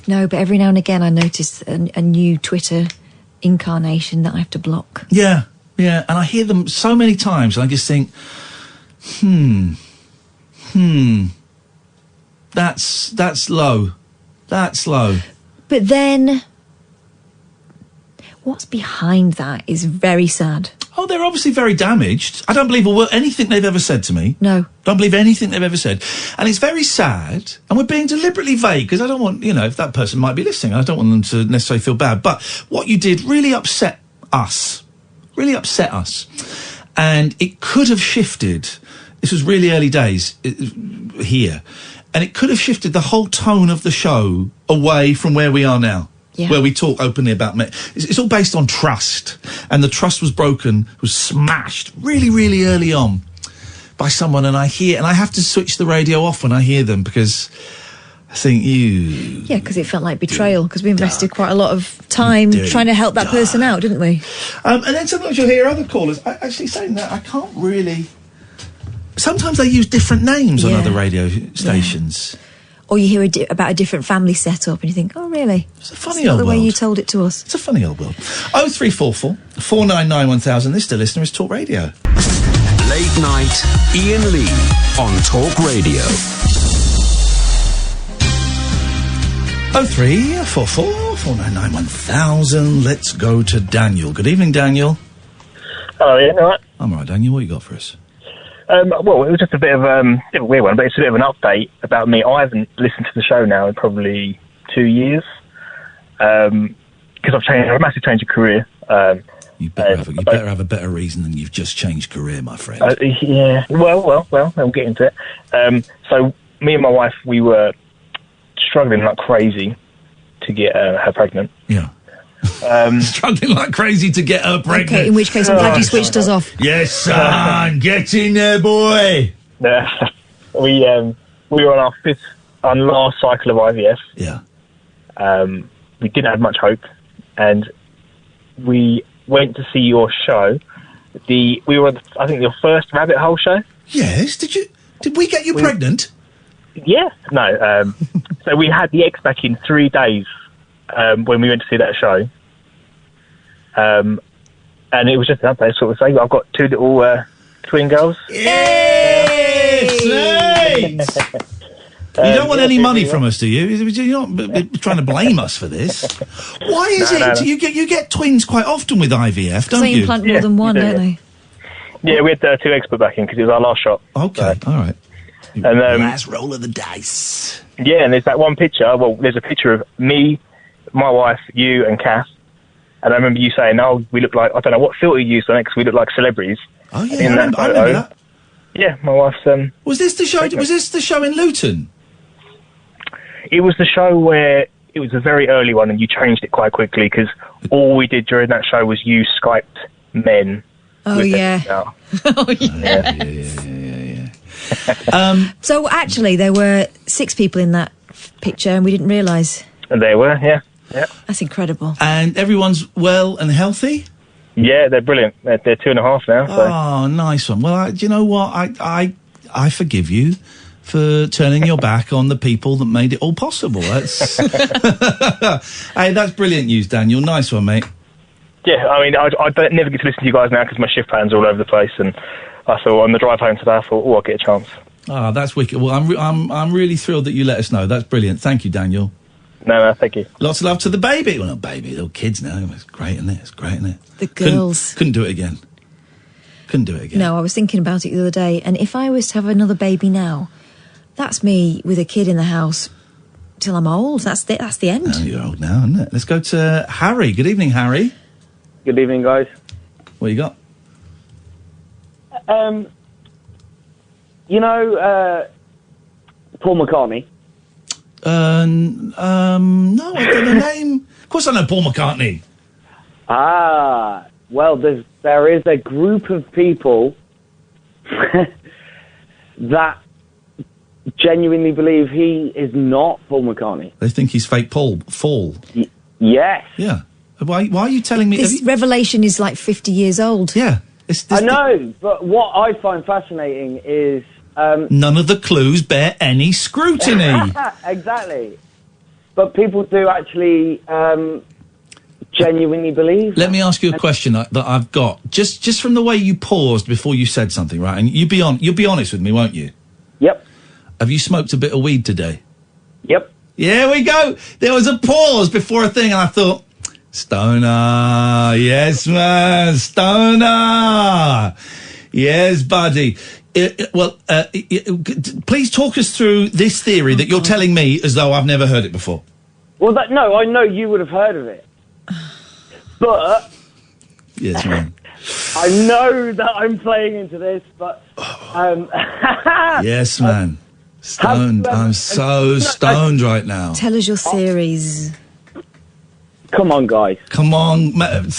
No, but every now and again I notice a new Twitter incarnation that I have to block. Yeah. And I hear them so many times and I just think, that's low. That's low. But then, what's behind that is very sad. Oh, they're obviously very damaged. I don't believe anything they've ever said to me. No. Don't believe anything they've ever said. And it's very sad. And we're being deliberately vague because I don't want, if that person might be listening, I don't want them to necessarily feel bad. But what you did really upset us. Really upset us. And it could have shifted. This was really early days here. And it could have shifted the whole tone of the show away from where we are now. Yeah. Where we talk openly about it's all based on trust, and the trust was broken, was smashed really, really early on by someone. And I have to switch the radio off when I hear them because I think yeah, because it felt like betrayal because we invested quite a lot of time trying to help that person out, didn't we? And then sometimes you'll hear other callers actually saying that I can't really. Sometimes they use different names on other radio stations. Yeah. Or you hear about a different family setup and you think, oh, really? It's a funny old world. It's not the way you told it to us. It's a funny old world. 0344 499 1000. This still listener is Talk Radio. Late night, Iain Lee on Talk Radio. 0344 499 1000. Let's go to Daniel. Good evening, Daniel. Hello, Ian. All right? I'm all right, Daniel. What you got for us? Well, it was just a bit of a weird one, but it's a bit of an update about me. I haven't listened to the show now in probably 2 years. Because I've a massive change of career. You better have a better reason than you've just changed career, my friend. Yeah. Well, I'll get into it. So me and my wife, we were struggling like crazy to get her pregnant. Yeah. Struggling like crazy to get her pregnant. Okay, in which case I'm glad you switched us off. Yes, son, get in there, boy. We were on our last cycle of IVF. Yeah. We didn't have much hope, and we went to see your show. We were, I think, your first rabbit hole show. Yes. Did we get you pregnant? Yeah. No. So we had the eggs back in 3 days when we went to see that show. And it was just an update sort of thing. I've got 2 little twin girls. Yes! You don't want any money from us, do you? You're not trying to blame us for this. Why is it? No. You get twins quite often with IVF, don't you? They implant more than one, don't they? Yeah, we had 2 eggs put back in because it was our last shot. Okay, all right. And last roll of the dice. Yeah, and there's that one picture. Well, there's a picture of me, my wife, you, and Kath. And I remember you saying, "Oh, we look like, I don't know what filter you used on it because we look like celebrities." Oh yeah, I remember that. Yeah, my wife's. Was this the show? Pregnant. Was this the show in Luton? It was the show where it was a very early one, and you changed it quite quickly because all we did during that show was you Skyped men. Oh yeah. Oh yeah. So actually, there were 6 people in that picture, and we didn't realise. And they were, yeah. That's incredible. And everyone's well and healthy? Yeah, they're brilliant. They're 2.5 now. So. Oh, nice one. Well, do you know what? I forgive you for turning your back on the people that made it all possible. That's hey, that's brilliant news, Daniel. Nice one, mate. Yeah, I mean, I don't never get to listen to you guys now because my shift pattern's all over the place, and I thought on the drive home today, I thought, I'll get a chance. Oh, that's wicked. Well, I'm really thrilled that you let us know. That's brilliant. Thank you, Daniel. No, thank you. Lots of love to the baby. Well, not baby, little kids now. It's great, isn't it? It's great, isn't it? The girls. Couldn't do it again. Couldn't do it again. No, I was thinking about it the other day, and if I was to have another baby now, that's me with a kid in the house till I'm old. That's the end. Oh, you're old now, isn't it? Let's go to Harry. Good evening, Harry. Good evening, guys. What you got? You know, Paul McCartney? No, I don't know the name. Of course I know Paul McCartney. Well, there is a group of people that genuinely believe he is not Paul McCartney. They think he's fake Paul. Yes. Yeah. Why are you telling me... This revelation is like 50 years old. Yeah. I know, but what I find fascinating is... none of the clues bear any scrutiny. Exactly. But people do actually genuinely believe. Let me ask you a question that I've got. Just from the way you paused before you said something, right? And you'll be honest with me, won't you? Yep. Have you smoked a bit of weed today? Yep. Here we go. There was a pause before a thing, and I thought... Stoner, yes, man, stoner, yes, buddy. Please talk us through this theory that you're telling me as though I've never heard it before. Well, no, I know you would have heard of it, but yes, man. I know that I'm playing into this, but yes, man. Stoned. I'm so stoned right now. Tell us your theories. Come on, guys. Come on, man.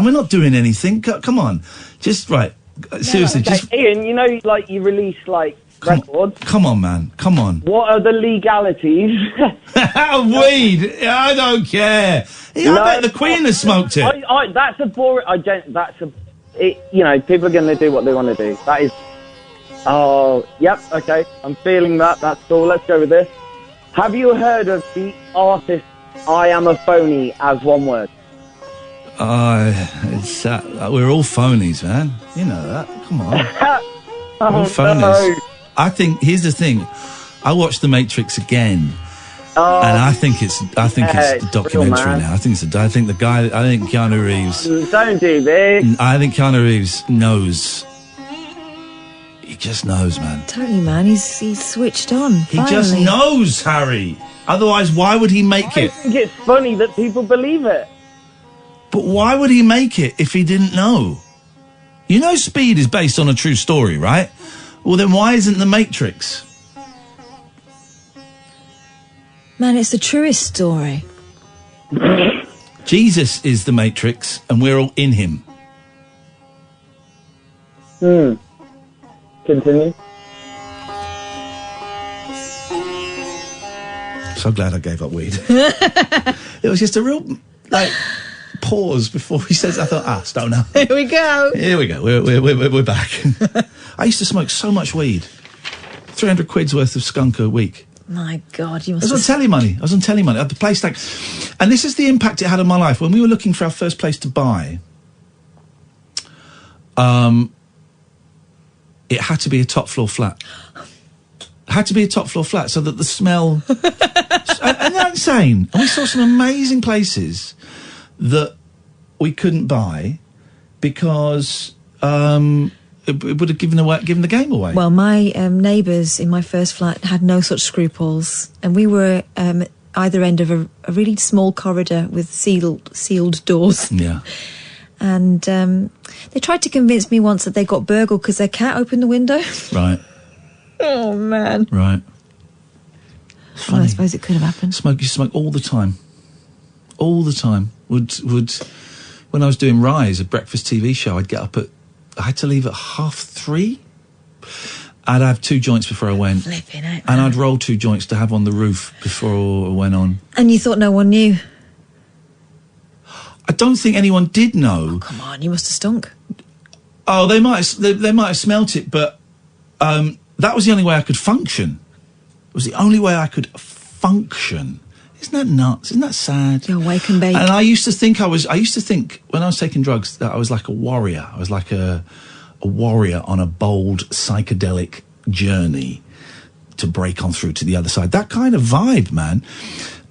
We're not doing anything. Come on. Just, right. Seriously, okay. just... Ian, you know, like, you release, like, records. Come on, man. Come on. What are the legalities? Weed. I don't care. Yeah, I bet the Queen has smoked it. That's a boring... you know, people are going to do what they want to do. That is... Oh, yep, okay. I'm feeling that. That's all. Let's go with this. Have you heard of the artist I Am a Phony as one word? It's we're all phonies, man. You know that. Come on. We're all phonies. No. I think here's the thing. I watched The Matrix again, and I think it's a documentary now. I think Keanu Reeves. Don't do this. I think Keanu Reeves knows. He just knows, man. Totally, man. He's switched on. He just knows, Harry. Otherwise, why would he make I it? think it's funny that people believe it. But why would he make it if he didn't know? You know Speed is based on a true story, right? Well, then why isn't The Matrix? Man, it's the truest story. Jesus is The Matrix, and we're all in him. Continue. So glad I gave up weed. It was just a real, pause before he says, I thought, stoner. Here we go. Here we go. We're back. I used to smoke so much weed. 300 quid's worth of skunk a week. My God, you I must was on telly money. I had the place and this is the impact it had on my life. When we were looking for our first place to buy, it had to be a top floor flat. It had to be a top floor flat so that the smell... and they're insane. And we saw some amazing places that we couldn't buy because it would have given the game away. Well, my neighbours in my first flat had no such scruples, and we were either end of a really small corridor with sealed doors. Yeah. And they tried to convince me once that they got burgled because their cat opened the window. Right. Oh, man. Right. Well, I suppose it could have happened. You smoke all the time. All the time. Would when I was doing Rise, a breakfast TV show, I had to leave at 3:30. I'd have 2 joints before I went. Flipping out. And I'd roll 2 joints to have on the roof before I went on. And you thought no one knew? I don't think anyone did know. Oh, come on, you must have stunk. Oh, they might have smelt it, but that was the only way I could function. It was the only way I could function. Isn't that nuts? Isn't that sad? You're wake and bake. And I used to think when I was taking drugs that I was like a warrior. I was like a warrior on a bold psychedelic journey to break on through to the other side. That kind of vibe, man.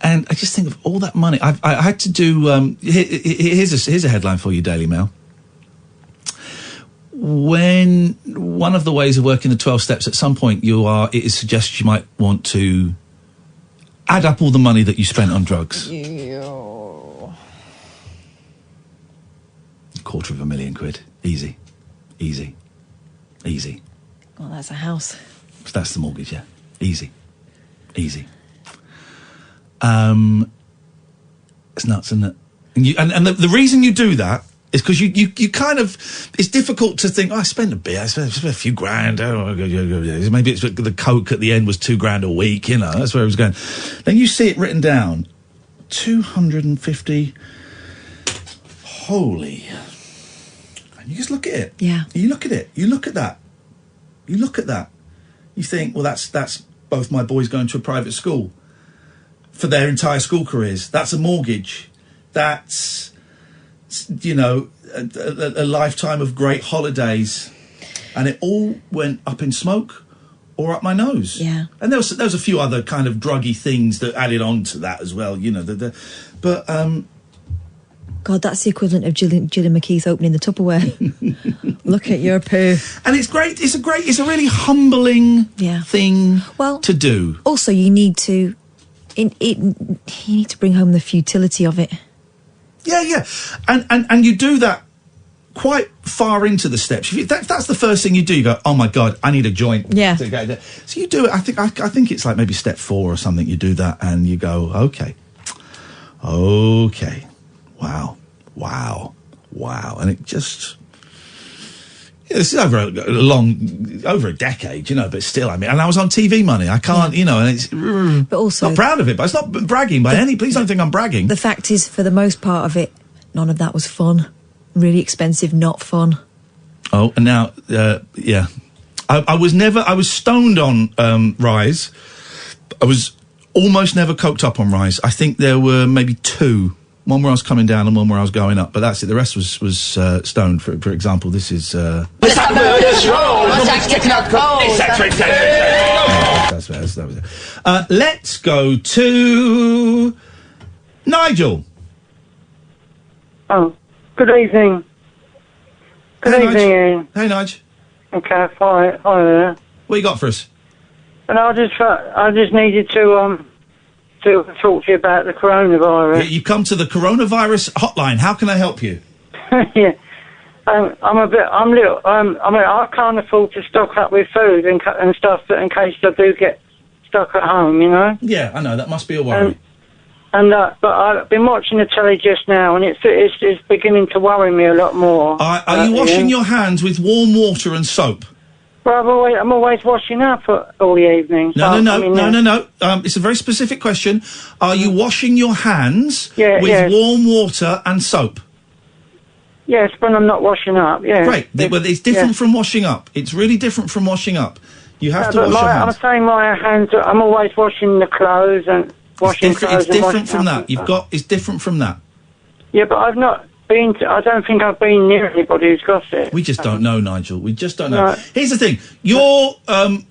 And I just think of all that money. I had to do... here's a headline for you, Daily Mail. When one of the ways of working the 12 steps, at some point it is suggested you might want to add up all the money that you spent on drugs. £250,000 quid. Easy. Well, that's a house. That's the mortgage, yeah. Easy. It's nuts, isn't it? And the reason you do that is because you kind of... It's difficult to think, I spent a few grand. Maybe it's the coke at the end was $2,000 a week, that's where it was going. Then you see it written down, 250... Holy... And you just look at it. Yeah. You look at it. You look at that. You think, well, that's both my boys going to a private school for their entire school careers. That's a mortgage. That's, a lifetime of great holidays. And it all went up in smoke or up my nose. Yeah. And there was a few other kind of druggy things that added on to that as well, but... God, that's the equivalent of Gillian McKeith opening the Tupperware. Look at your poo. And it's great. It's a really humbling thing to do. Also, you need to bring home the futility of it. Yeah. And you do that quite far into the steps. If that's the first thing you do. You go, oh my God, I need a joint. Yeah. To get there. So you do it. I think it's like maybe step 4 or something. You do that and you go, okay. Wow. And it just... This is over a decade, but still, and I was on TV money. I can't, and it's... But also... Not proud of it, but it's not bragging please don't think I'm bragging. The fact is, for the most part of it, none of that was fun. Really expensive, not fun. Oh, and now, yeah. I was stoned on Rise. I was almost never coked up on Rise. I think there were maybe 2. One where I was coming down and one where I was going up, but that's it. The rest was stoned. For example, this is... Let's go to Nigel. Oh, good evening. Good evening, Ian. Hey, Nigel. Okay, hi there. What you got for us? And I just needed to to talk to you about the coronavirus. You've come to the coronavirus hotline. How can I help you? Yeah. I can't afford to stock up with food and stuff in case I do get stuck at home, you know? Yeah, I know. That must be a worry. But I've been watching the telly just now, and it's beginning to worry me a lot more. Are you washing your hands with warm water and soap? Well, I'm always washing up all the evening. No. It's a very specific question. Are you washing your hands with warm water and soap? Yes, when I'm not washing up, yeah. Great. Well, it's different from washing up. It's really different from washing up. You have to wash your hands. I'm saying my hands, I'm always washing the clothes and washing clothes. It's different from that. It's different from that. Yeah, but I've not been I don't think I've been near anybody who's got it. We just don't know, Nigel. We just don't know. No. Here's the thing. You're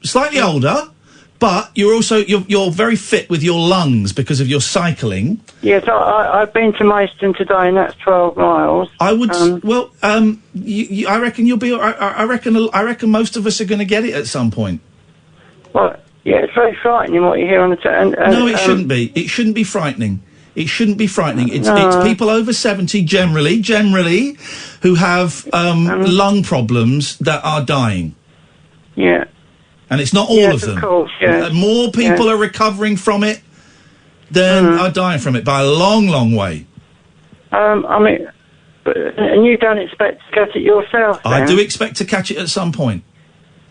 slightly older, but you're also you're very fit with your lungs because of your cycling. Yes, I've been to Maidstone today, and that's 12 miles. I would. I reckon you'll be. I reckon most of us are going to get it at some point. Well, yeah, it's very frightening what you hear on the No, it shouldn't be. It shouldn't be frightening. It shouldn't be frightening. It's people over 70 generally who have lung problems that are dying. Yeah. And it's not all of them. Of course, yeah. More people are recovering from it than are dying from it by a long, long way. And you don't expect to get it yourself, then? I do expect to catch it at some point.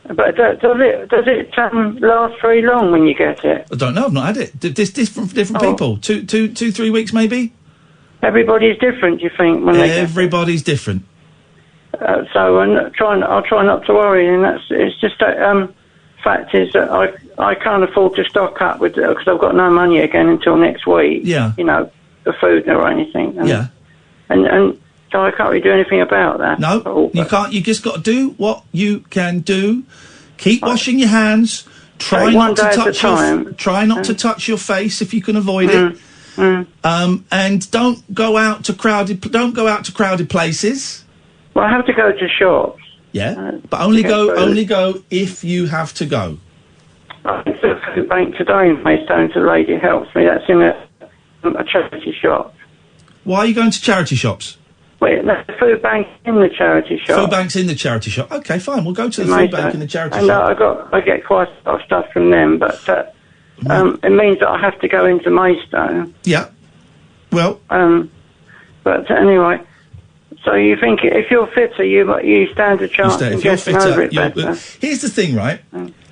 But does it last very long when you get it? I don't know. I've not had it. There's different people. 3 weeks maybe. Everybody's different. You think when everybody's different. So I'll try not to worry. And it's just that fact is that I can't afford to stock up with because I've got no money again until next week. Yeah. You know, for food or anything. Yeah. And so I can't really do anything about that. No, you can't. You just got to do what you can do. Keep washing your hands. Try not to touch your face if you can avoid it. And don't go out to crowded places. Well, I have to go to shops. Yeah, but only go if you have to go. I went to the food bank today in Maidstone. The lady helps me. That's in a charity shop. Why are you going to charity shops? Wait, no, the food bank in the charity shop. Food bank's in the charity shop. Okay, fine. We'll go to the food bank in the charity shop. I get quite a lot of stuff from them, but it means that I have to go into Maidstone. Yeah. Well. But anyway, so you think if you're fitter, you stand a chance of getting over it better. Here's the thing, right?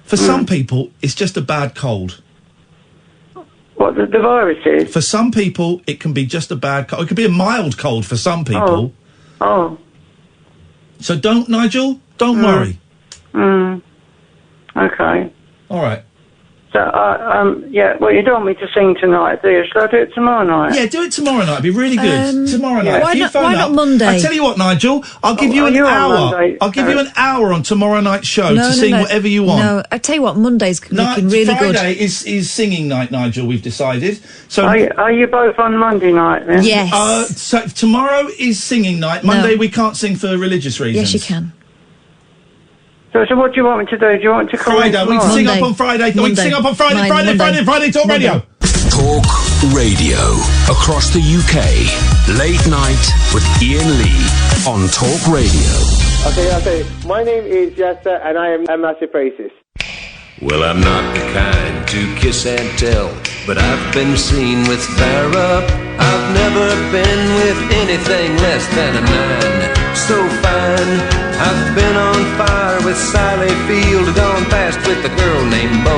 For some people, it's just a bad cold. What, the virus is? For some people, it can be just a bad cold. It could be a mild cold for some people. Oh. So don't, Nigel, don't worry. Okay. All right. So, well, you don't want me to sing tonight, do you? Shall I do it tomorrow night? Yeah, do it tomorrow night. It'd be really good. Tomorrow night. Why not Monday? I tell you what, Nigel, I'll give you an hour. I'll give you an hour on tomorrow night's show to sing whatever you want. No, I tell you what, Monday's looking really good. Friday is singing night, Nigel, we've decided. So are you both on Monday night then? Yes. So tomorrow is singing night. Monday we can't sing for religious reasons. Yes, you can. So what do you want me to do? Do you want me to call Friday. We sing up on Friday. We sing up on Friday. Friday. Talk Radio. Talk Radio across the UK. Late night with Iain Lee on Talk Radio. Okay. My name is Yasser, and I am a massive racist. Well, I'm not the kind to kiss and tell, but I've been seen with Farrah. I've never been with anything less than a 9. So fine. I've been on fire with Sally Field, gone past with a girl named Bo,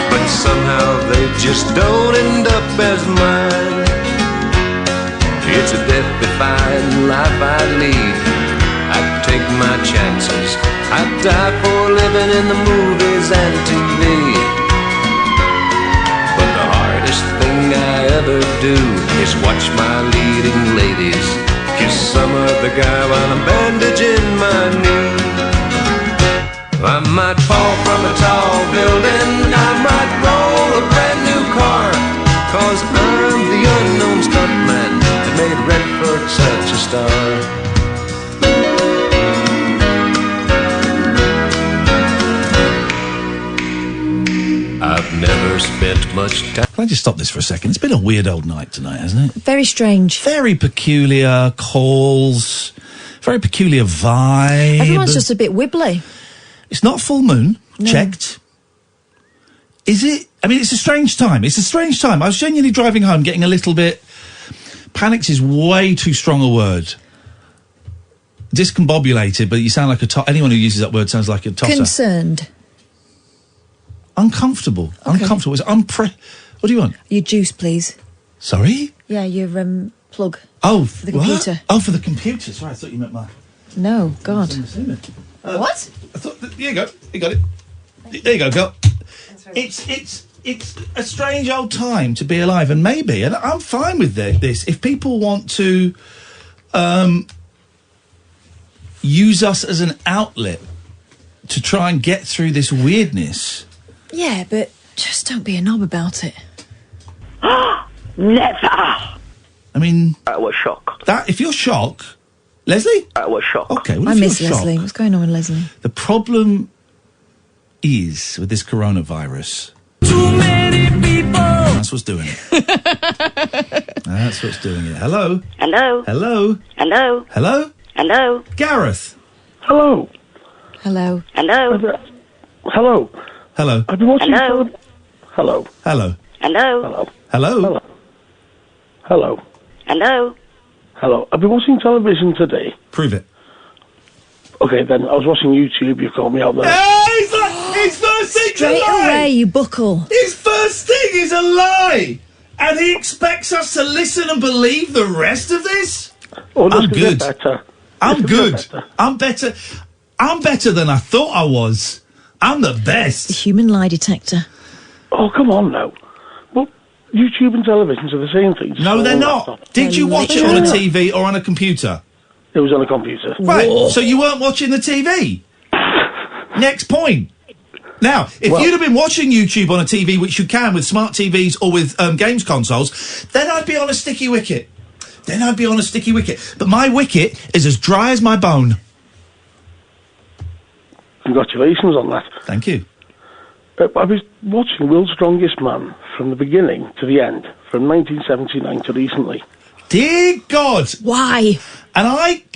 but somehow they just don't end up as mine. It's a death-defying life I lead. I take my chances. I die for living in the movies and TV. But the hardest thing I ever do is watch my leading ladies kiss some other guy while I'm bandaging my knee. I might fall from a tall building, I might roll a brand new car, 'cause I'm the unknown stuntman that made Redford such a star. I've never spent much time. Can I just stop this for a second? It's been a weird old night tonight, hasn't it? Very strange. Very peculiar calls. Very peculiar vibe. Everyone's just a bit wibbly. It's not full moon. No. Checked. Is it? I mean, it's a strange time. It's a strange time. I was genuinely driving home getting a little bit... Panicked is way too strong a word. Discombobulated, but you sound like a... anyone who uses that word sounds like a tosser. Concerned. Uncomfortable. Okay. Uncomfortable. It's What do you want? Your juice, please. Sorry? Yeah, your plug. Oh, for the computer. Oh, for the computer. Sorry, I thought you meant my... No, God. What? I thought... Here you go. You got it. There you go, girl. It's a strange old time to be alive, and maybe, and I'm fine with this, if people want to use us as an outlet to try and get through this weirdness. Yeah, but just don't be a knob about it. Never. I mean... That was shock. If you're shocked... Leslie? That was shock. Okay, well, I if miss you're Leslie. shocked, What's going on with Leslie? the problem is, with this coronavirus... Too many people. That's what's doing it. That's what's doing it. Hello? Hello? Hello? Hello? Hello? Hello? Gareth? Hello? Hello? Hello? Hello? Hello? I've been watching... Hello? Hello? Hello? Hello? Hello? Hello? Hello? Hello? I've been watching television today. Prove it. Okay, then. I was watching YouTube. You called me out there. His first thing's Straight a lie! away, you buckle. His first thing is a lie! And he expects us to listen and believe the rest of this? Oh, I'm good. Better. I'm It's good. better. I'm better. I'm better than I thought I was. I'm the best. The human lie detector. Oh, come on now. Well, YouTube and television are the same things. No, they're not. Laptop. Did you watch it on a TV or on a computer? It was on a computer. Right, Whoa. so you weren't watching the TV. Next point. Now, if you'd have been watching YouTube on a TV, which you can with smart TVs or with games consoles, then I'd be on a sticky wicket. But my wicket is as dry as my bone. Congratulations on that. Thank you. I was watching World's Strongest Man from the beginning to the end, from 1979 to recently. Dear God. Why? And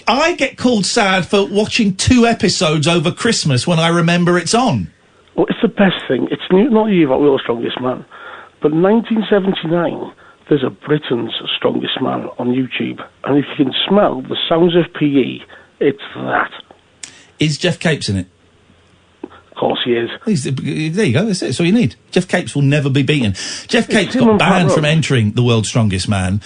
I get called sad for watching 2 episodes over Christmas when I remember it's on. Well, it's the best thing. It's not you about World's Strongest Man, but in 1979, there's a Britain's Strongest Man on YouTube, and if you can smell the sounds of PE, it's that. Is Jeff Capes in it? Of course he is. There you go, that's it, that's all you need. Jeff Capes will never be beaten. Jeff Capes him got and Pat banned from Roach. entering the World's Strongest Man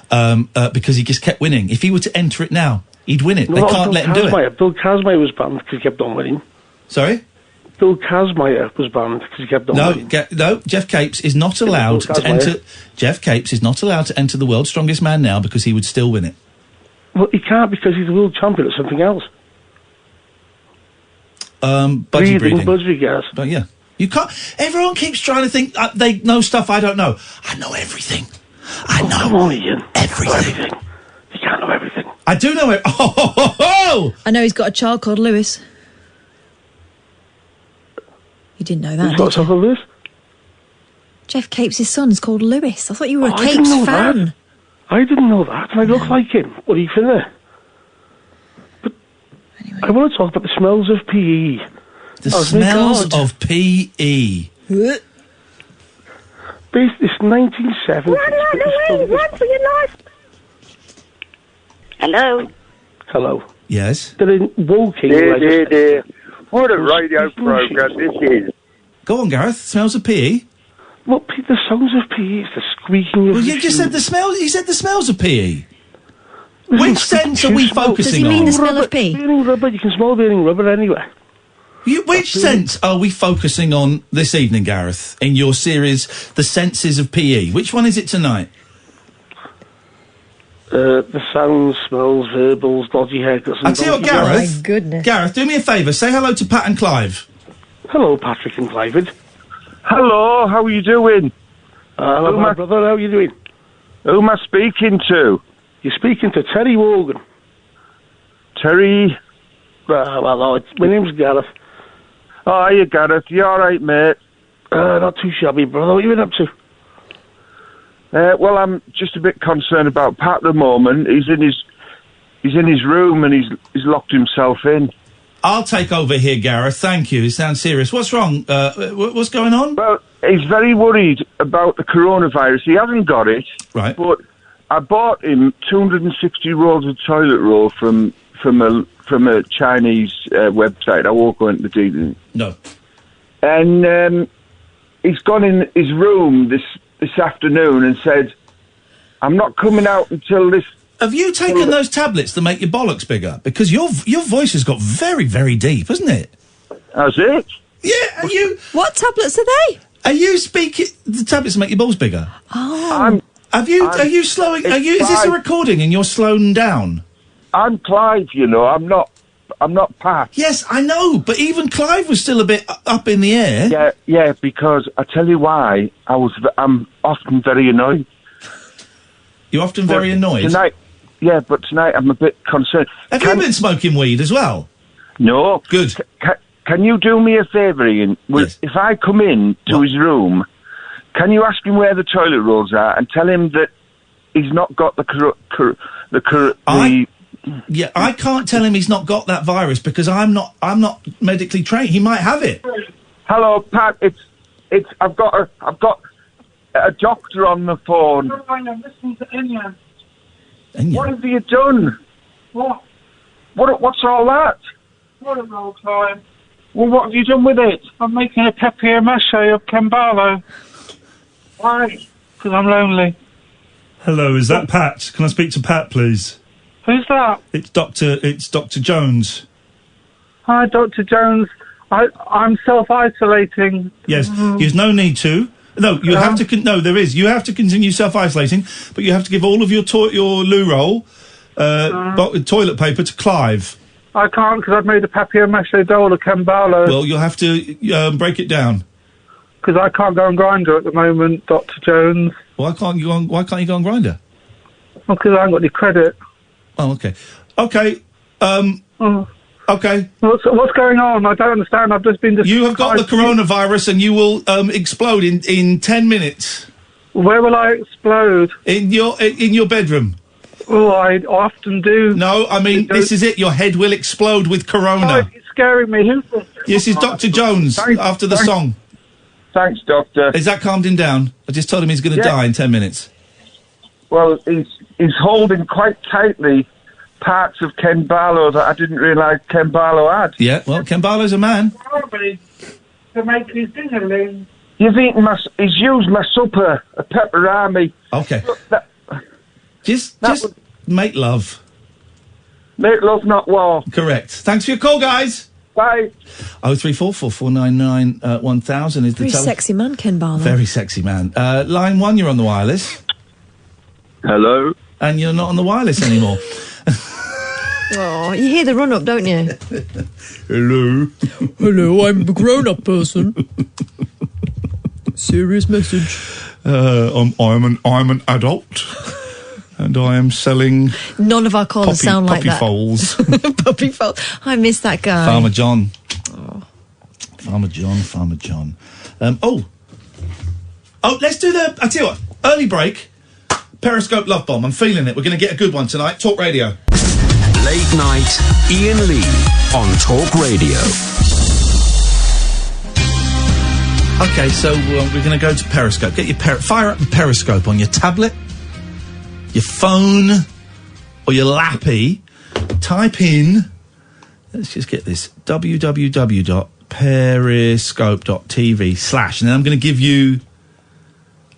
because he just kept winning. If he were to enter it now, he'd win it. No, They that was can't Bill let him do it. Kazmaier. Bill Kazmaier was banned because he kept on winning. Sorry? Bill Kazmaier was banned because he kept on winning. No, Jeff Capes is not allowed Bill to Kazmaier. enter. Jeff Capes is not allowed to enter the World's Strongest Man now because he would still win it. Well, he can't because he's the world champion at something else. Budgie breeding. Budgie, But yeah. You can't. Everyone keeps trying to think they know stuff I don't know. I know everything. I know come on, Ian. everything. You can't know everything. I do know it. Oh! I know he's got a child called Lewis. You didn't know that, He's got did you? something of this? Jeff Capes' son's called Lewis. I thought you were a I didn't Capes know fan. that. I didn't know that, and I look like him. What are you finna? But I want to talk about the smells of PE. The smells of PE. This 1970s. Run for your life. Hello? Hello. Yes? They're in Woking. Dear. What a radio programme this is. Go on, Gareth. Smells of PE. Well, the sounds of PE, it's the squeaking of Well, the you just said shoes. the smell. You said the smells of PE. Listen, Which sense are we focusing Does he mean on? the smell of pee? Burning rubber, you can smell burning rubber anywhere. Which sense are we focusing on this evening, Gareth, in your series, The Senses of PE? Which one is it tonight? The sounds, smells, verbals, dodgy haircuts. I tell you what, Gareth. My goodness. Gareth, do me a favour. Say hello to Pat and Clive. Hello, Patrick and Clive. Hello, how are you doing? Hello, Who my am I- brother. How are you doing? Who am I speaking to? You're speaking to Terry Wogan. Terry? Well, my name's Gareth. Oh, hiya, Gareth. You all right, mate? Not too shabby, brother. What you been up to? Well, I'm just a bit concerned about Pat at the moment. He's in his room and he's locked himself in. I'll take over here, Gareth. Thank you. It sounds serious. What's wrong? What's going on? Well, he's very worried about the coronavirus. He hasn't got it. Right. But I bought him 260 rolls of toilet roll from a Chinese website. I won't go into the details. No. And he's gone in his room this afternoon and said, "I'm not coming out until this." Have you taken those tablets to make your bollocks bigger? Because your voice has got very, very deep, hasn't it? Has it? Yeah. Are you? What tablets are they? Are you speaking the tablets to make your balls bigger? Oh. Are you slowing? Is this a recording and you're slowing down? I'm Clive, you know. I'm not Pat. Yes, I know, but even Clive was still a bit up in the air. Yeah, because I tell you why. I'm often very annoyed. You're often very annoyed? Tonight, yeah, but tonight I'm a bit concerned. Have you been smoking weed as well? No. Good. Can you do me a favour, Ian? Yes. If I come in to his room, can you ask him where the toilet rolls are and tell him that he's not got Yeah, I can't tell him he's not got that virus because I'm not medically trained. He might have it. Hello, Pat. I've got a doctor on the phone. I'm listening to Enya. What have you done? What? What's all that? What a roll, Clive. Well, what have you done with it? I'm making a papier-mâché of Kembalo. Why? Because I'm lonely. Hello, is that Pat? Can I speak to Pat, please? Who's that? It's Dr. Jones. Hi, Dr. Jones. I'm self-isolating. Yes, there's no need to. No, you have to. No, there is. You have to continue self-isolating, but you have to give all of your loo roll, toilet paper to Clive. I can't because I've made a papier-mâché doll of Kembalo. Well, you'll have to break it down. Because I can't go on Grindr at the moment, Dr. Jones. Why can't you go on Grindr? Well, because I haven't got any credit. Oh, okay. Okay. Okay. What's going on? I don't understand. I've just been... You have got the coronavirus and you will explode in 10 minutes. Where will I explode? In your bedroom. Oh, I often do. No, I mean, this is it. Your head will explode with corona. Oh, it's scaring me. Who's this? This is Dr. Jones after the song. Thanks, Doctor. Is that calmed him down? I just told him he's going to die in 10 minutes. Well, he's holding quite tightly parts of Kembalo that I didn't realise Kembalo had. Yeah, well, Kembalo's a man. To make his dinnerling. He's used my supper, a pepperami. Okay. Just make love. Make love, not war. Correct. Thanks for your call, guys. Bye. 0344 499 1000 is the Very sexy man, Ken Barlow. Very sexy man. Line 1, you're on the wireless. Hello. And you're not on the wireless anymore. Oh, you hear the run-up, don't you? Hello. Hello, I'm the grown-up person. Serious message. I'm an adult. And I am selling... None of our callers sound like that. Puppy foals. Puppy foals. I miss that guy. Farmer John. Oh. Farmer John. Oh, let's do I tell you what, early break. Periscope Love Bomb. I'm feeling it. We're going to get a good one tonight. Talk Radio. Late night, Iain Lee on Talk Radio. Okay, so we're going to go to Periscope. Get your fire up the Periscope on your tablet, your phone, or your lappy. Type in, let's just get this, www.periscope.tv/, and then I'm going to give you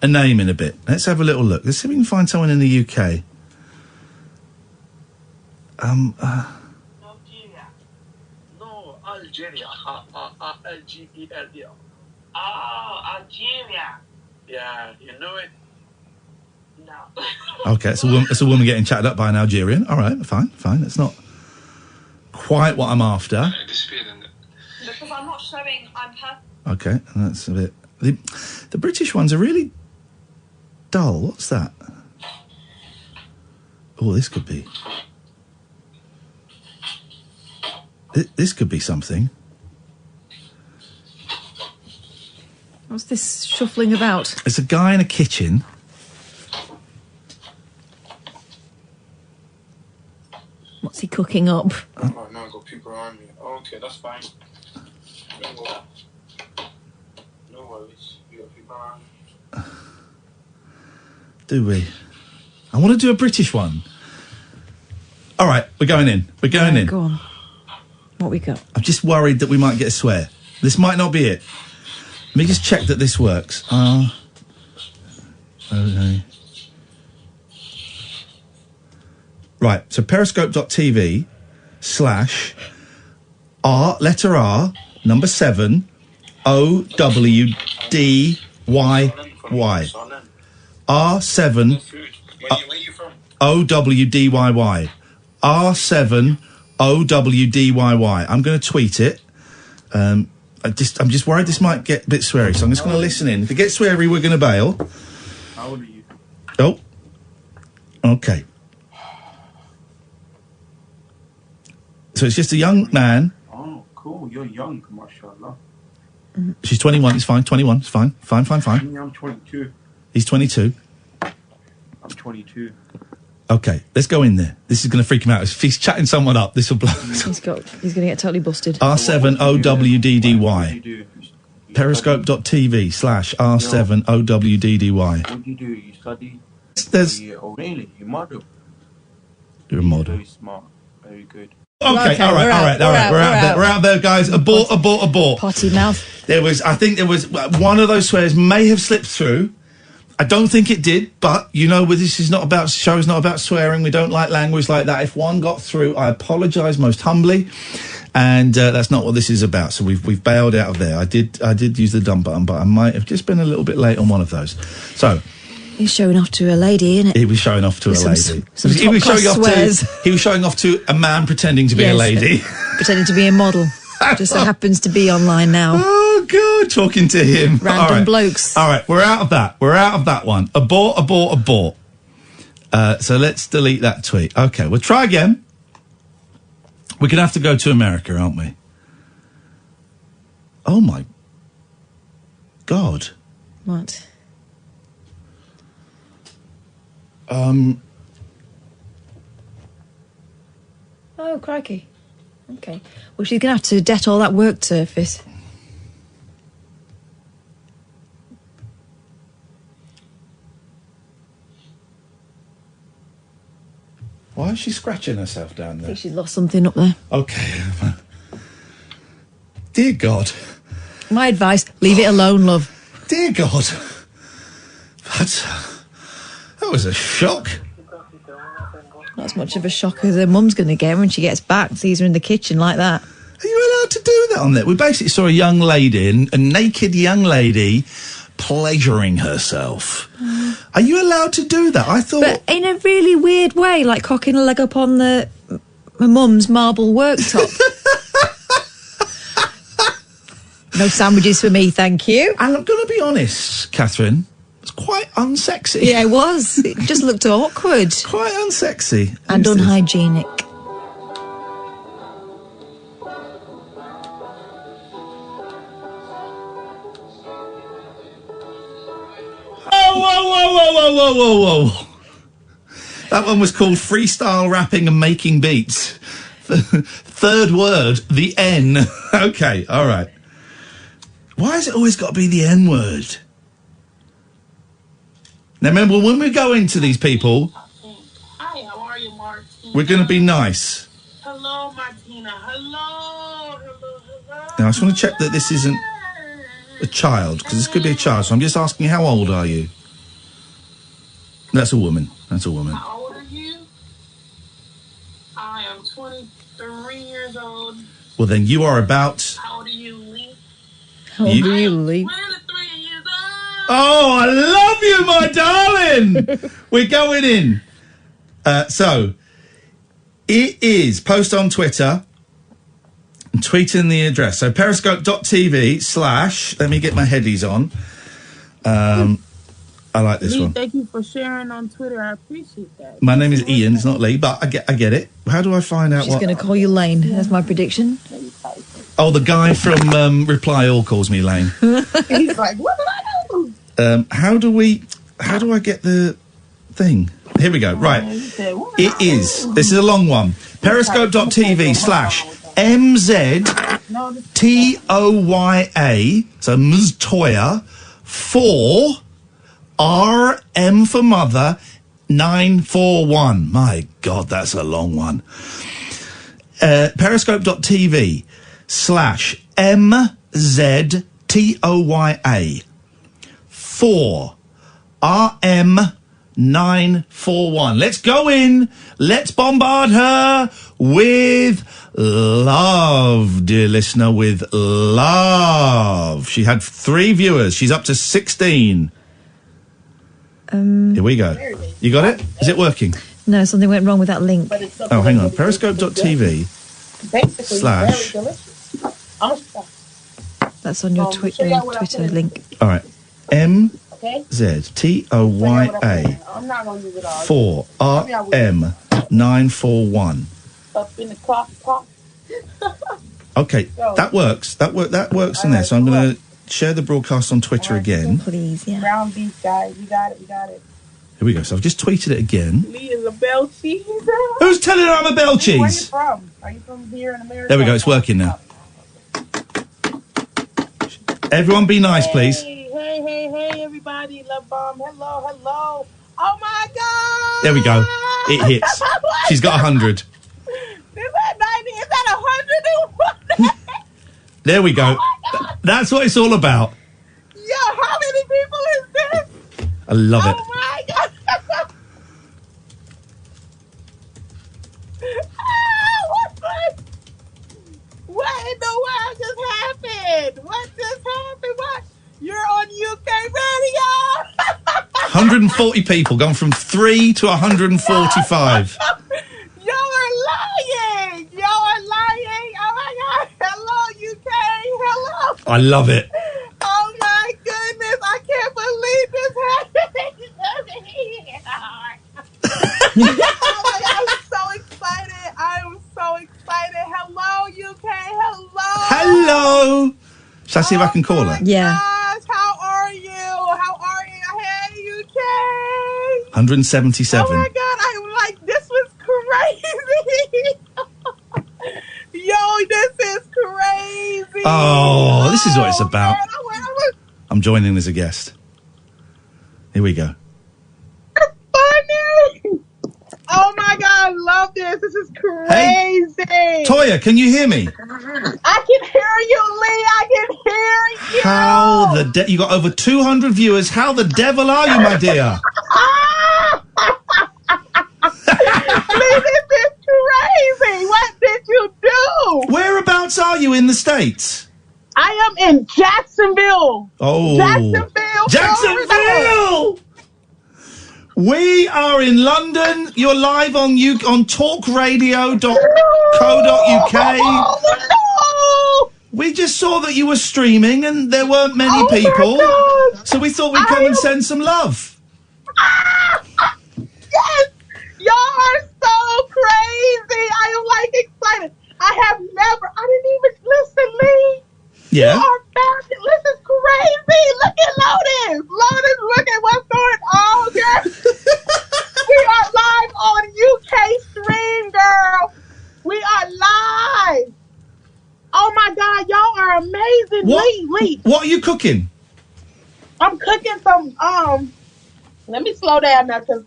a name in a bit. Let's have a little look. Let's see if we can find someone in the UK. Algeria. No, Algeria. Algeria. Oh, Algeria. Yeah, you know it? No. Okay, it's a woman getting chatted up by an Algerian. All right, fine. That's not quite what I'm after. Because I'm not showing I'm perfect. Okay, that's a bit... The British ones are really dull. What's that? Oh, this could be... This could be something. What's this shuffling about? It's a guy in a kitchen What's he cooking up? Oh, no, I've got people around me. Oh, okay, that's fine. No worries. You got people around me. Do we? I want to do a British one. All right, we're going in. We're going in. Go on. What we got? I'm just worried that we might get a swear. This might not be it. Let me just check that this works. Okay. Right, so periscope.tv / letter R, number 7, OWDYY. R7 OWDYY. R7 OWDYY. I'm going to tweet it. I'm just worried this might get a bit sweary, so I'm just going to listen in. If it gets sweary, we're going to bail. How old are you? Oh. Okay. So it's just a young man. Oh, cool. You're young, mashallah. She's 21. It's fine. 21. It's fine. Fine. I'm 22. He's 22. I'm 22. Okay, let's go in there. This is going to freak him out. If he's chatting someone up, this will blow. He's going to get totally busted. R7 OWDDY. Periscope.tv / R7 OWDDY. What do you do? You study? Really? You model? You're a model. Very smart. Very good. Okay, all right. We're out there, guys. Abort. Potty mouth. I think there was one of those swears may have slipped through. I don't think it did, but this is not about show's not about swearing. We don't like language like that. If one got through, I apologise most humbly, and that's not what this is about. So we've bailed out of there. I did use the dump button, but I might have just been a little bit late on one of those. So he's showing off to a lady, isn't it? he was showing off to a lady. He was showing off to a man pretending to be a lady, pretending to be a model. Just so happens to be online now. Oh, God, talking to him. Random blokes. All right, we're out of that. We're out of that one. Abort. So let's delete that tweet. Okay, we'll try again. We're going to have to go to America, aren't we? Oh, my God. What? Oh, crikey. Okay. Well, she's going to have to det all that work surface. Why is she scratching herself down there? I think she's lost something up there. Okay. Dear God. My advice, leave it alone, love. Dear God. That was a shock. Not as much of a shock as her mum's going to get when she gets back, sees her in the kitchen like that. Are you allowed to do that on there? We basically saw a young lady, a naked young lady, pleasuring herself. Are you allowed to do that? I thought... But in a really weird way, like cocking a leg up on my mum's marble worktop. No sandwiches for me, thank you. And I'm going to be honest, Catherine... quite unsexy. Yeah, it was. It just looked awkward. Quite unsexy. And unhygienic. Whoa. That one was called Freestyle Rapping and Making Beats. Third word, the N. Okay, all right. Why has it always got to be the N word? Now, remember, when we go into these people... Hi, how are you, Martina? We're going to be nice. Hello, Martina. Hello. Now, I just want to check that this isn't a child, because this could be a child. So I'm just asking, how old are you? That's a woman. How old are you? I am 23 years old. Well, then you are about... How old are you, Lee? How old are you, Lee? Oh, I love you, my darling. We're going in. So, it is post on Twitter and tweet in the address. So, periscope.tv / let me get my headies on. I like this Lee, one. Thank you for sharing on Twitter. I appreciate that. My name is Ian. It's not Lee, but I get it. How do I find out She's going to call you Lane. That's my prediction. Oh, the guy from Reply All calls me Lane. He's like, what did I do? How do I get the thing? Here we go. Right. It is. This is a long one. Periscope.tv/MZTOYA. So Ms. Toya 4 RM for mother 941. My God, that's a long one. Periscope.tv/MZTOYA 4 RM941. Let's go in. Let's bombard her with love, dear listener, with love. She had 3 viewers. She's up to 16. Here we go. You got it? Is it working? No, something went wrong with that link. Oh, hang on. Periscope.tv / That's on your Twitter link. All right. MZTOYA 4 RM941. Up in the clock. Okay, that works. That works in there. So I'm going to share the broadcast on Twitter again. Please, yeah. Brown beef, guys. We got it. Here we go. So I've just tweeted it again. Lee is a bell cheese. Who's telling her I'm a bell Where are you cheese? from? Are you from here in America? There we go. It's working now. Everyone be nice, please. Hey, everybody. Love bomb. Hello. Oh, my God. There we go. It hits. She's got 100. Is that 90? Is that 100? There we go. That's what it's all about. Yo, how many people is this? I love it. Oh, my God. What in the world just happened? What just happened? What? You're on UK radio. 140 people, gone from 3 to 145. Y'all are lying. Oh, my God. Hello, UK. Hello. I love it. Oh, my goodness. I can't believe this happened. Oh, my God. I'm so excited. Hello, UK. Hello. Shall I see if I can call her? Yeah. Gosh, how are you? Hey, UK. 177. Oh, my God. I'm like, this was crazy. Yo, this is crazy. Oh, this is what it's about. I'm joining as a guest. Here we go. Funny. Oh, my God. I love this. This is crazy. Hey, Toya, can you hear me? I can hear you, Lee. I can hear you. How the you got over 200 viewers. How the devil are you, my dear? Lee, this is crazy. What did you do? Whereabouts are you in the States? I am in Jacksonville. Oh. Jacksonville. We are in London. You're live on talkradio.co.uk. We just saw that you were streaming and there weren't many people. So we thought we'd come and send some love. Yes! Y'all are so crazy. I am like excited. I didn't even listen, Lee. Yeah. You are fabulous. This is crazy. Look at Lotus. Look at what's going on, girl. We are live on UK Stream, girl. We are live. Oh, my God. Y'all are amazing. Lee. What are you cooking? I'm cooking some, let me slow down now because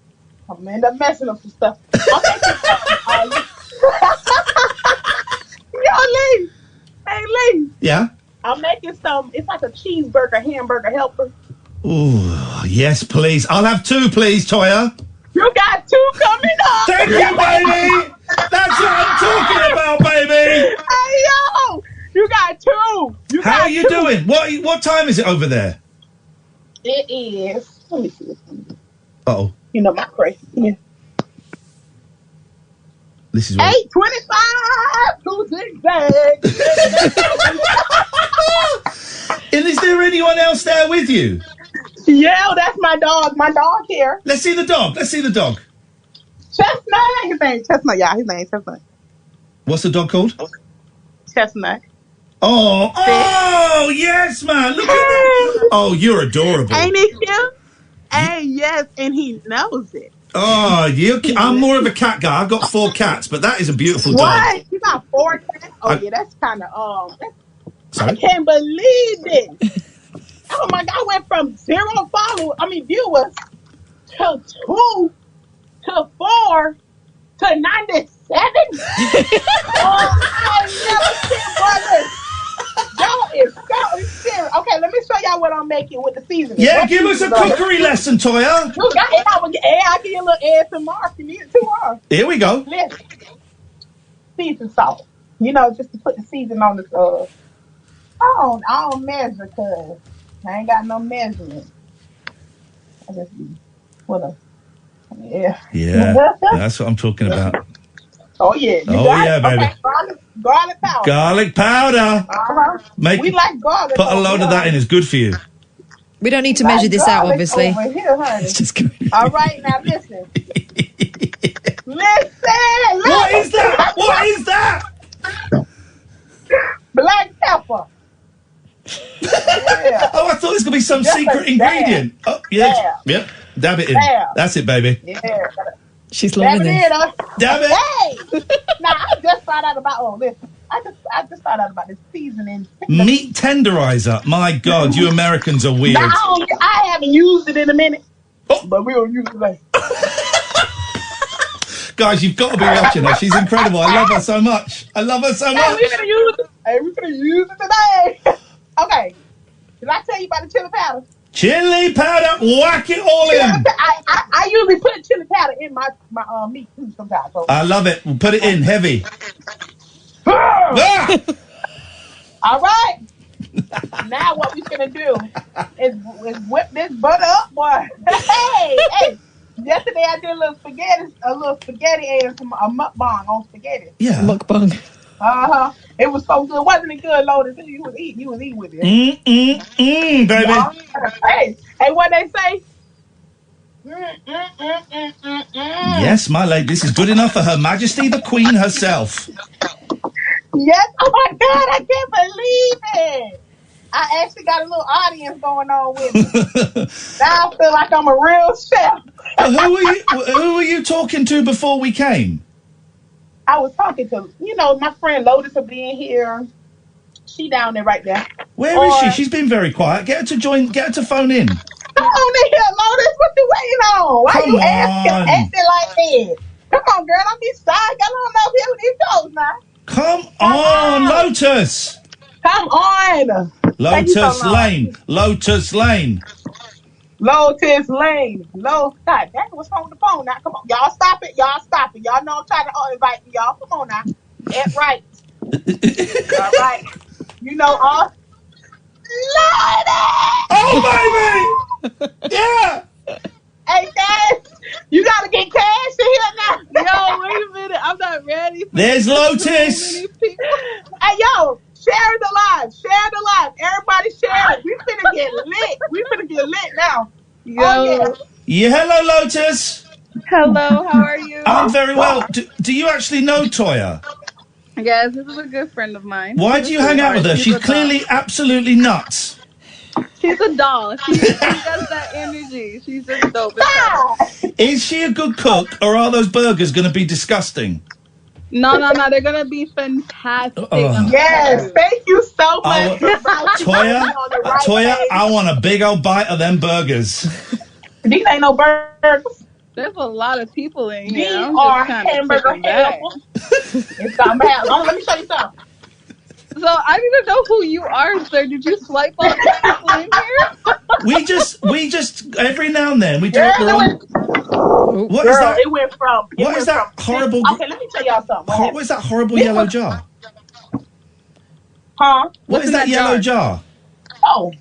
I'm going to end up messing up some stuff. Yo, Lee. Hey, Lee. Yeah? I'm making some, it's like a cheeseburger, hamburger helper. Ooh, yes, please. I'll have 2, please, Toya. You got 2 coming up. Thank you, baby. That's what I'm talking about, baby. Hey, yo. You got 2. How are you doing? What time is it over there? It is. Let me see. Uh-oh. You know my crazy. Yeah. This is what... 8:25 to zigzag. And is there anyone else there with you? Yeah, that's my dog. My dog here. Let's see the dog. Chestnut. His name Chestnut. Yeah, his name Chestnut. What's the dog called? Chestnut. Oh, yes, man. Look at that. Oh, you're adorable. Ain't it cute? Hey, yes, and he knows it. Oh, I'm more of a cat guy. I've got 4 cats, but that is a beautiful dog. What? You got 4 cats? Oh, yeah, that's kind of, Sorry? I can't believe this. Oh, my God, I went from 0 viewers to 2 to 4 to 97. Oh, I never seen brothers. Y'all is so serious. Okay, let me show y'all what I'm making with the seasoning. Yeah, what give us a cookery lesson, Toya. I'll give you a little ASMR if you need it too. Here we go. Listen, season salt. Just to put the season on the. I don't measure because I ain't got no measurement. I just yeah. Yeah, that's what I'm talking about. Oh yeah. Baby. Okay. Garlic powder. Garlic powder. We like garlic. Put a load of that in. It's good for you. We don't need to measure this out, obviously. Over here, honey. It's just good. All right, now listen. What is that? What is that? Black pepper. Yeah. Oh, I thought this was going to be some secret ingredient. Oh, yeah. Yep. Dab it in. That's it, baby. Yeah. She's loving this. Dab it. Hey! Now, I just found out about, listen. I just found out about this seasoning. Meat tenderizer. My God, you Americans are weird. Now, I haven't used it in a minute, but we'll use it later. Guys, you've got to be watching her. She's incredible. I love her so much. We're going to use it. We're going to use it today. Okay. Did I tell you about the chili powder? Chili powder, whack it all in. I usually put chili powder in my meat too sometimes. So. I love it. We'll put it in heavy. All right. Now what we're gonna do is whip this butter up, boy. Hey. Yesterday I did a little spaghetti and a mukbang on spaghetti. Yeah, mukbang. It was so good. Wasn't it good, Lotus? You was eating with it. Baby. Hey, what they say? Yes, my lady, this is good enough for Her Majesty the Queen herself. Yes. Oh my God, I can't believe it. I actually got a little audience going on with me. Now I feel like I'm a real chef. Who were you talking to before we came? I was talking to, my friend Lotus will be in here. She down there right there. Where is she? She's been very quiet. Get her to phone in. Come on in here, Lotus. What you waiting on? Why you acting like that? Come on, girl. Don't be shy. Get on up here with these toes now. Come on, Lotus. Come on. Lotus Lane. Lotus Lane. Lotus Lane. God, that's what's wrong with the phone now. Come on. Y'all stop it. Y'all know I'm trying to invite y'all. Come on now. That's right. All right. All. Oh, baby! Yeah! Hey, guys, you gotta get cash in here now. Yo, wait a minute. I'm not ready. There's Lotus. Hey, yo, share the live. Everybody share it. We finna get lit now. Yo. Oh, yeah, hello, Lotus. Hello, how are you? I'm very well. Do you actually know Toya? Yes, this is a good friend of mine. Why do you hang out with her? She's clearly absolutely nuts. She's a doll. She has that energy. She's just dope. Is she a good cook, or are those burgers going to be disgusting? No. They're going to be fantastic. Yes, thank you so much. Toya, I want a big old bite of them burgers. These ain't no burgers. There's a lot of people in here. These are hamburger help. It's got bad. Let me show you something. So I need to know who you are, sir. Did you swipe on people in here? We just every now and then we do it. What is that? It went from. What is that horrible? Okay, let me tell y'all something. What is that horrible yellow jar? Huh? What is that yellow jar? Oh.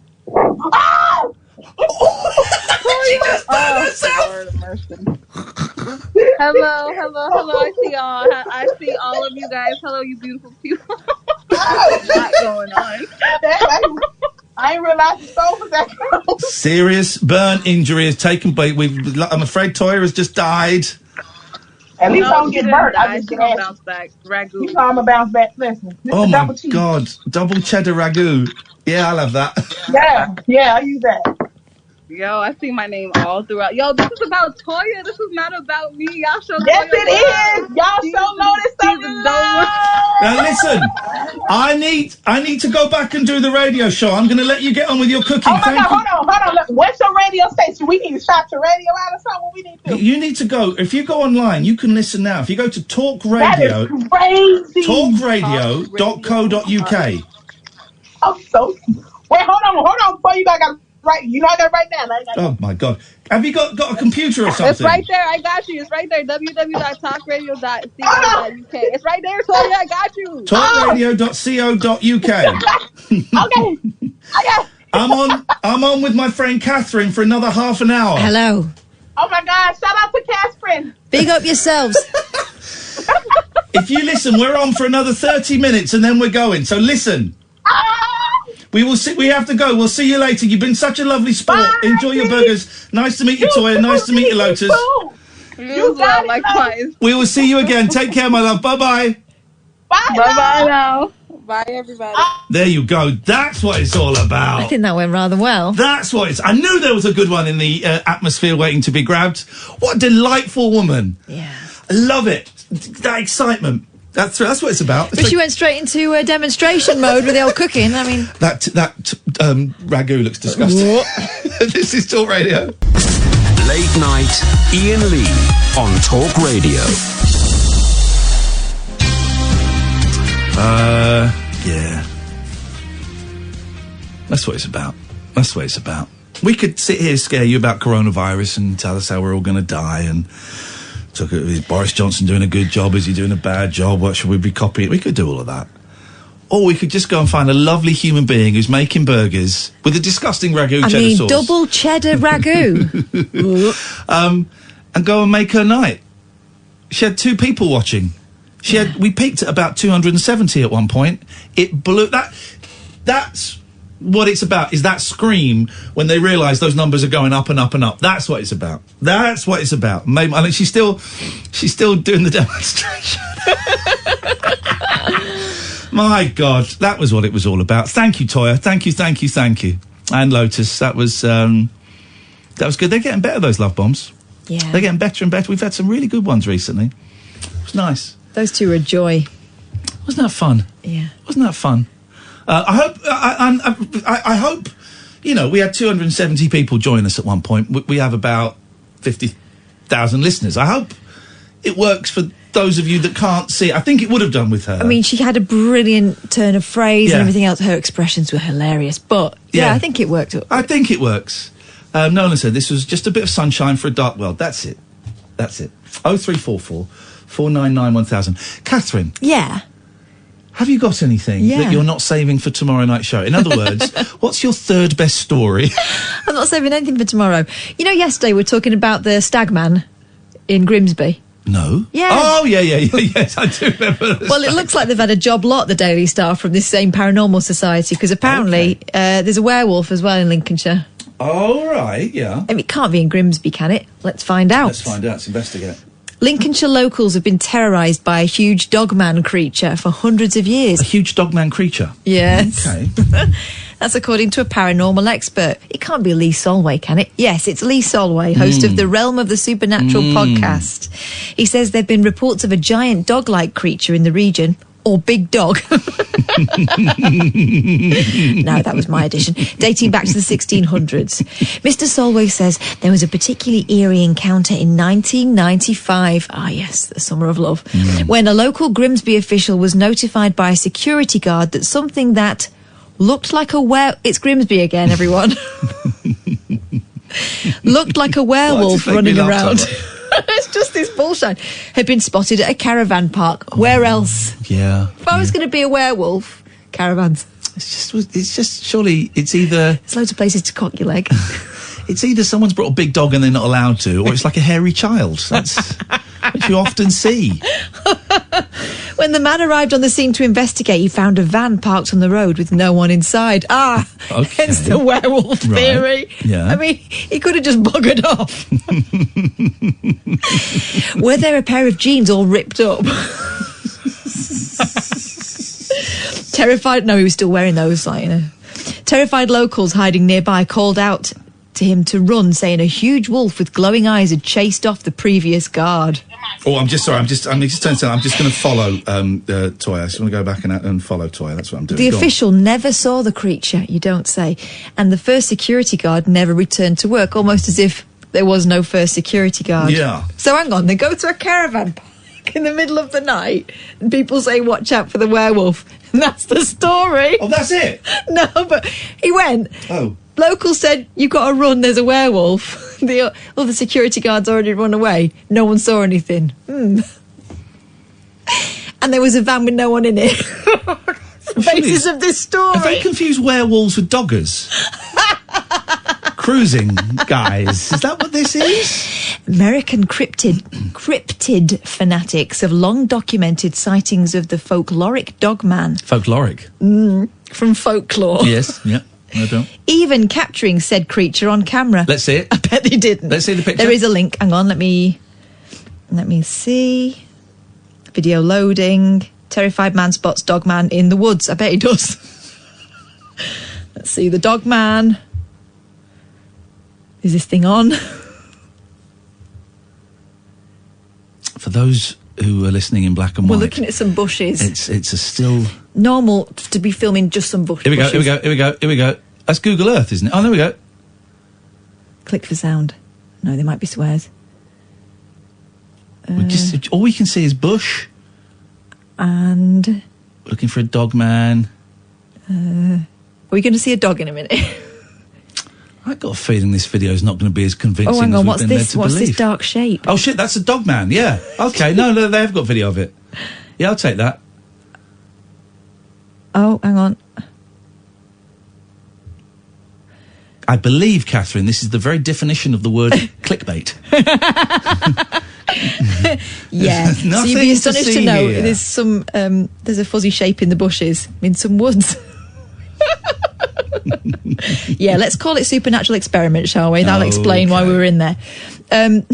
She just done herself. Hello. I see all of you guys. Hello, you beautiful people. What's going on? I ain't realized the stove was that. Serious burn injury has taken place. I'm afraid Toya has just died. At least I don't get burnt. I just bounce back. Ragu. You know I'm a bounce back. Listen. Oh my God. Double cheddar ragu. Yeah, I'll have that. Yeah, I use that. Yo, I see my name all throughout. Yo, this is about Toya. This is not about me. Y'all show Yes, Toya it is. Y'all show Lotus some love. Now listen, I need to go back and do the radio show. I'm going to let you get on with your cooking. Oh my God, hold on. Look, what's your radio station? We need to shout your radio out or something. What we need to do? You need to go. If you go online, you can listen now. If you go to Talk Radio, that is crazy. talkradio.co.uk. I'm so. Wait, hold on. Before you got right, you know I got it right now. Oh my God! Have you got a computer or something? It's right there. I got you. It's right there. www.talkradio.co.uk. It's right there, Toya. I got you. Talkradio.co.uk. Okay. I'm on with my friend Catherine for another half an hour. Hello. Oh my God! Shout out to Catherine. Big up yourselves. If you listen, we're on for another 30 minutes and then we're going. So listen. We will see. We have to go. We'll see you later. You've been such a lovely sport. Bye, Enjoy your burgers. Nice to meet you, Toya. Nice to meet you, Lotus. You got likewise. We will see you again. Take care, my love. Bye-bye. Bye now. Bye, everybody. There you go. That's what it's all about. I think that went rather well. That's what it's... I knew there was a good one in the atmosphere waiting to be grabbed. What a delightful woman. Yeah. I love it. That excitement. That's what it's about. But she went straight into demonstration mode with the old cooking. I mean... That ragu looks disgusting. This is Talk Radio. Late night, Iain Lee on Talk Radio. Yeah. That's what it's about. That's what it's about. We could sit here scare you about coronavirus and tell us how we're all going to die and is Boris Johnson doing a good job? Is he doing a bad job? What should we be copying? We could do all of that. Or we could just go and find a lovely human being who's making burgers with a disgusting ragu cheddar sauce. Double cheddar ragu. And go and make her night. She had 2 people watching. We peaked at about 270 at one point. It blew... That's what it's about, is that scream when they realise those numbers are going up and up and up. That's what it's about. That's what it's about. Maybe, I mean, she's still doing the demonstration. My God, that was what it was all about. Thank you, Toya. Thank you. And Lotus, that was good. They're getting better, those love bombs. Yeah. They're getting better and better. We've had some really good ones recently. It was nice. Those 2 are a joy. Wasn't that fun? Yeah. Wasn't that fun? I hope, you know, we had 270 people join us at one point. We have about 50,000 listeners. I hope it works for those of you that can't see it. I think it would have done with her. I mean, she had a brilliant turn of phrase and everything else. Her expressions were hilarious. But, yeah, I think it worked. I think it works. Nolan said this was just a bit of sunshine for a dark world. That's it. 0344 499 1000. Catherine. Yeah. Have you got anything that you're not saving for tomorrow night's show? In other words, what's your third best story? I'm not saving anything for tomorrow. You know, yesterday we were talking about the stagman in Grimsby. No. Yeah. Oh, yeah. Yes, I do remember. Well, it looks like they've had a job lot, the Daily Star, from this same paranormal society, because apparently there's a werewolf as well in Lincolnshire. Oh, right, yeah. I mean, it can't be in Grimsby, can it? Let's find out. Let's find out. Let's investigate. Lincolnshire locals have been terrorised by a huge dogman creature for hundreds of years. A huge dogman creature? Yes. Okay. That's according to a paranormal expert. It can't be Lee Solway, can it? Yes, it's Lee Solway, host of the Realm of the Supernatural podcast. He says there have been reports of a giant dog-like creature in the region, or big dog. No, that was my addition. Dating back to the 1600s. Mr. Solway says there was a particularly eerie encounter in 1995. Ah, yes, the summer of love. When a local Grimsby official was notified by a security guard that something that looked like a It's Grimsby again, everyone. Looked like a werewolf running around. It's just this bullshit. Had been spotted at a caravan park. Where else? Yeah. If I was going to be a werewolf, caravans. It's just, surely it's either... There's loads of places to cock your leg. It's either someone's brought a big dog and they're not allowed to, or it's like a hairy child. That's what you often see. When the man arrived on the scene to investigate, he found a van parked on the road with no one inside. Hence the werewolf theory. Yeah. I mean, he could have just buggered off. Were there a pair of jeans all ripped up? Terrified... No, he was still wearing those, like, you know. Terrified locals hiding nearby called out to him to run, saying a huge wolf with glowing eyes had chased off the previous guard. Oh, I'm just going to follow Toya. I just want to go back and follow Toya. That's what I'm doing. The official never saw the creature, you don't say, and the first security guard never returned to work, almost as if there was no first security guard. Yeah. So hang on, they go to a caravan park in the middle of the night, and people say, watch out for the werewolf. And that's the story. Oh, that's it? No, but he went. Oh. Locals said, you've got to run, there's a werewolf. The other security guards already run away. No one saw anything. And there was a van with no one in it. The basis of this story. Have they confused werewolves with doggers? Cruising guys. Is that what this is? American cryptid fanatics have long documented sightings of the folkloric dogman. Folkloric? From folklore. Yes, yeah. No doubt. Even capturing said creature on camera. Let's see it. I bet they didn't. Let's see the picture. There is a link. Hang on, let me see. Video loading. Terrified man spots dog man in the woods. I bet he does. Let's see the dog man. Is this thing on? For those who are listening in black and white, we're looking at some bushes. It's a still normal to be filming just some bushes. Here we go. That's Google Earth, isn't it? Oh, there we go. Click for sound. No, there might be swears. All we can see is bush. And looking for a dog man. Are we going to see a dog in a minute? I've got a feeling this video is not going to be as convincing hang on, as we've been led to believe. What's this dark shape? Oh, shit, that's a dog man, yeah. Okay, no, they have got video of it. Yeah, I'll take that. Oh, hang on. I believe, Catherine, this is the very definition of the word clickbait. Yeah. So you'd be astonished to know here. There's a fuzzy shape in the bushes in some woods. Yeah, let's call it supernatural experiment, shall we? That'll explain why we were in there. Hang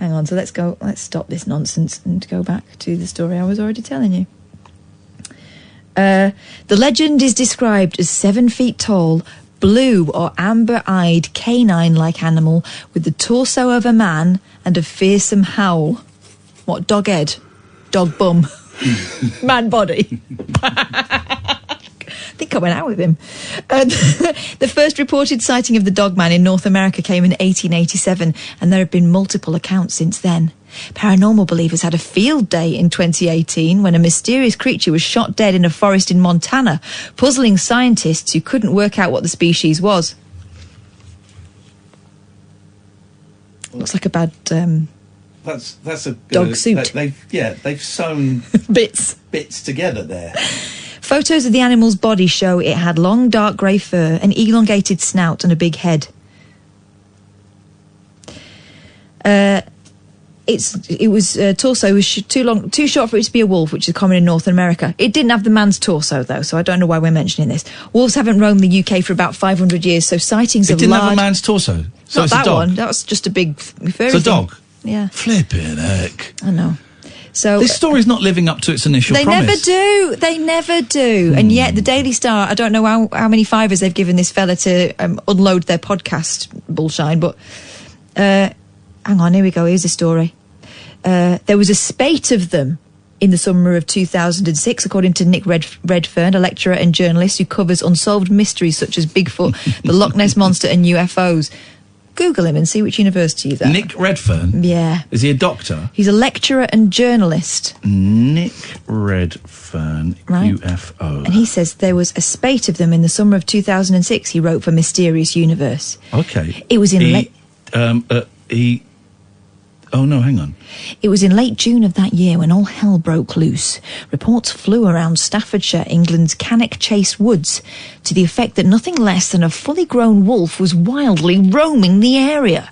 on, so let's stop this nonsense and go back to the story I was already telling you. The legend is described as 7 feet tall, blue or amber-eyed canine-like animal with the torso of a man and a fearsome howl. What, dog head? Dog bum? Man body? I think I went out with him. The first reported sighting of the dogman in North America came in 1887, and there have been multiple accounts since then. Paranormal believers had a field day in 2018 when a mysterious creature was shot dead in a forest in Montana, puzzling scientists who couldn't work out what the species was. Looks like a bad That's a dog suit. They've sewn bits together there. Photos of the animal's body show it had long dark grey fur, an elongated snout and a big head. Its torso was too short for it to be a wolf, which is common in North America. It didn't have the man's torso, though, so I don't know why we're mentioning this. Wolves haven't roamed the UK for about 500 years, so sightings of large... It didn't have a man's torso? So not it's that a dog? one. That was just a big furry It's a dog? Yeah. Flippin' heck. I know. So this story's not living up to its initial promise. They never do. And yet the Daily Star, I don't know how many fivers they've given this fella to unload their podcast bullshine, but hang on, here we go, here's the story. There was a spate of them in the summer of 2006, according to Nick Redfern, a lecturer and journalist who covers unsolved mysteries such as Bigfoot, the Loch Ness Monster and UFOs. Google him and see which university he's at. Nick Redfern? Yeah. Is he a doctor? He's a lecturer and journalist. Nick Redfern, right. UFO. And he says there was a spate of them in the summer of 2006, he wrote for Mysterious Universe. Okay. It was in Oh, no, hang on. It was in late June of that year when all hell broke loose. Reports flew around Staffordshire, England's Cannock Chase woods, to the effect that nothing less than a fully grown wolf was wildly roaming the area.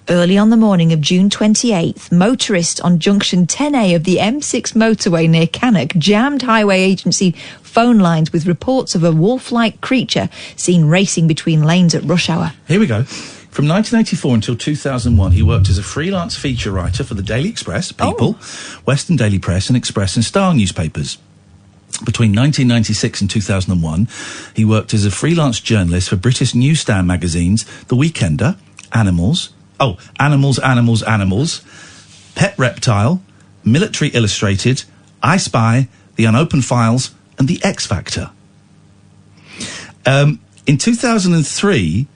Early on the morning of June 28th, motorists on junction 10A of the M6 motorway near Cannock jammed highway agency phone lines with reports of a wolf-like creature seen racing between lanes at rush hour. Here we go. From 1984 until 2001, he worked as a freelance feature writer for the Daily Express, People, Western Daily Press and Express and Star newspapers. Between 1996 and 2001, he worked as a freelance journalist for British newsstand magazines The Weekender, Animals, Pet Reptile, Military Illustrated, I Spy, The Unopened Files, and The X Factor. In 2003,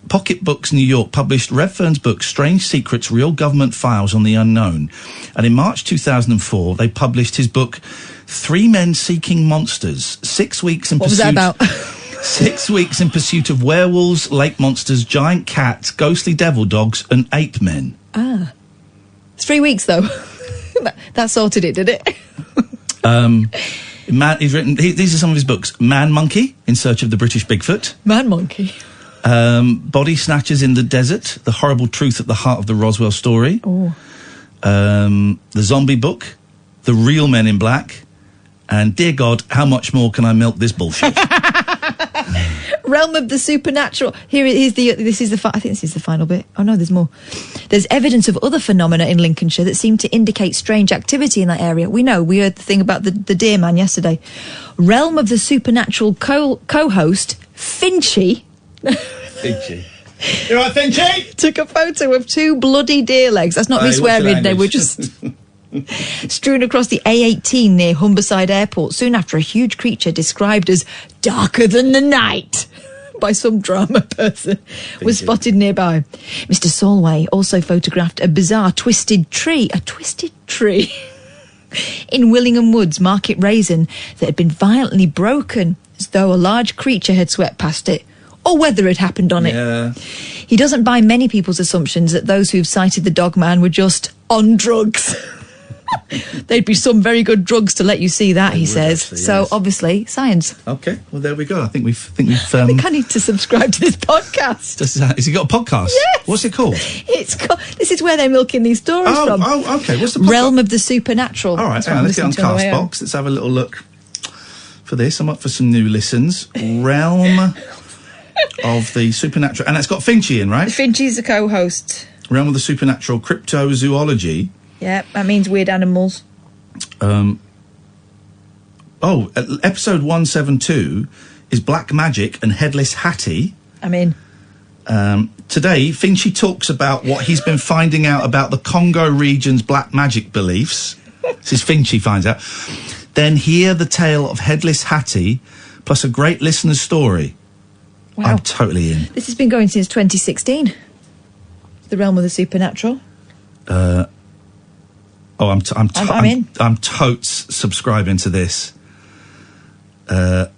Pocket Books New York published Redfern's book Strange Secrets, Real Government Files on the Unknown. And in March 2004, they published his book 3 Men Seeking Monsters, 6 weeks in What pursuit... was that about? 6 weeks in pursuit of werewolves, lake monsters, giant cats, ghostly devil dogs, and ape men. Ah. 3 weeks, though. That sorted it, did it? He's written... These are some of his books. Man Monkey, In Search of the British Bigfoot. Man Monkey. Body Snatchers in the Desert, The Horrible Truth at the Heart of the Roswell Story. Oh. The Zombie Book, The Real Men in Black, and Dear God, How Much More Can I Milk This Bullshit? Realm of the Supernatural. I think this is the final bit. Oh no, there's more. There's evidence of other phenomena in Lincolnshire that seem to indicate strange activity in that area. We heard the thing about the deer man yesterday. Realm of the Supernatural co-host, Finchy. Finchy. You all right, Finchy? Took a photo of 2 bloody deer legs. That's not me swearing, they were just strewn across the A18 near Humberside Airport soon after a huge creature described as darker than the night by some drama person was spotted nearby. Mr. Solway also photographed a bizarre twisted tree in Willingham Woods, Market Raisin, that had been violently broken as though a large creature had swept past it, or weather had happened on it. He doesn't buy many people's assumptions that those who've cited the dog man were just on drugs. There'd be some very good drugs to let you see that, he says. Actually, so, obviously, science. Okay, well, there we go. I think we've I think I need to subscribe to this podcast. Has he got a podcast? Yes. What's it called? This is where they're milking these stories from. Oh, okay. What's the podcast? Realm of the Supernatural. All right, let's get on Castbox. Let's have a little look for this. I'm up for some new listens. Realm of the Supernatural. And it's got Finchy in, right? Finchy's the co-host. Realm of the Supernatural Cryptozoology. Yeah, that means weird animals. Episode 172 is Black Magic and Headless Hattie. I'm in. Today, Finchy talks about what he's been finding out about the Congo region's black magic beliefs. This is Finchy finds out. Then hear the tale of Headless Hattie, plus a great listener's story. Wow. I'm totally in. This has been going since 2016. The Realm of the Supernatural. I'm in. I'm totes subscribing to this. I'm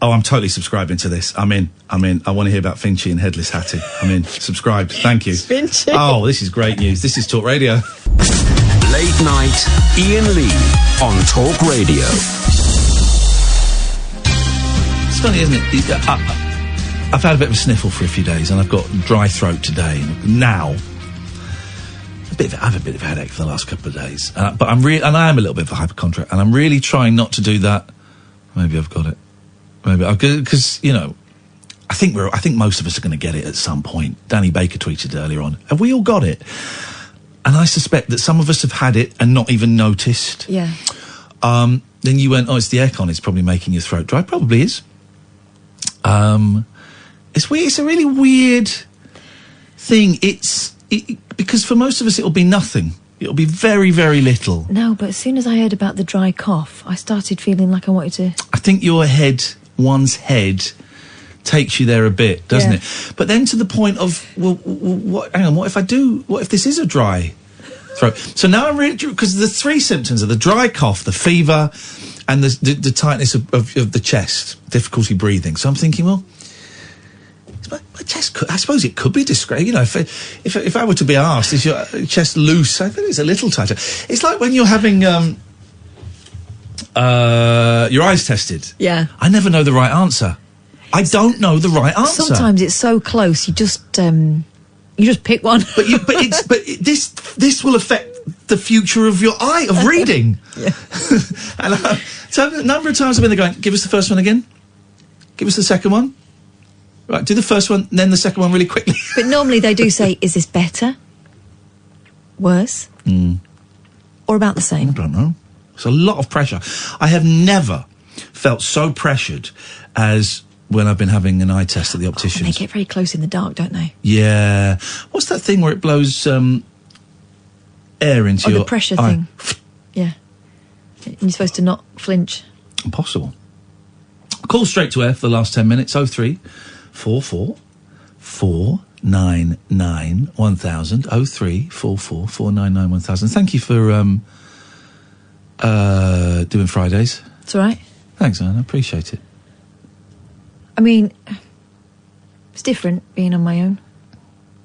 totally subscribing to this. I'm in. I want to hear about Finchy and Headless Hattie. I'm in. Subscribed. Thank you. Finchy. Oh, this is great news. This is Talk Radio. Late night, Iain Lee on Talk Radio. It's funny, isn't it? I've had a bit of a sniffle for a few days, and I've got dry throat today. Now, I have a bit of a headache for the last couple of days, but I am a little bit of a hypochondriac, and I'm really trying not to do that. Maybe I've got it. Because I think most of us are going to get it at some point. Danny Baker tweeted earlier on, "Have we all got it?" And I suspect that some of us have had it and not even noticed. Yeah. Then you went, "Oh, it's the aircon. It's probably making your throat dry." Probably is. It's weird. It's a really weird thing. Because for most of us it'll be nothing. It'll be very, very little. No, but as soon as I heard about the dry cough, I started feeling like I wanted to... I think one's head takes you there a bit, doesn't it? But then to the point of, what if this is a dry throat? So now I'm really... Because the 3 symptoms are the dry cough, the fever, and the tightness of the chest, difficulty breathing. So I'm thinking, well... My chest I suppose it could be discreet. If I were to be asked, is your chest loose? I think it's a little tighter. It's like when you're having your eyes tested. Yeah. I never know the right answer. I don't know the right answer. Sometimes it's so close, you just pick one. But this will affect the future of your eye, of reading. Yeah. And so a number of times I've been there going, give us the first one again. Give us the second one. Right, do the first one, then the second one really quickly. But normally they do say, is this better? Worse? Or about the same? I don't know. It's a lot of pressure. I have never felt so pressured as when I've been having an eye test at the opticians. They get very close in the dark, don't they? Yeah. What's that thing where it blows air into your the pressure eye? thing. Yeah. And you're supposed to not flinch. Impossible. Call straight to air for the last 10 minutes. 03 44 499 1000. 03 44 499 1000. Thank you for doing Fridays. It's all right. Thanks, Anne. I appreciate it. I mean, it's different being on my own.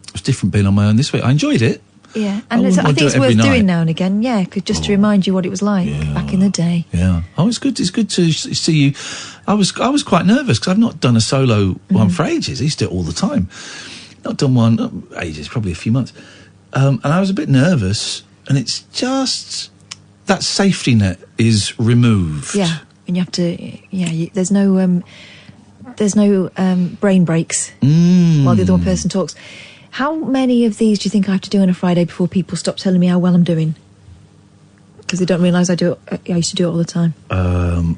It's different being on my own this week. I enjoyed it. Yeah, and I think it's worth doing now and again. Yeah, just to remind you what it was like back in the day. Yeah. Oh, it's good. It's good to see you. I was quite nervous because I've not done a solo one for ages. I used to do it all the time. Not done one ages, probably a few months. And I was a bit nervous. And it's just that safety net is removed. Yeah, and you have to. Yeah, there's no brain breaks while the other one person talks. How many of these do you think I have to do on a Friday before people stop telling me how well I'm doing? Because they don't realise I do it. I used to do it all the time.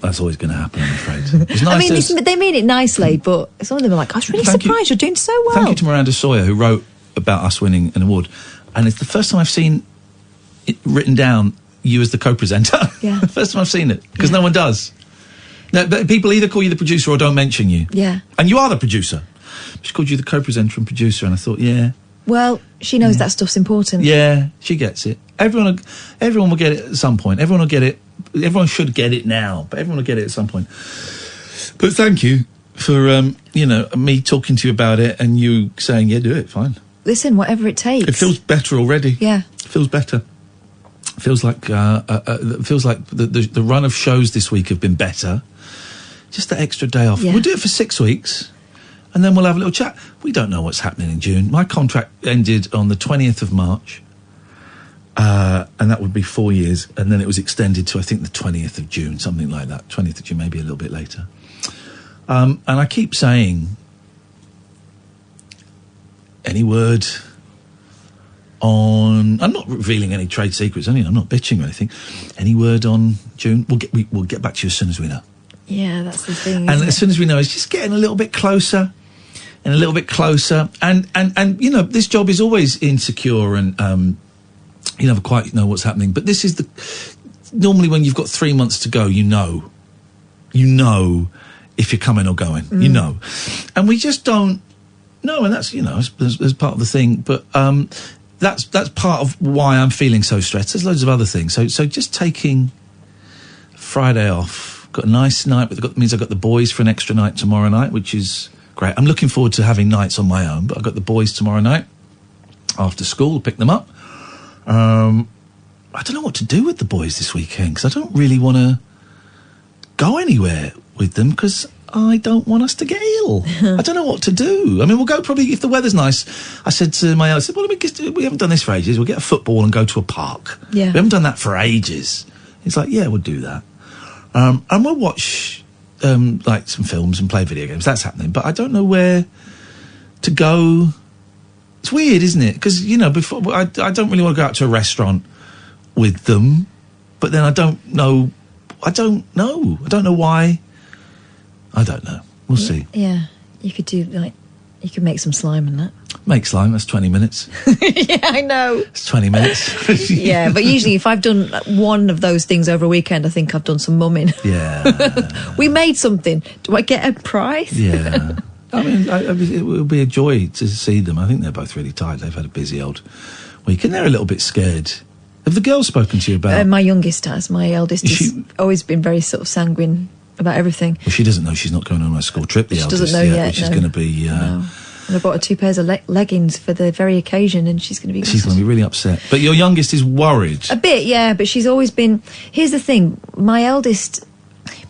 That's always going to happen, I'm afraid. It's nice. I mean, they mean it nicely, but some of them are like, I was really surprised you're doing so well. Thank you to Miranda Sawyer, who wrote about us winning an award. And it's the first time I've seen it written down, you as the co-presenter. Yeah. First time I've seen it, because no one does. No, but people either call you the producer or don't mention you. Yeah. And you are the producer. She called you the co-presenter and producer, and I thought, yeah. Well, she knows that stuff's important. Yeah, she gets it. Everyone will get it at some point. Everyone will get it. Everyone should get it now, but everyone will get it at some point. But thank you for, me talking to you about it and you saying, yeah, do it, fine. Listen, whatever it takes. It feels better already. Yeah. It feels better. It feels like the run of shows this week have been better. Just that extra day off. Yeah. We'll do it for 6 weeks. And then we'll have a little chat. We don't know what's happening in June. My contract ended on the 20th of March. And that would be 4 years. And then it was extended to, I think, the 20th of June, something like that. 20th of June, maybe a little bit later. And I keep saying, any word on... I'm not revealing any trade secrets. I'm not bitching or anything. Any word on June? We'll get back to you as soon as we know. Yeah, that's the thing. And as soon as we know, it's just getting a little bit closer. And a little bit closer, and this job is always insecure, and you never quite know what's happening. But this is normally when you've got 3 months to go, you know if you're coming or going, and we just don't know, and that's as part of the thing. But that's part of why I'm feeling so stressed. There's loads of other things. So just taking Friday off, got a nice night, but that means I've got the boys for an extra night tomorrow night, which is great. I'm looking forward to having nights on my own, but I've got the boys tomorrow night after school. I'll pick them up. I don't know what to do with the boys this weekend because I don't really want to go anywhere with them because I don't want us to get ill. I don't know what to do. I mean, we'll go probably if the weather's nice. I said to my eldest, well, we haven't done this for ages. We'll get a football and go to a park. Yeah. We haven't done that for ages. He's like, yeah, we'll do that. And we'll watch like some films and play video games. That's happening. But I don't know where to go. It's weird, isn't it? Because, before I don't really want to go out to a restaurant with them. But then I don't know. I don't know why. I don't know. We'll see. Yeah. You could do, you could make some slime and that. Make slime, that's 20 minutes. Yeah, I know. It's 20 minutes. Yeah, but usually if I've done one of those things over a weekend, I think I've done some mumming. Yeah. We made something. Do I get a prize? Yeah. I mean, it will be a joy to see them. I think they're both really tired. They've had a busy old week, and they're a little bit scared. Have the girls spoken to you about... my youngest has. My eldest has always been very sort of sanguine about everything. Well, she doesn't know she's not going on a school trip, the she eldest, doesn't know yet, which is going to be... No. And I bought her 2 pairs of leggings for the very occasion, and she's going to be... She's going to be really upset. But your youngest is worried. A bit, yeah, but she's always been... Here's the thing, my eldest...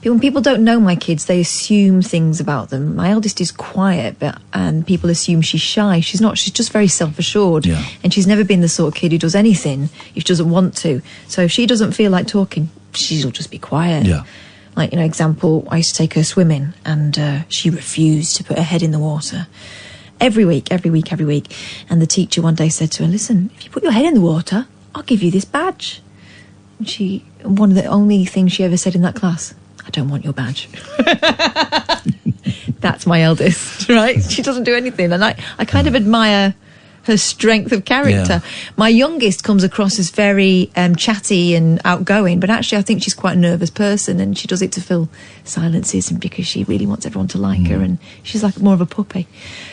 When people don't know my kids, they assume things about them. My eldest is quiet, and people assume she's shy. She's not. She's just very self-assured. Yeah. And she's never been the sort of kid who does anything if she doesn't want to. So if she doesn't feel like talking, she'll just be quiet. Yeah. Like, example, I used to take her swimming, and she refused to put her head in the water. Every week. And the teacher one day said to her, listen, if you put your head in the water, I'll give you this badge. And one of the only things she ever said in that class, I don't want your badge. That's my eldest, right? She doesn't do anything. And I kind of admire her strength of character. Yeah. My youngest comes across as very chatty and outgoing, but actually I think she's quite a nervous person, and she does it to fill silences and because she really wants everyone to like her, and she's like more of a puppy.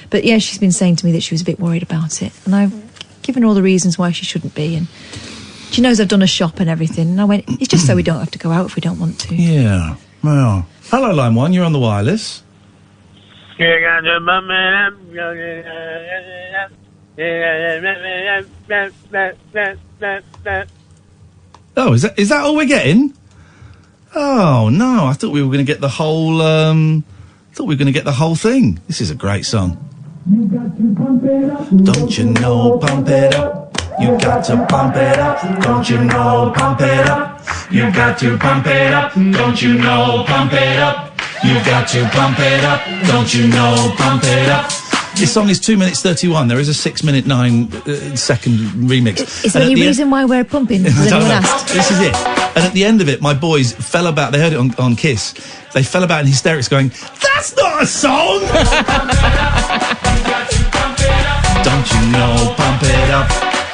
But yeah, she's been saying to me that she was a bit worried about it, and I've given her all the reasons why she shouldn't be, and she knows I've done a shop and everything, and I went, it's just so we don't have to go out if we don't want to. Yeah, well. Hello, Line 1, you're on the wireless. Oh, is that all we're getting? Oh no, I thought we were going to get the whole. The whole thing. This is a great song. Don't you know, pump it up. You got to pump it up. Don't you know, pump it up. You got to pump it up. Don't you know, pump it up. You got to pump it up. Don't you know, pump it up. This song is 2 minutes 31. There is a 6 minute 9 second remix. Is there any reason why we're pumping? Has anyone asked? This is it. And at the end of it, my boys fell about. They heard it on Kiss. They fell about in hysterics, going, "That's not a song!" Don't you know? Pump it up.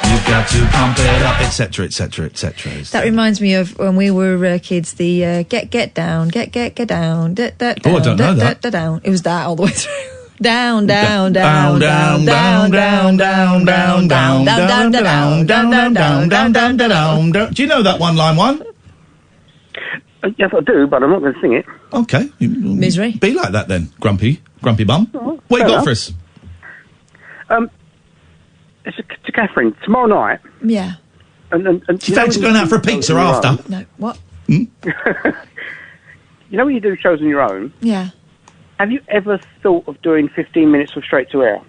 You got to pump it up, etc., etc., etc. That reminds me of when we were kids. The get down, get down, down. Oh, I don't know that. Down. It was that all the way through. Down, down, down, down, down, down, down, down, down, down, down, down, down, down, down, down, down. Do you know that one, Line 1? Yes, I do, but I'm not going to sing it. Okay. Misery. Be like that then, grumpy bum. What you got for us? It's to Catherine. Tomorrow night. Yeah. And she fancy going out for a pizza after? No. What? You know when you do shows on your own? Yeah. Have you ever thought of doing 15 minutes of straight to air?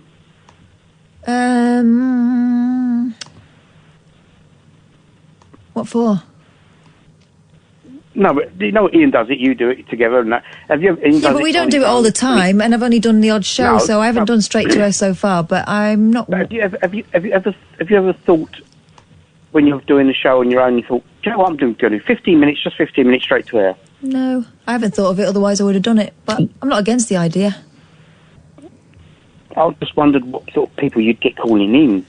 What for? No, but you know what Ian does it, you do it together and that. Have you ever, Yeah, but we don't do it all the time, and I've only done the odd show, No, so I haven't done straight to air so far, but I'm not... Have you ever thought, when you're doing the show on your own, you thought, do you know what I'm going to do? 15 minutes, just 15 minutes straight to air. No, I haven't thought of it, otherwise I would have done it, but I'm not against the idea. I just wondered what sort of people you'd get calling in.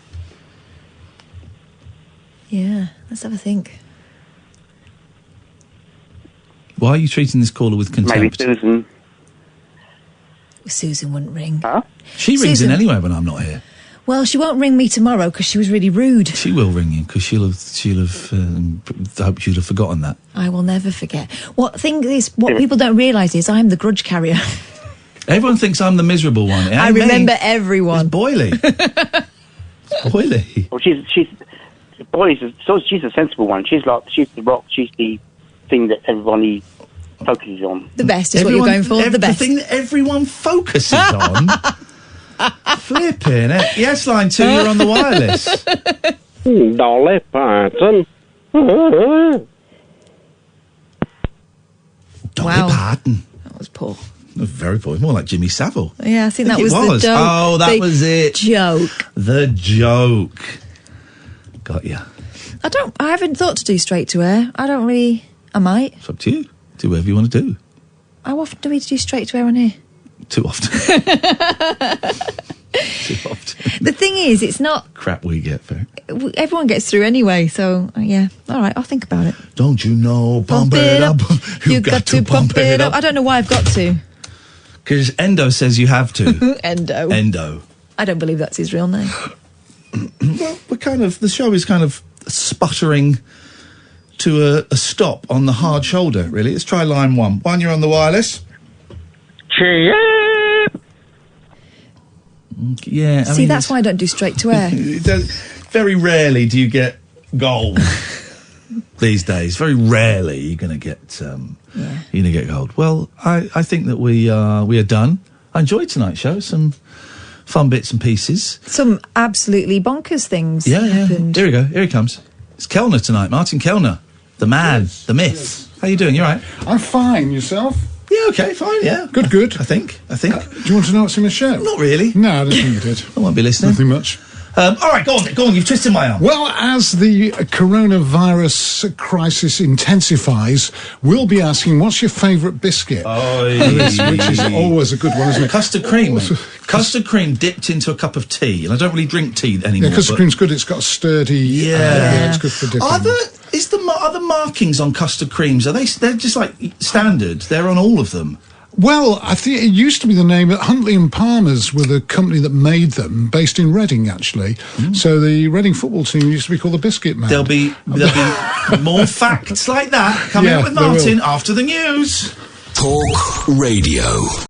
Yeah, let's have a think. Why are you treating this caller with contempt? Maybe Susan. Susan wouldn't ring. Huh? She rings in anyway when I'm not here. Well, she won't ring me tomorrow because she was really rude. She will ring you because she'll have I hope she'd have forgotten that. I will never forget. What people don't realise is I'm the grudge carrier. Everyone thinks I'm the miserable one. I remember everyone. It's Boyley. Boyley. Well, she's a sensible one. She's the rock. She's the thing that everybody focuses on. The best is what you're going for. The best. The thing that everyone focuses on. Flipping it. Yes, Line 2, you're on the wireless. Dolly Parton. Dolly Parton. That was poor. Very poor. More like Jimmy Savile. Yeah, I think that was the joke. Oh, that was it. Joke. The joke. Got ya. I haven't thought to do straight to air. I might. It's up to you. Do whatever you want to do. How often do we do straight to air on here? Too often. Too often. The thing is, it's not... Crap we get for it. Everyone gets through anyway, so, yeah. All right, I'll think about it. Don't you know, pump it up. You got to pump it up. I don't know why I've got to. Because Endo says you have to. Endo. I don't believe that's his real name. Well, the show is kind of sputtering to a stop on the hard shoulder, really. Let's try Line 1. One, you're on the wireless. Cheers. Yeah. See, that's why I don't do straight to air. Very rarely do you get gold these days. Very rarely you're going to get gold. Well, I think that we are done. I enjoyed tonight's show. Some fun bits and pieces. Some absolutely bonkers things happened. Here we go. Here he comes. It's Kellner tonight. Martin Kellner. The man. The myth. How you doing? You all right? I'm fine. Yourself? Yeah, okay, fine, yeah. Good. I think. Do you want to know what's in the show? Not really. No, I don't think you did. I won't be listening. Nothing much. All right, go on, you've twisted my arm. Well, as the coronavirus crisis intensifies, we'll be asking, what's your favourite biscuit? Which is always a good one, isn't it? Custard cream, mate. Custard cream dipped into a cup of tea, and I don't really drink tea anymore. Yeah, custard cream's good. It's got a sturdy... it's good for dipping. Are the markings on custard creams, they're just like standard? They're on all of them? Well, I think it used to be the name. Huntley and Palmer's were the company that made them, based in Reading, actually. So the Reading football team used to be called the Biscuit Man. There'll be more facts like that coming up with Martin after the news. Talk Radio.